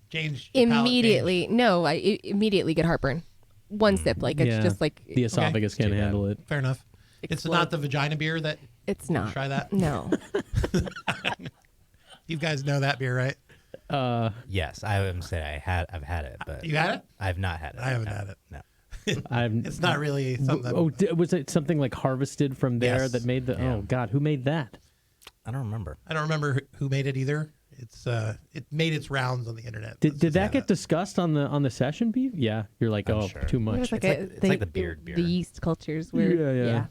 Change immediately. No, I immediately get heartburn. One sip, like it's just like the esophagus can't handle it. Fair enough. It's not the vagina beer that. It's not. Try that. No. You guys know that beer, right? Yes, I would say I've had it, but You had it? I've not had it. I haven't had it. No. It's not really something. Was it something like harvested from there Yes. that made the? Yeah. Oh God, who made that? I don't remember. I don't remember who made it either. It's it made its rounds on the internet. Did that get discussed on the session, Beef? Yeah, you're like, I'm oh, sure. too It much. was like It's like the beard beer. The yeast cultures were. Yeah.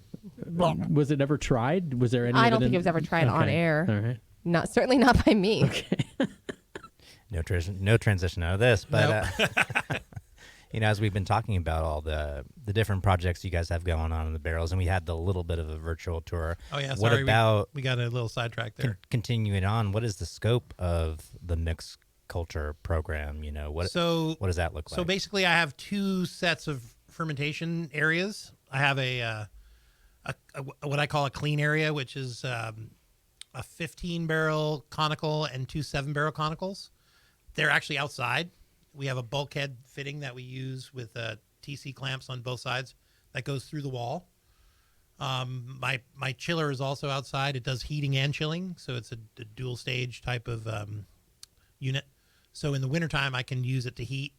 Was it ever tried? Was there any? I of don't it think in- it was ever tried on Okay. air. All right. Certainly not by me. No transition out of this, but as we've been talking about all the different projects you guys have going on in the barrels, and we had the little bit of a virtual tour. Oh yeah. What Sorry, about we got a little sidetracked there. continuing on? What is the scope of the mixed culture program? What does that look like? So basically, I have two sets of fermentation areas. I have a what I call a clean area, which is a 15-barrel conical and two 7-barrel conicals. They're actually outside. We have a bulkhead fitting that we use with TC clamps on both sides that goes through the wall. My chiller is also outside. It does heating and chilling, so it's a dual stage type of unit. So in the wintertime, I can use it to heat.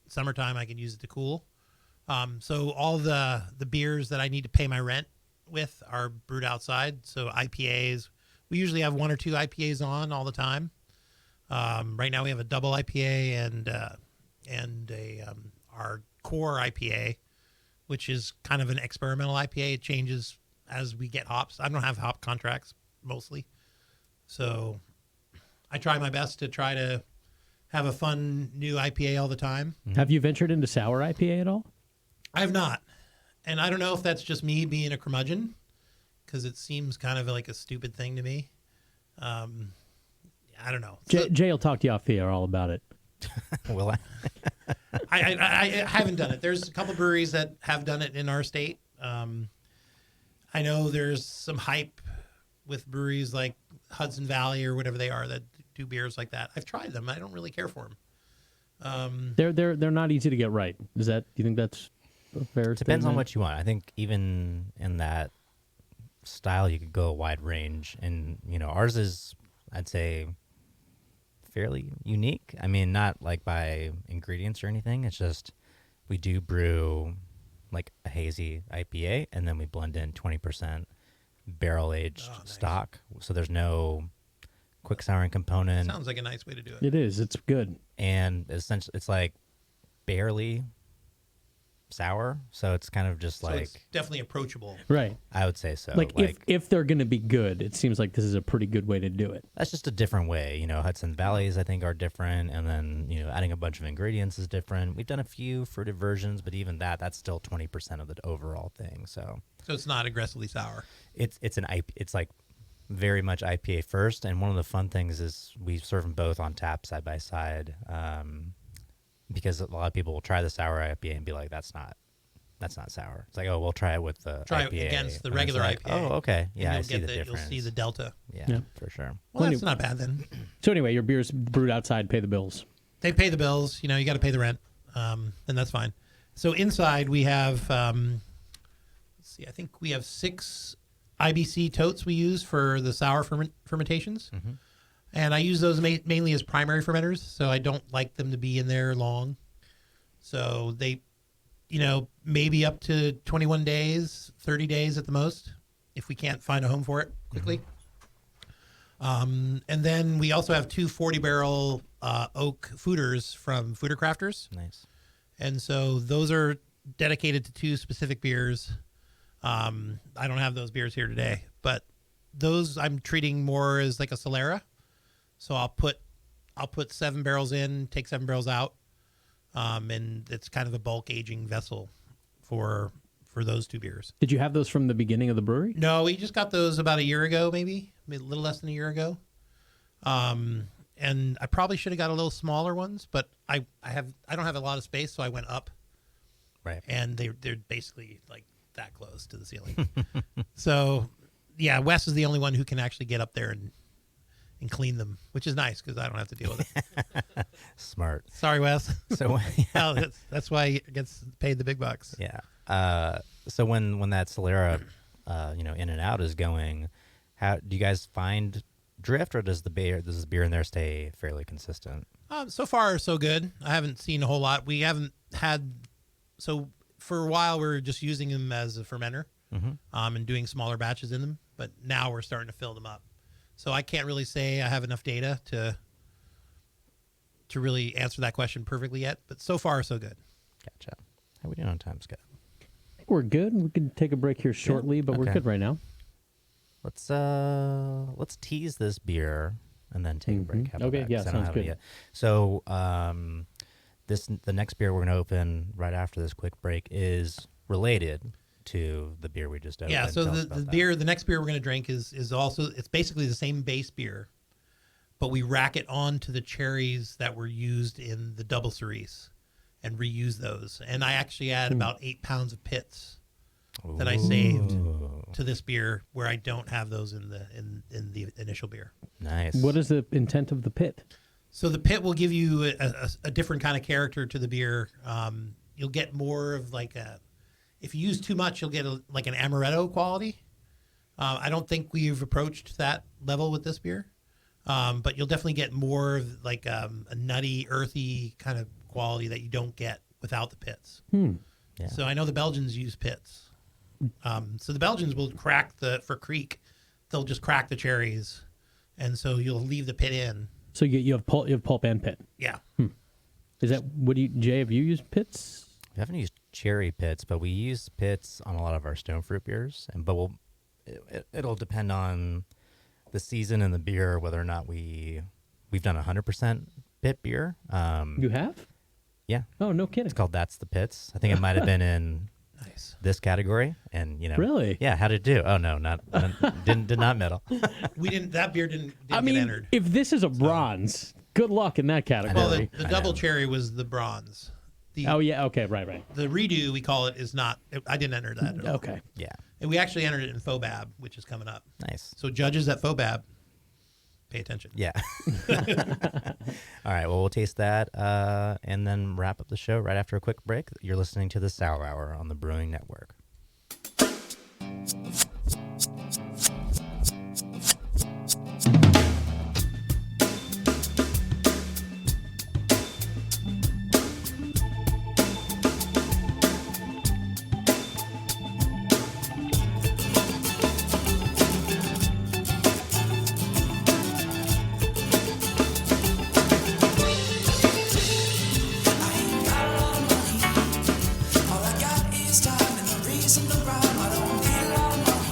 Summertime, I can use it to cool. So all the beers that I need to pay my rent with are brewed outside. So IPAs, we usually have one or two IPAs on all the time. Right now we have a double IPA and our core IPA, which is kind of an experimental IPA. It changes as we get hops. I don't have hop contracts mostly, so I try my best to try to have a fun new IPA all the time. Have you ventured into sour IPA at all? I have not. And I don't know if that's just me being a curmudgeon, because it seems kind of like a stupid thing to me. I don't know. Jay will talk to you off the air all about it. Will I? I haven't done it. There's a couple breweries that have done it in our state. I know there's some hype with breweries like Hudson Valley or whatever they are that do beers like that. I've tried them. I don't really care for them. They're not easy to get right. Is that? Do you think that's a fair? Depends on statement? what you want. I think even in that style, you could go a wide range, and ours is, I'd say, fairly unique. I mean, not like by ingredients or anything. It's just we do brew like a hazy IPA, and then we blend in 20% barrel aged stock. So there's no quick souring component. Sounds like a nice way to do it. It is. It's good. And essentially, it's like barely sour. So it's kind of just So like it's definitely approachable. Right. I would say so. Like if they're going to be good, it seems like this is a pretty good way to do it. That's just a different way. Hudson Valleys, I think, are different. And then, adding a bunch of ingredients is different. We've done a few fruited versions, but even that's still 20% of the overall thing. So it's not aggressively sour. It's like very much IPA first. And one of the fun things is we serve them both on tap side by side. Because a lot of people will try the sour IPA and be like, that's not sour. It's like, oh, we'll try it with the Try IPA. it against the And it's regular like, IPA. Oh, okay. and Yeah, I you'll see the difference. You'll see the delta. Yeah, for sure. Well, that's not bad then. So anyway, your beer's brewed outside, pay the bills. They pay the bills. You got to pay the rent, and that's fine. So inside we have, let's see, I think we have 6 IBC totes we use for the sour fermentations. Mm-hmm. And I use those mainly as primary fermenters, so I don't like them to be in there long. So they, maybe up to 21 days, 30 days at the most, if we can't find a home for it quickly. And then we also have 2 40-barrel oak fooders from Fooder Crafters. Nice. And so those are dedicated to 2 specific beers. I don't have those beers here today, but those I'm treating more as like a Solera. So I'll put 7 barrels in, take 7 barrels out, and it's kind of a bulk aging vessel for those 2 beers. Did you have those from the beginning of the brewery? No, we just got those about a year ago, maybe a little less than a year ago. And I probably should have got a little smaller ones, but I don't have a lot of space, so I went up. Right. And they're basically like that close to the ceiling. So yeah, Wes is the only one who can actually get up there and clean them, which is nice because I don't have to deal with it. Smart. Sorry, Wes. So well, that's why he gets paid the big bucks. Yeah. So when that Solera, in and out is going, how do you guys find drift, or does the beer in there stay fairly consistent? So far, so good. I haven't seen a whole lot. We haven't had, so for a while we were just using them as a fermenter, and doing smaller batches in them. But now we're starting to fill them up. So I can't really say I have enough data to really answer that question perfectly yet. But so far, so good. Gotcha. How we doing on time, Scott? I think we're good. We can take a break here shortly, but we're Okay. good right now. Let's tease this beer and then take a break. How about Okay, that? yeah, 'Cause I don't sounds have it good. yet. So the next beer we're going to open right after this quick break is related to the beer we just opened. Yeah, so Tell us the about that. beer, the next beer we're going to drink is also, it's basically the same base beer, but we rack it onto the cherries that were used in the double cerise and reuse those. And I actually add about 8 pounds of pits that I saved to this beer, where I don't have those in the initial beer. Nice. What is the intent of the pit? So the pit will give you a different kind of character to the beer. You'll get more of like if you use too much, you'll get like an amaretto quality. I don't think we've approached that level with this beer, but you'll definitely get more of like a nutty, earthy kind of quality that you don't get without the pits. Yeah. So I know the Belgians use pits. So the Belgians will crack for Creek, they'll just crack the cherries, and so you'll leave the pit in. So you have pulp and pit. Yeah. Is that Jay? Have you used pits? We haven't used cherry pits, but we use pits on a lot of our stone fruit beers. But it'll depend on the season and the beer whether or not we've done 100% Pit beer. You have? Yeah. Oh, no kidding. It's called That's the Pits. I think it might have been in this category, and Really? Yeah. How did it do? Oh no, did not medal. We didn't. That beer didn't I get mean, entered. if this is a bronze, good luck in that category. Well, the double cherry was the bronze. Oh yeah. Okay. Right. The redo, we call it, is not. I didn't enter that at all. Okay. Yeah. And we actually entered it in FOBAB, which is coming up. Nice. So judges at FOBAB, pay attention. Yeah. All right. Well, we'll taste that and then wrap up the show right after a quick break. You're listening to the Sour Hour on the Brewing Network. All I got is time and a reason to rhyme. I don't need a lot of money.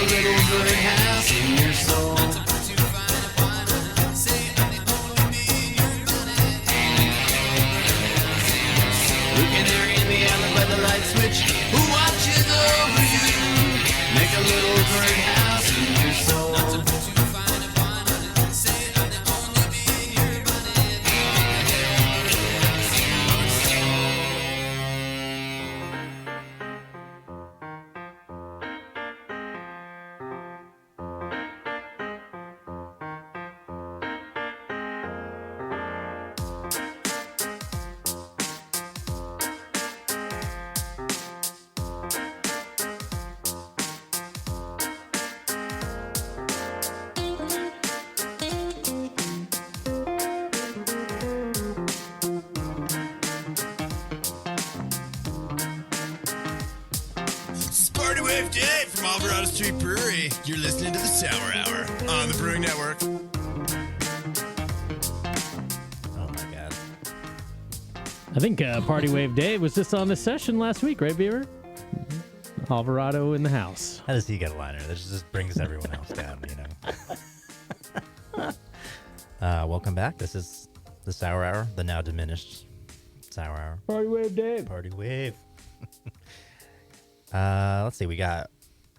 little good house in your soul. Who can hear in the alley by the light switch? Who watches over you? Make a little great house in your soul. Party Wave Day from Alvarado Street Brewery. You're listening to the Sour Hour on the Brewing Network. Oh my god. I think Party Wave Dave was just on the session last week, right, Beaver? Alvarado in the house. How does he get a liner? This just brings everyone else down, Welcome back. This is the Sour Hour, the now diminished Sour Hour. Party Wave Dave. Party Wave. Let's see. We got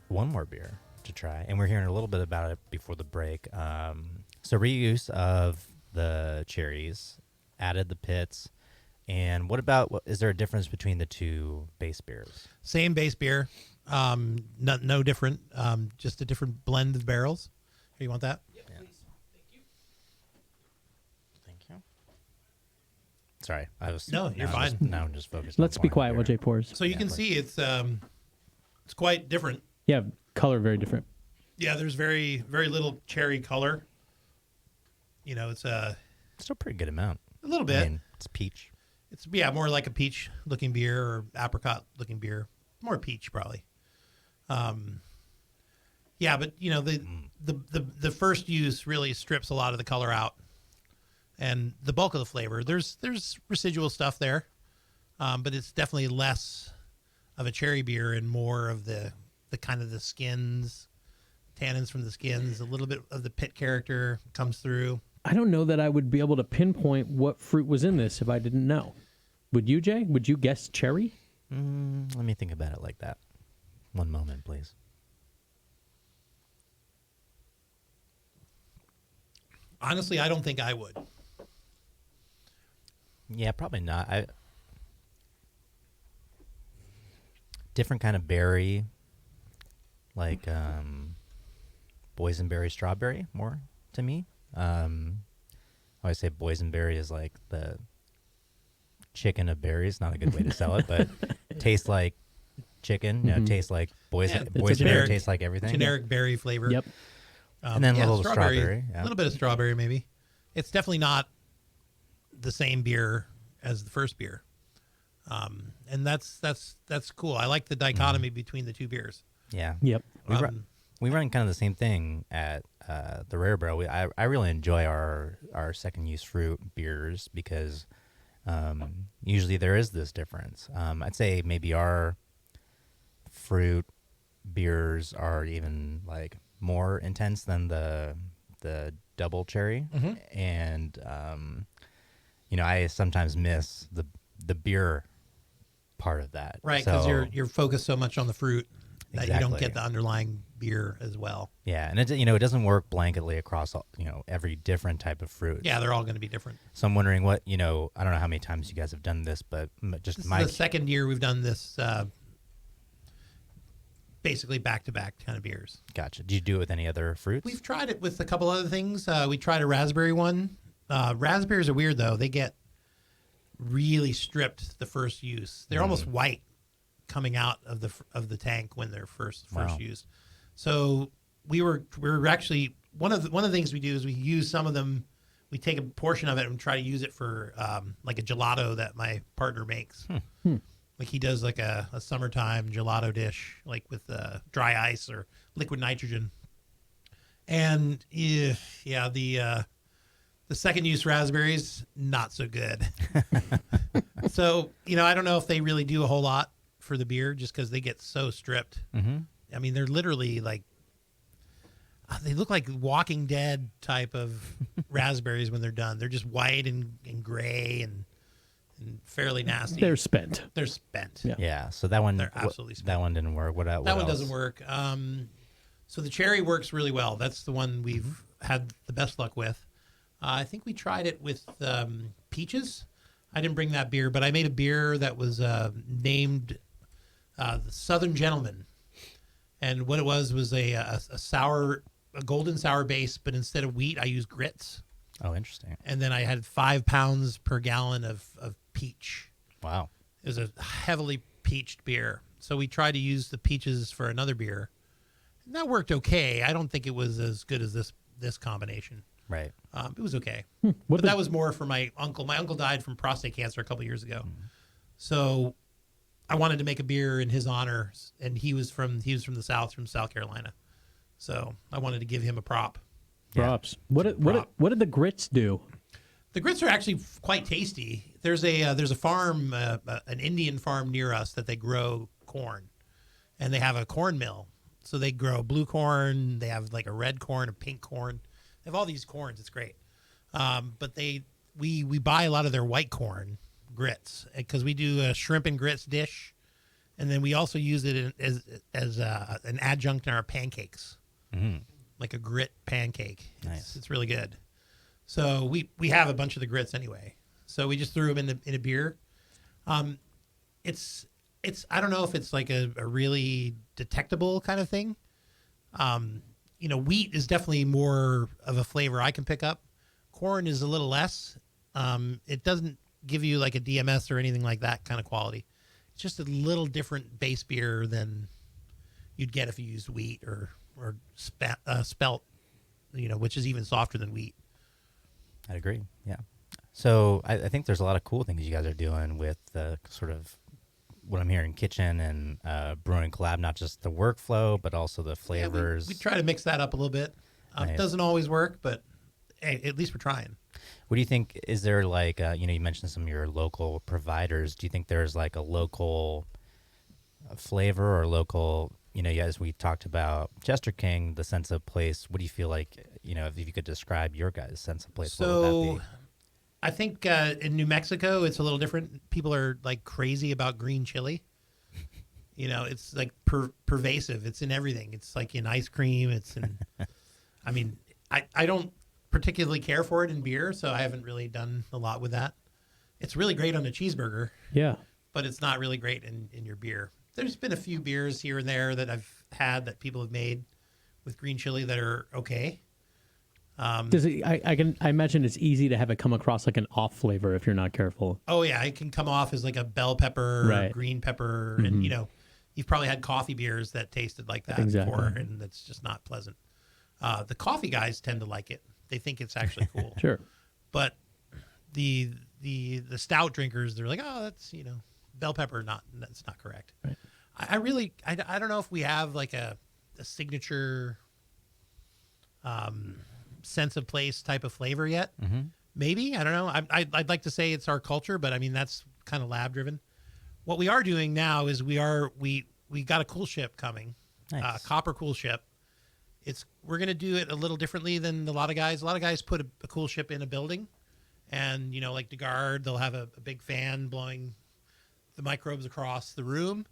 one more beer to try, and we're hearing a little bit about it before the break. So reuse of the cherries, added the pits, and what about? Is there a difference between the two base beers? Same base beer, no different, just a different blend of barrels. Here, you want that? Yep, please. Thank you. Sorry, I was. No, you're fine. Now I'm just focused. Let's on be pouring quiet the while beer. Jay pours. So you can see it's quite different. Yeah, color very different. Yeah, there's very little cherry color. It's still a pretty good amount. A little bit. I mean, it's peach. It's more like a peach looking beer or apricot looking beer. More peach probably. Yeah, but the first use really strips a lot of the color out, and the bulk of the flavor. There's residual stuff there, but it's definitely less of a cherry beer and more of the kind of the skins, tannins from the skins. A little bit of the pit character comes through. I don't know that I would be able to pinpoint what fruit was in this if I didn't know. Would you, Jay? Would you guess cherry? Let me think about it like that. One moment, please. Honestly, I don't think I would. Yeah, probably not. Different kind of berry, like boysenberry, strawberry, more to me. I always say boysenberry is like the chicken of berries. Not a good way to sell it, but tastes like chicken. You know, tastes like boysenberry. Tastes like everything. Generic berry flavor. Yep. And then a little strawberry. A little bit of strawberry, maybe. It's definitely not the same beer as the first beer. And that's cool. I like the dichotomy between the two beers. Yeah. Yep. We run kind of the same thing at the Rare Barrel. I really enjoy our second use fruit beers because usually there is this difference. I'd say maybe our fruit beers are even like more intense than the double cherry, and I sometimes miss the beer part of that, right? Because you're focused so much on the fruit that you don't get the underlying beer as well. Yeah, and it doesn't work blanketly across every different type of fruit. Yeah, they're all going to be different. So I'm wondering what I don't know how many times you guys have done this, but just this is the second year we've done this. Basically back-to-back kind of beers. Gotcha. Did you do it with any other fruits? We've tried it with a couple other things. We tried a raspberry one. Raspberries are weird, though. They get really stripped the first use. They're almost white coming out of the tank when they're first used. So we were actually one of the things we do is we use some of them. We take a portion of it and try to use it for like a gelato that my partner makes. Like he does like a summertime gelato dish, like with dry ice or liquid nitrogen. And the second use raspberries, not so good. So, I don't know if they really do a whole lot for the beer just because they get so stripped. I mean, they're literally like They look like Walking Dead type of raspberries when they're done. They're just white and gray and fairly nasty. They're spent. They're spent. Yeah. So that one, They're absolutely spent. that one didn't work. What That one doesn't work. So the cherry works really well. That's the one we've had the best luck with. I think we tried it with peaches. I didn't bring that beer, but I made a beer that was named the Southern Gentleman. And what it was a golden sour base, but instead of wheat, I used grits. Oh, interesting. And then I had 5 pounds per gallon of peach. Wow. It was a heavily peached beer. So we tried to use the peaches for another beer. And that worked okay. I don't think it was as good as this combination. Right. It was okay. But that was more for my uncle. My uncle died from prostate cancer a couple years ago. So I wanted to make a beer in his honor, and he was from the South, from South Carolina. So I wanted to give him a prop. Props. What did the grits do? The grits are actually quite tasty. There's a farm, an Indian farm near us that they grow corn, and they have a corn mill. So they grow blue corn. They have like a red corn, a pink corn. They have all these corns. It's great. But we buy a lot of their white corn grits because we do a shrimp and grits dish, and then we also use it as an adjunct in our pancakes, like a grit pancake. Nice. It's really good. So we have a bunch of the grits anyway. So we just threw them in a beer. It's I don't know if it's like a really detectable kind of thing. Wheat is definitely more of a flavor I can pick up. Corn is a little less. It doesn't give you like a DMS or anything like that kind of quality. It's just a little different base beer than you'd get if you used wheat or spelt, which is even softer than wheat. I'd agree. Yeah. So I think there's a lot of cool things you guys are doing with the sort of what I'm hearing, kitchen and brewing collab, not just the workflow, but also the flavors. We try to mix that up a little bit. Nice. It doesn't always work, but hey, at least we're trying. What do you think? Is there like, you mentioned some of your local providers. Do you think there's like a local flavor or local, as we talked about Jester King, the sense of place, what do you feel like, if you could describe your guys' sense of place, what would that be? I think in New Mexico, it's a little different. People are like crazy about green chili. It's like pervasive. It's in everything. It's like in ice cream. It's in, I don't particularly care for it in beer, so I haven't really done a lot with that. It's really great on a cheeseburger. Yeah. But it's not really great in your beer. There's been a few beers here and there that I've had that people have made with green chili that are okay. I imagine it's easy to have it come across like an off flavor if you're not careful. Oh yeah, it can come off as like a bell pepper, right. Green pepper, and you've probably had coffee beers that tasted like that before, and that's just not pleasant. The coffee guys tend to like it; they think it's actually cool. Sure, but the stout drinkers, they're like, oh, that's bell pepper. That's not correct. Right. I don't know if we have like a signature sense of place type of flavor yet. Maybe, I don't know. I'd like to say it's our culture, but that's kind of lab driven. What we are doing now is we got a cool ship coming. Nice. Copper cool ship. We're going to do it a little differently than a lot of guys. A lot of guys put a cool ship in a building, and like DeGard, they'll have a big fan blowing the microbes across the room.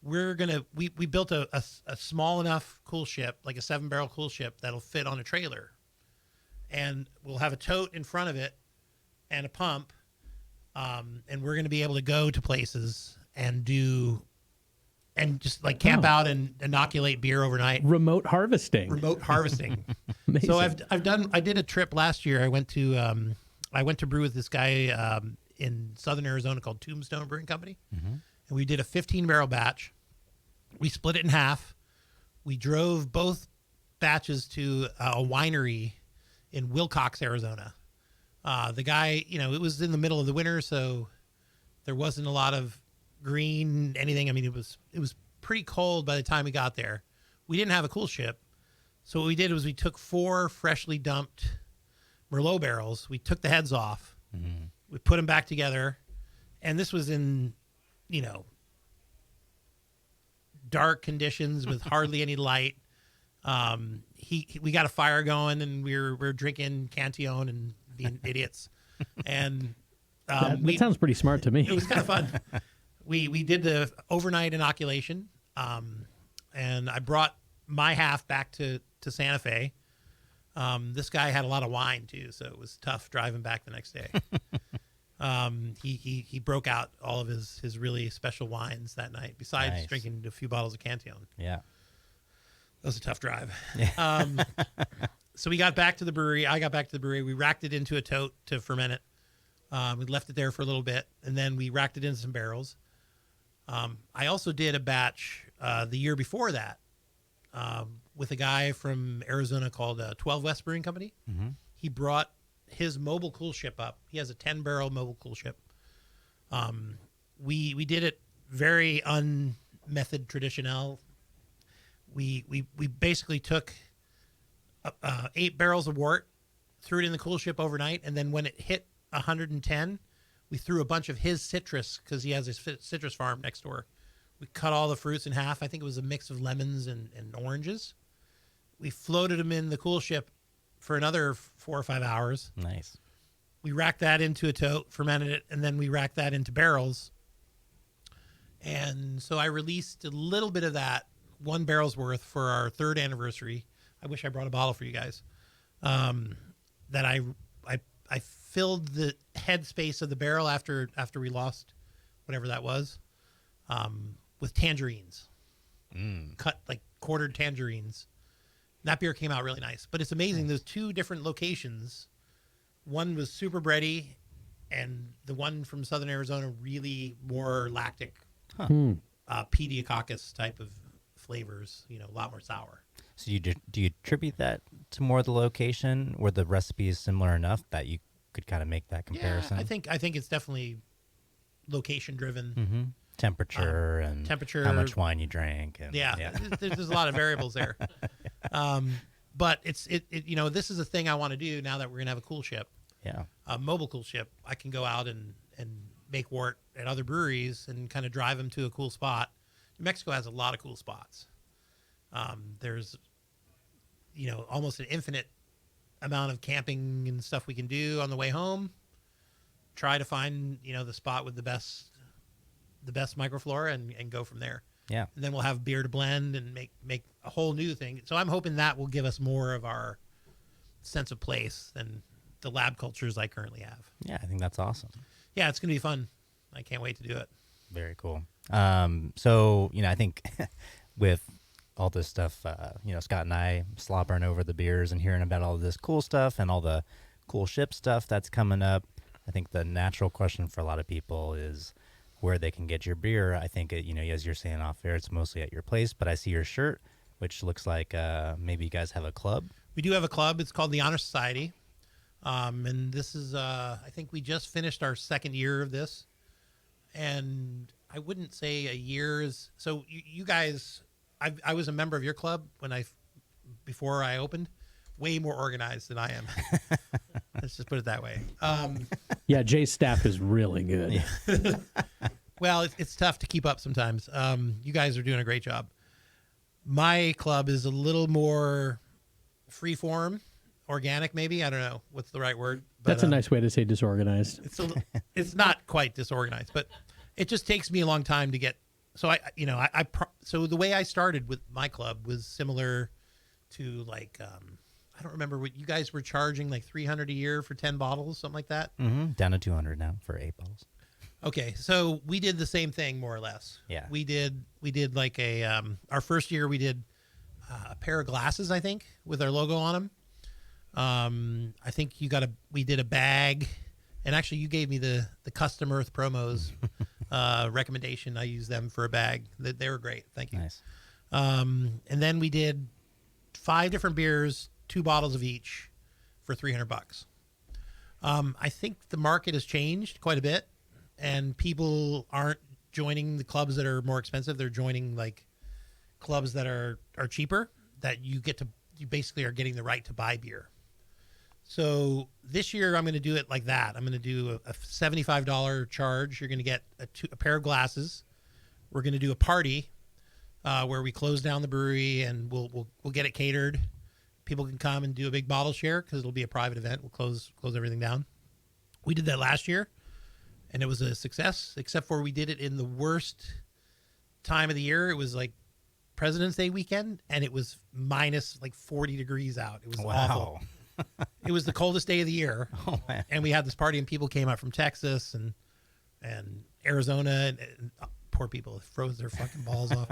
We built a small enough cool ship, like a 7-barrel cool ship that'll fit on a trailer, and we'll have a tote in front of it and a pump, and we're going to be able to go to places and just like camp out and inoculate beer overnight. Remote harvesting. So I did a trip last year. I went to brew with this guy in Southern Arizona called Tombstone Brewing Company. And we did a 15-barrel batch. We split it in half. We drove both batches to a winery in Wilcox, Arizona. The guy, it was in the middle of the winter, so there wasn't a lot of green, anything. It was pretty cold by the time we got there. We didn't have a cool ship. So what we did was we took 4 freshly dumped Merlot barrels. We took the heads off. We put them back together. And this was in, dark conditions with hardly any light. we got a fire going, and we're drinking Cantillon and being idiots, and that sounds pretty smart to me. It was kind of fun. We did the overnight inoculation, and I brought my half back to Santa Fe. This guy had a lot of wine too, so it was tough driving back the next day. He broke out all of his really special wines that night, besides drinking a few bottles of Cantillon. Yeah. That was a tough drive. Yeah. So we got back to the brewery. I got back to the brewery. We racked it into a tote to ferment it. We left it there for a little bit, and then we racked it into some barrels. I also did a batch the year before that with a guy from Arizona called 12 West Brewing Company. Mm-hmm. He brought his mobile cool ship up. He has a 10-barrel mobile cool ship. We did it very unmethod traditional. We basically took 8 barrels of wort, threw it in the cool ship overnight, and then when it hit 110, we threw a bunch of his citrus, because he has a citrus farm next door. We cut all the fruits in half. I think it was a mix of lemons and oranges. We floated them in the cool ship for another 4 or 5 hours. Nice. We racked that into a tote, fermented it, and then we racked that into barrels. And so I released a little bit of that, 1 barrel's worth, for our 3rd anniversary. I wish I brought a bottle for you guys. That I filled the head space of the barrel after we lost whatever that was, with tangerines, cut like quartered tangerines. That beer came out really nice, but it's amazing. Those 2 different locations. One was super bready, and the one from Southern Arizona really more lactic, pediococcus type of flavors. A lot more sour. So do you attribute that to more of the location, where the recipe is similar enough that you could kind of make that comparison? Yeah, I think it's definitely location driven. Mm-hmm. Temperature and how much wine you drank. And, there's a lot of variables there. But it's this is a thing I want to do now that we're gonna have a cool ship. Yeah, a mobile cool ship. I can go out and make wort at other breweries and kind of drive them to a cool spot. New Mexico has a lot of cool spots. There's almost an infinite amount of camping and stuff we can do on the way home. Try to find the spot with the best microflora and go from there. Yeah. And then we'll have beer to blend and make a whole new thing. So I'm hoping that will give us more of our sense of place than the lab cultures I currently have. Yeah, I think that's awesome. Yeah, it's going to be fun. I can't wait to do it. Very cool. So, I think with all this stuff, Scott and I slobbering over the beers and hearing about all this cool stuff and all the cool ship stuff that's coming up, I think the natural question for a lot of people is where they can get your beer. I think, as you're saying off air, it's mostly at your place, but I see your shirt, which looks like maybe you guys have a club. We do have a club. It's called the Honor Society. And this is, I think we just finished our 2nd year of this. And I wouldn't say a year is, so you guys, I was a member of your club before I opened, way more organized than I am. Let's just put it that way. Yeah, Jay's staff is really good. Yeah. Well, it's tough to keep up sometimes. You guys are doing a great job. My club is a little more free-form, organic maybe. I don't know what's the right word. But, that's a nice way to say disorganized. It's not quite disorganized, but it just takes me a long time to get. So so the way I started with my club was similar to I don't remember what you guys were charging, like $300 a year for 10 bottles, something like that. Mm-hmm. Down to $200 now for 8 bottles. Okay, so we did the same thing more or less. Yeah, we did like our first year we did a pair of glasses, I think, with our logo on them. I think we did a bag, and actually you gave me the Custom Earth Promos recommendation. I used them for a bag. They were great. Thank you. Nice. And then we did 5 different beers, 2 bottles of each for $300. I think the market has changed quite a bit, and people aren't joining the clubs that are more expensive. They're joining clubs that are cheaper, that you basically are getting the right to buy beer. So this year I'm going to do it like that. I'm going to do a $75 charge. You're going to get a pair of glasses. We're going to do a party where we close down the brewery and we'll get it catered. people can come and do a big bottle share because it'll be a private event. We'll close everything down. We did that last year, and it was a success, except for we did it in the worst time of the year. It was like President's Day weekend, and it was minus like 40 degrees out. It was awful. It was the coldest day of the year. Oh, man. And we had this party, and people came out from Texas and Arizona, and poor people froze their fucking balls off.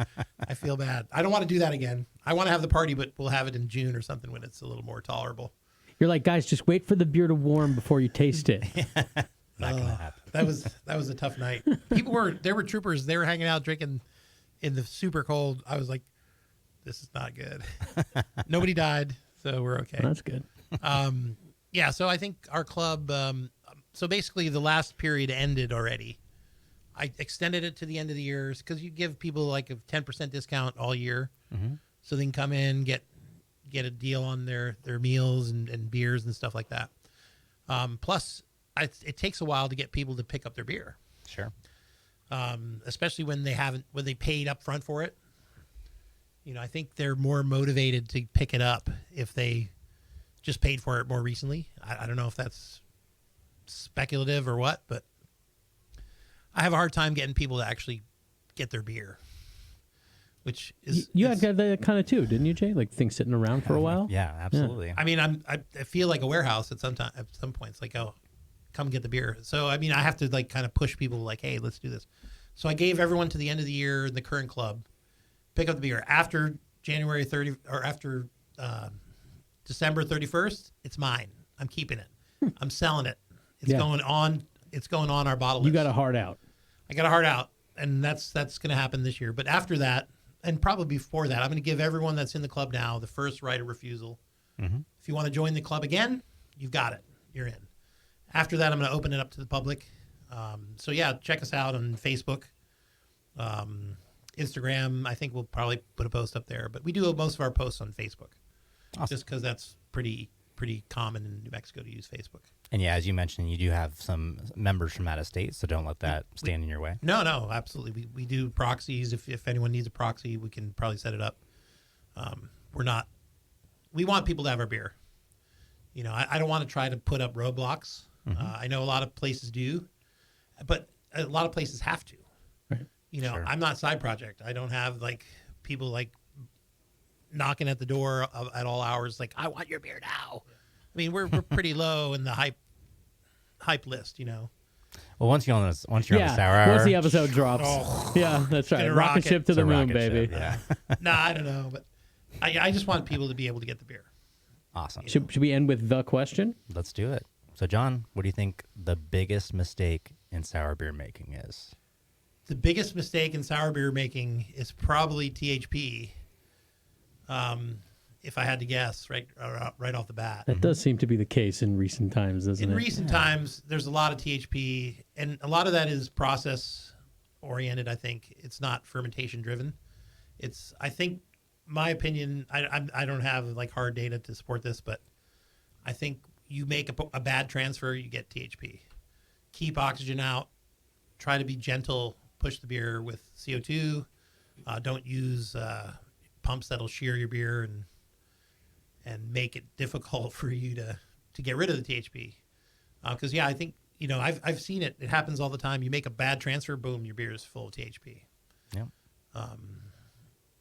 I feel bad. I don't want to do that again. I want to have the party, but we'll have it in June or something when it's a little more tolerable. You're like, guys, just wait for the beer to warm before you taste it. Not gonna happen. That was a tough night. There were troopers. They were hanging out drinking in the super cold. I was like, this is not good. Nobody died, so we're okay. That's good. Yeah, so I think our club. So basically, the last period ended already. I extended it to the end of the year because you give people like a 10% discount all year, so they can come in, get a deal on their meals and beers and stuff like that. Plus, it takes a while to get people to pick up their beer. Sure. Especially when they paid up front for it. You know, I think they're more motivated to pick it up if they just paid for it more recently. I don't know if that's speculative or what, but I have a hard time getting people to actually get their beer. Which is you had that kind of too, didn't you, Jay? Like things sitting around for a while. Yeah, absolutely. Yeah. I mean, I feel like a warehouse at some points. Like, oh, come get the beer. So I mean, I have to like kind of push people. Like, hey, let's do this. So I gave everyone to the end of the year in the current club pick up the beer after January 30 or after December 31st. It's mine. I'm keeping it. I'm selling it. It's going on. It's going on our bottle list. You got a heart out. I got a heart out, and that's going to happen this year. But after that, and probably before that, I'm going to give everyone that's in the club now the first right of refusal. If you want to join the club again, you've got it. You're in. After that, I'm going to open it up to the public. So yeah, check us out on Facebook, Instagram. I think we'll probably put a post up there, but we do most of our posts on Facebook, just because that's pretty common in New Mexico to use Facebook. And yeah, as you mentioned, you do have some members from out of state, so don't let that stand in your way. No, absolutely. We do proxies. If anyone needs a proxy, we can probably set it up. We want people to have our beer. You know, I don't want to try to put up roadblocks. I know a lot of places do, but a lot of places have to. Right. You know, I'm not Side Project. I don't have like people like knocking at the door at all hours. Like, I want your beer now. I mean, we're pretty low in the hype list, you know. Well, once you're on the Sour Hour, once the episode drops, yeah, that's right. Rocket ship to the moon, baby. Ship, yeah. Nah, I don't know, but I just want people to be able to get the beer. Awesome. Should we end with the question? Let's do it. So, John, what do you think the biggest mistake in sour beer making is? The biggest mistake in sour beer making is probably THP. If I had to guess, right off the bat. That does seem to be the case in recent times, doesn't it? In recent times, there's a lot of THP, and a lot of that is process oriented. I think it's not fermentation driven. I think, my opinion, I don't have like hard data to support this, but I think you make a bad transfer, you get THP. Keep oxygen out. Try to be gentle. Push the beer with CO2. Don't use pumps that'll shear your beer and make it difficult for you to get rid of the THP. Because I think, you know, I've seen it. It happens all the time. You make a bad transfer, boom, your beer is full of THP. Yep.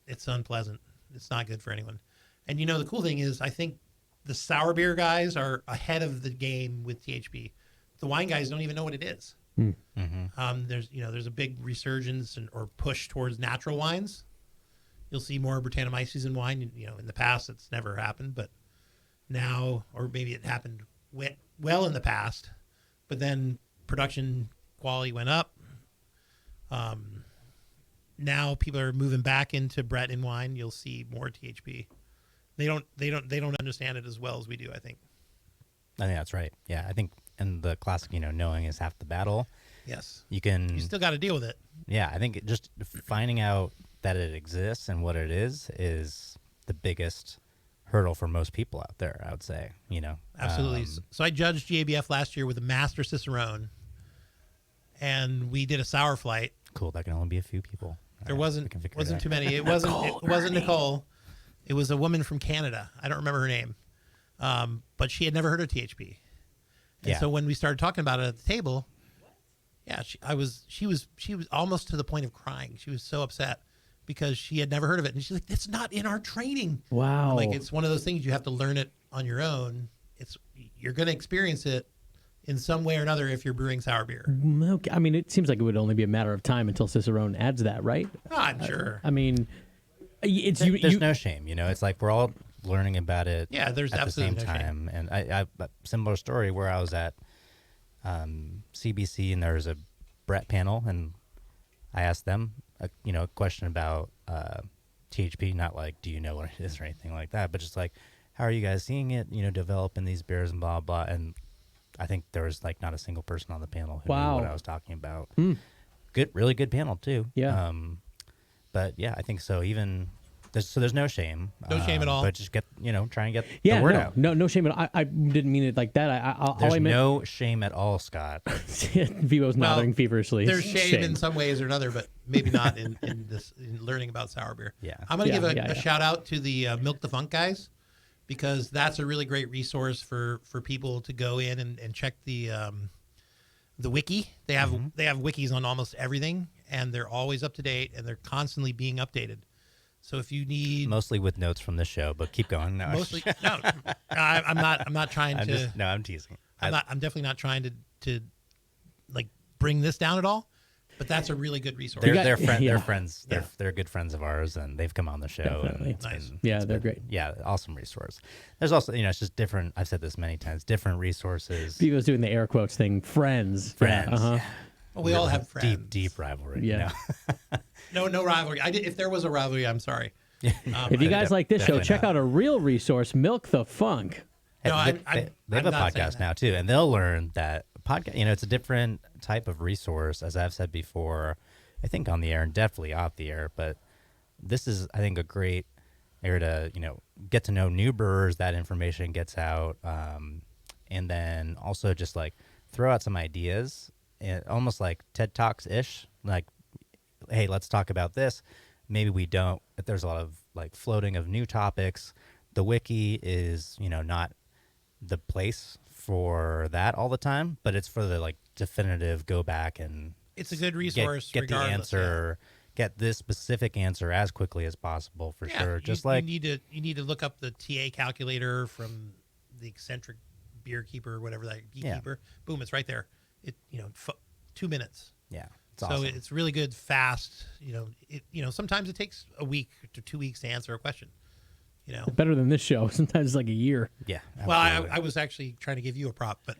It's unpleasant. It's not good for anyone. And you know, the cool thing is, I think the sour beer guys are ahead of the game with THP. The wine guys don't even know what it is. There's a big resurgence or push towards natural wines. You'll see more Brettanomyces in wine. You know, in the past, it's never happened, but now, or maybe it happened well in the past, but then production quality went up. Now people are moving back into Brett in wine. You'll see more THP. They don't understand it as well as we do, I think. I think that's right. Yeah, I think in the classic, you know, knowing is half the battle. Yes. You still got to deal with it. Yeah, I think just finding out that it exists and what it is the biggest hurdle for most people out there, I would say, you know. Absolutely. So I judged GABF last year with a Master Cicerone, and we did a sour flight. Cool. That can only be a few people. There wasn't too many. It wasn't Nicole. It was a woman from Canada. I don't remember her name, but she had never heard of THP. And so when we started talking about it at the table, yeah, she was almost to the point of crying. She was so upset because she had never heard of it, and she's like, "That's not in our training." Wow. Like, it's one of those things you have to learn it on your own. You're going to experience it in some way or another if you're brewing sour beer. Okay. I mean, it seems like it would only be a matter of time until Cicerone adds that, right? Oh, I'm sure. I mean, it's there's no shame, It's like we're all learning about it. Yeah, there's at the same absolutely no shame. time. And I a similar story where I was at CBC and there was a Brett panel, and I asked them a question about THP, not like, do you know what it is or anything like that, but just like, how are you guys seeing it, developing these beers and blah, blah. And I think there was like not a single person on the panel who knew what I was talking about. Good, really good panel too. Yeah. But yeah, I think so. There's no shame. No shame at all. But just try and get the word out. No shame at all. I didn't mean it like that. There's no shame at all, Scott. Vivo's nodding feverishly. There's shame in some ways or another, but maybe not in learning about sour beer. Yeah. I'm going to give a shout out to the Milk the Funk guys, because that's a really great resource for people to go in and check the wiki. They have wikis on almost everything, and they're always up to date, and they're constantly being updated. So if you need, mostly with notes from the show, but keep going. No, mostly no. I'm not trying to. I'm teasing. I'm definitely not trying to like bring this down at all. But that's a really good resource. They're friends. They're good friends of ours, and they've come on the show. Definitely. And they're great. Yeah, awesome resource. There's also, it's just different. I've said this many times. Different resources. Vivo's doing the air quotes thing. Friends. Friends. Yeah. Well, we all have friends. Deep rivalry. Yeah. No rivalry. If there was a rivalry, I'm sorry. If you guys like this show, check out a real resource, Milk the Funk. They have a podcast now too, and they'll learn that podcast. It's a different type of resource, as I've said before. I think on the air and definitely off the air, but this is, I think, a great area to get to know new brewers. That information gets out, and then also just like throw out some ideas, almost like TED Talks ish. Like, hey, let's talk about this. Maybe we don't. If there's a lot of like floating of new topics, the wiki is not the place for that all the time, but it's for the like definitive go back and it's a good resource. Get the answer, get this specific answer as quickly as possible for sure. You need to look up the TA calculator from the eccentric beer keeper or whatever, that beekeeper. Boom, it's right there. 2 minutes. Yeah. So awesome. it's really good, fast. Sometimes it takes a week to 2 weeks to answer a question. Better than this show. Sometimes it's like a year. Yeah. Well, I was actually trying to give you a prop, but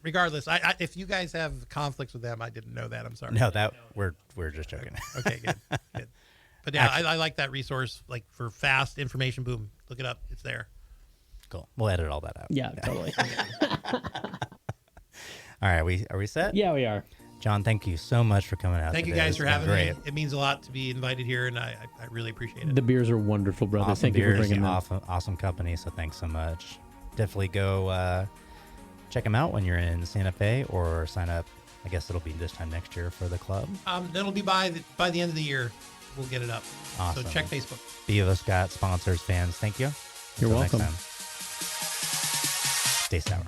regardless, if you guys have conflicts with them, I didn't know that. I'm sorry. No, we're just joking. Okay, good. But yeah, I like that resource, like for fast information. Boom, look it up. It's there. Cool. We'll edit all that out. Yeah, totally. All right, are we set? Yeah, we are. John, thank you so much for coming out. Thank today. you guys for having me. Great. It means a lot to be invited here, and I really appreciate it. The beers are wonderful, brother. Awesome Thank you for bringing them. Awesome company, so thanks so much. Definitely go check them out when you're in Santa Fe, or sign up. I guess it'll be this time next year for the club. That'll be by the end of the year. We'll get it up. Awesome. So check Facebook. Vivo Scott, sponsors, fans, thank you. You're Until welcome. Next time. Stay sour.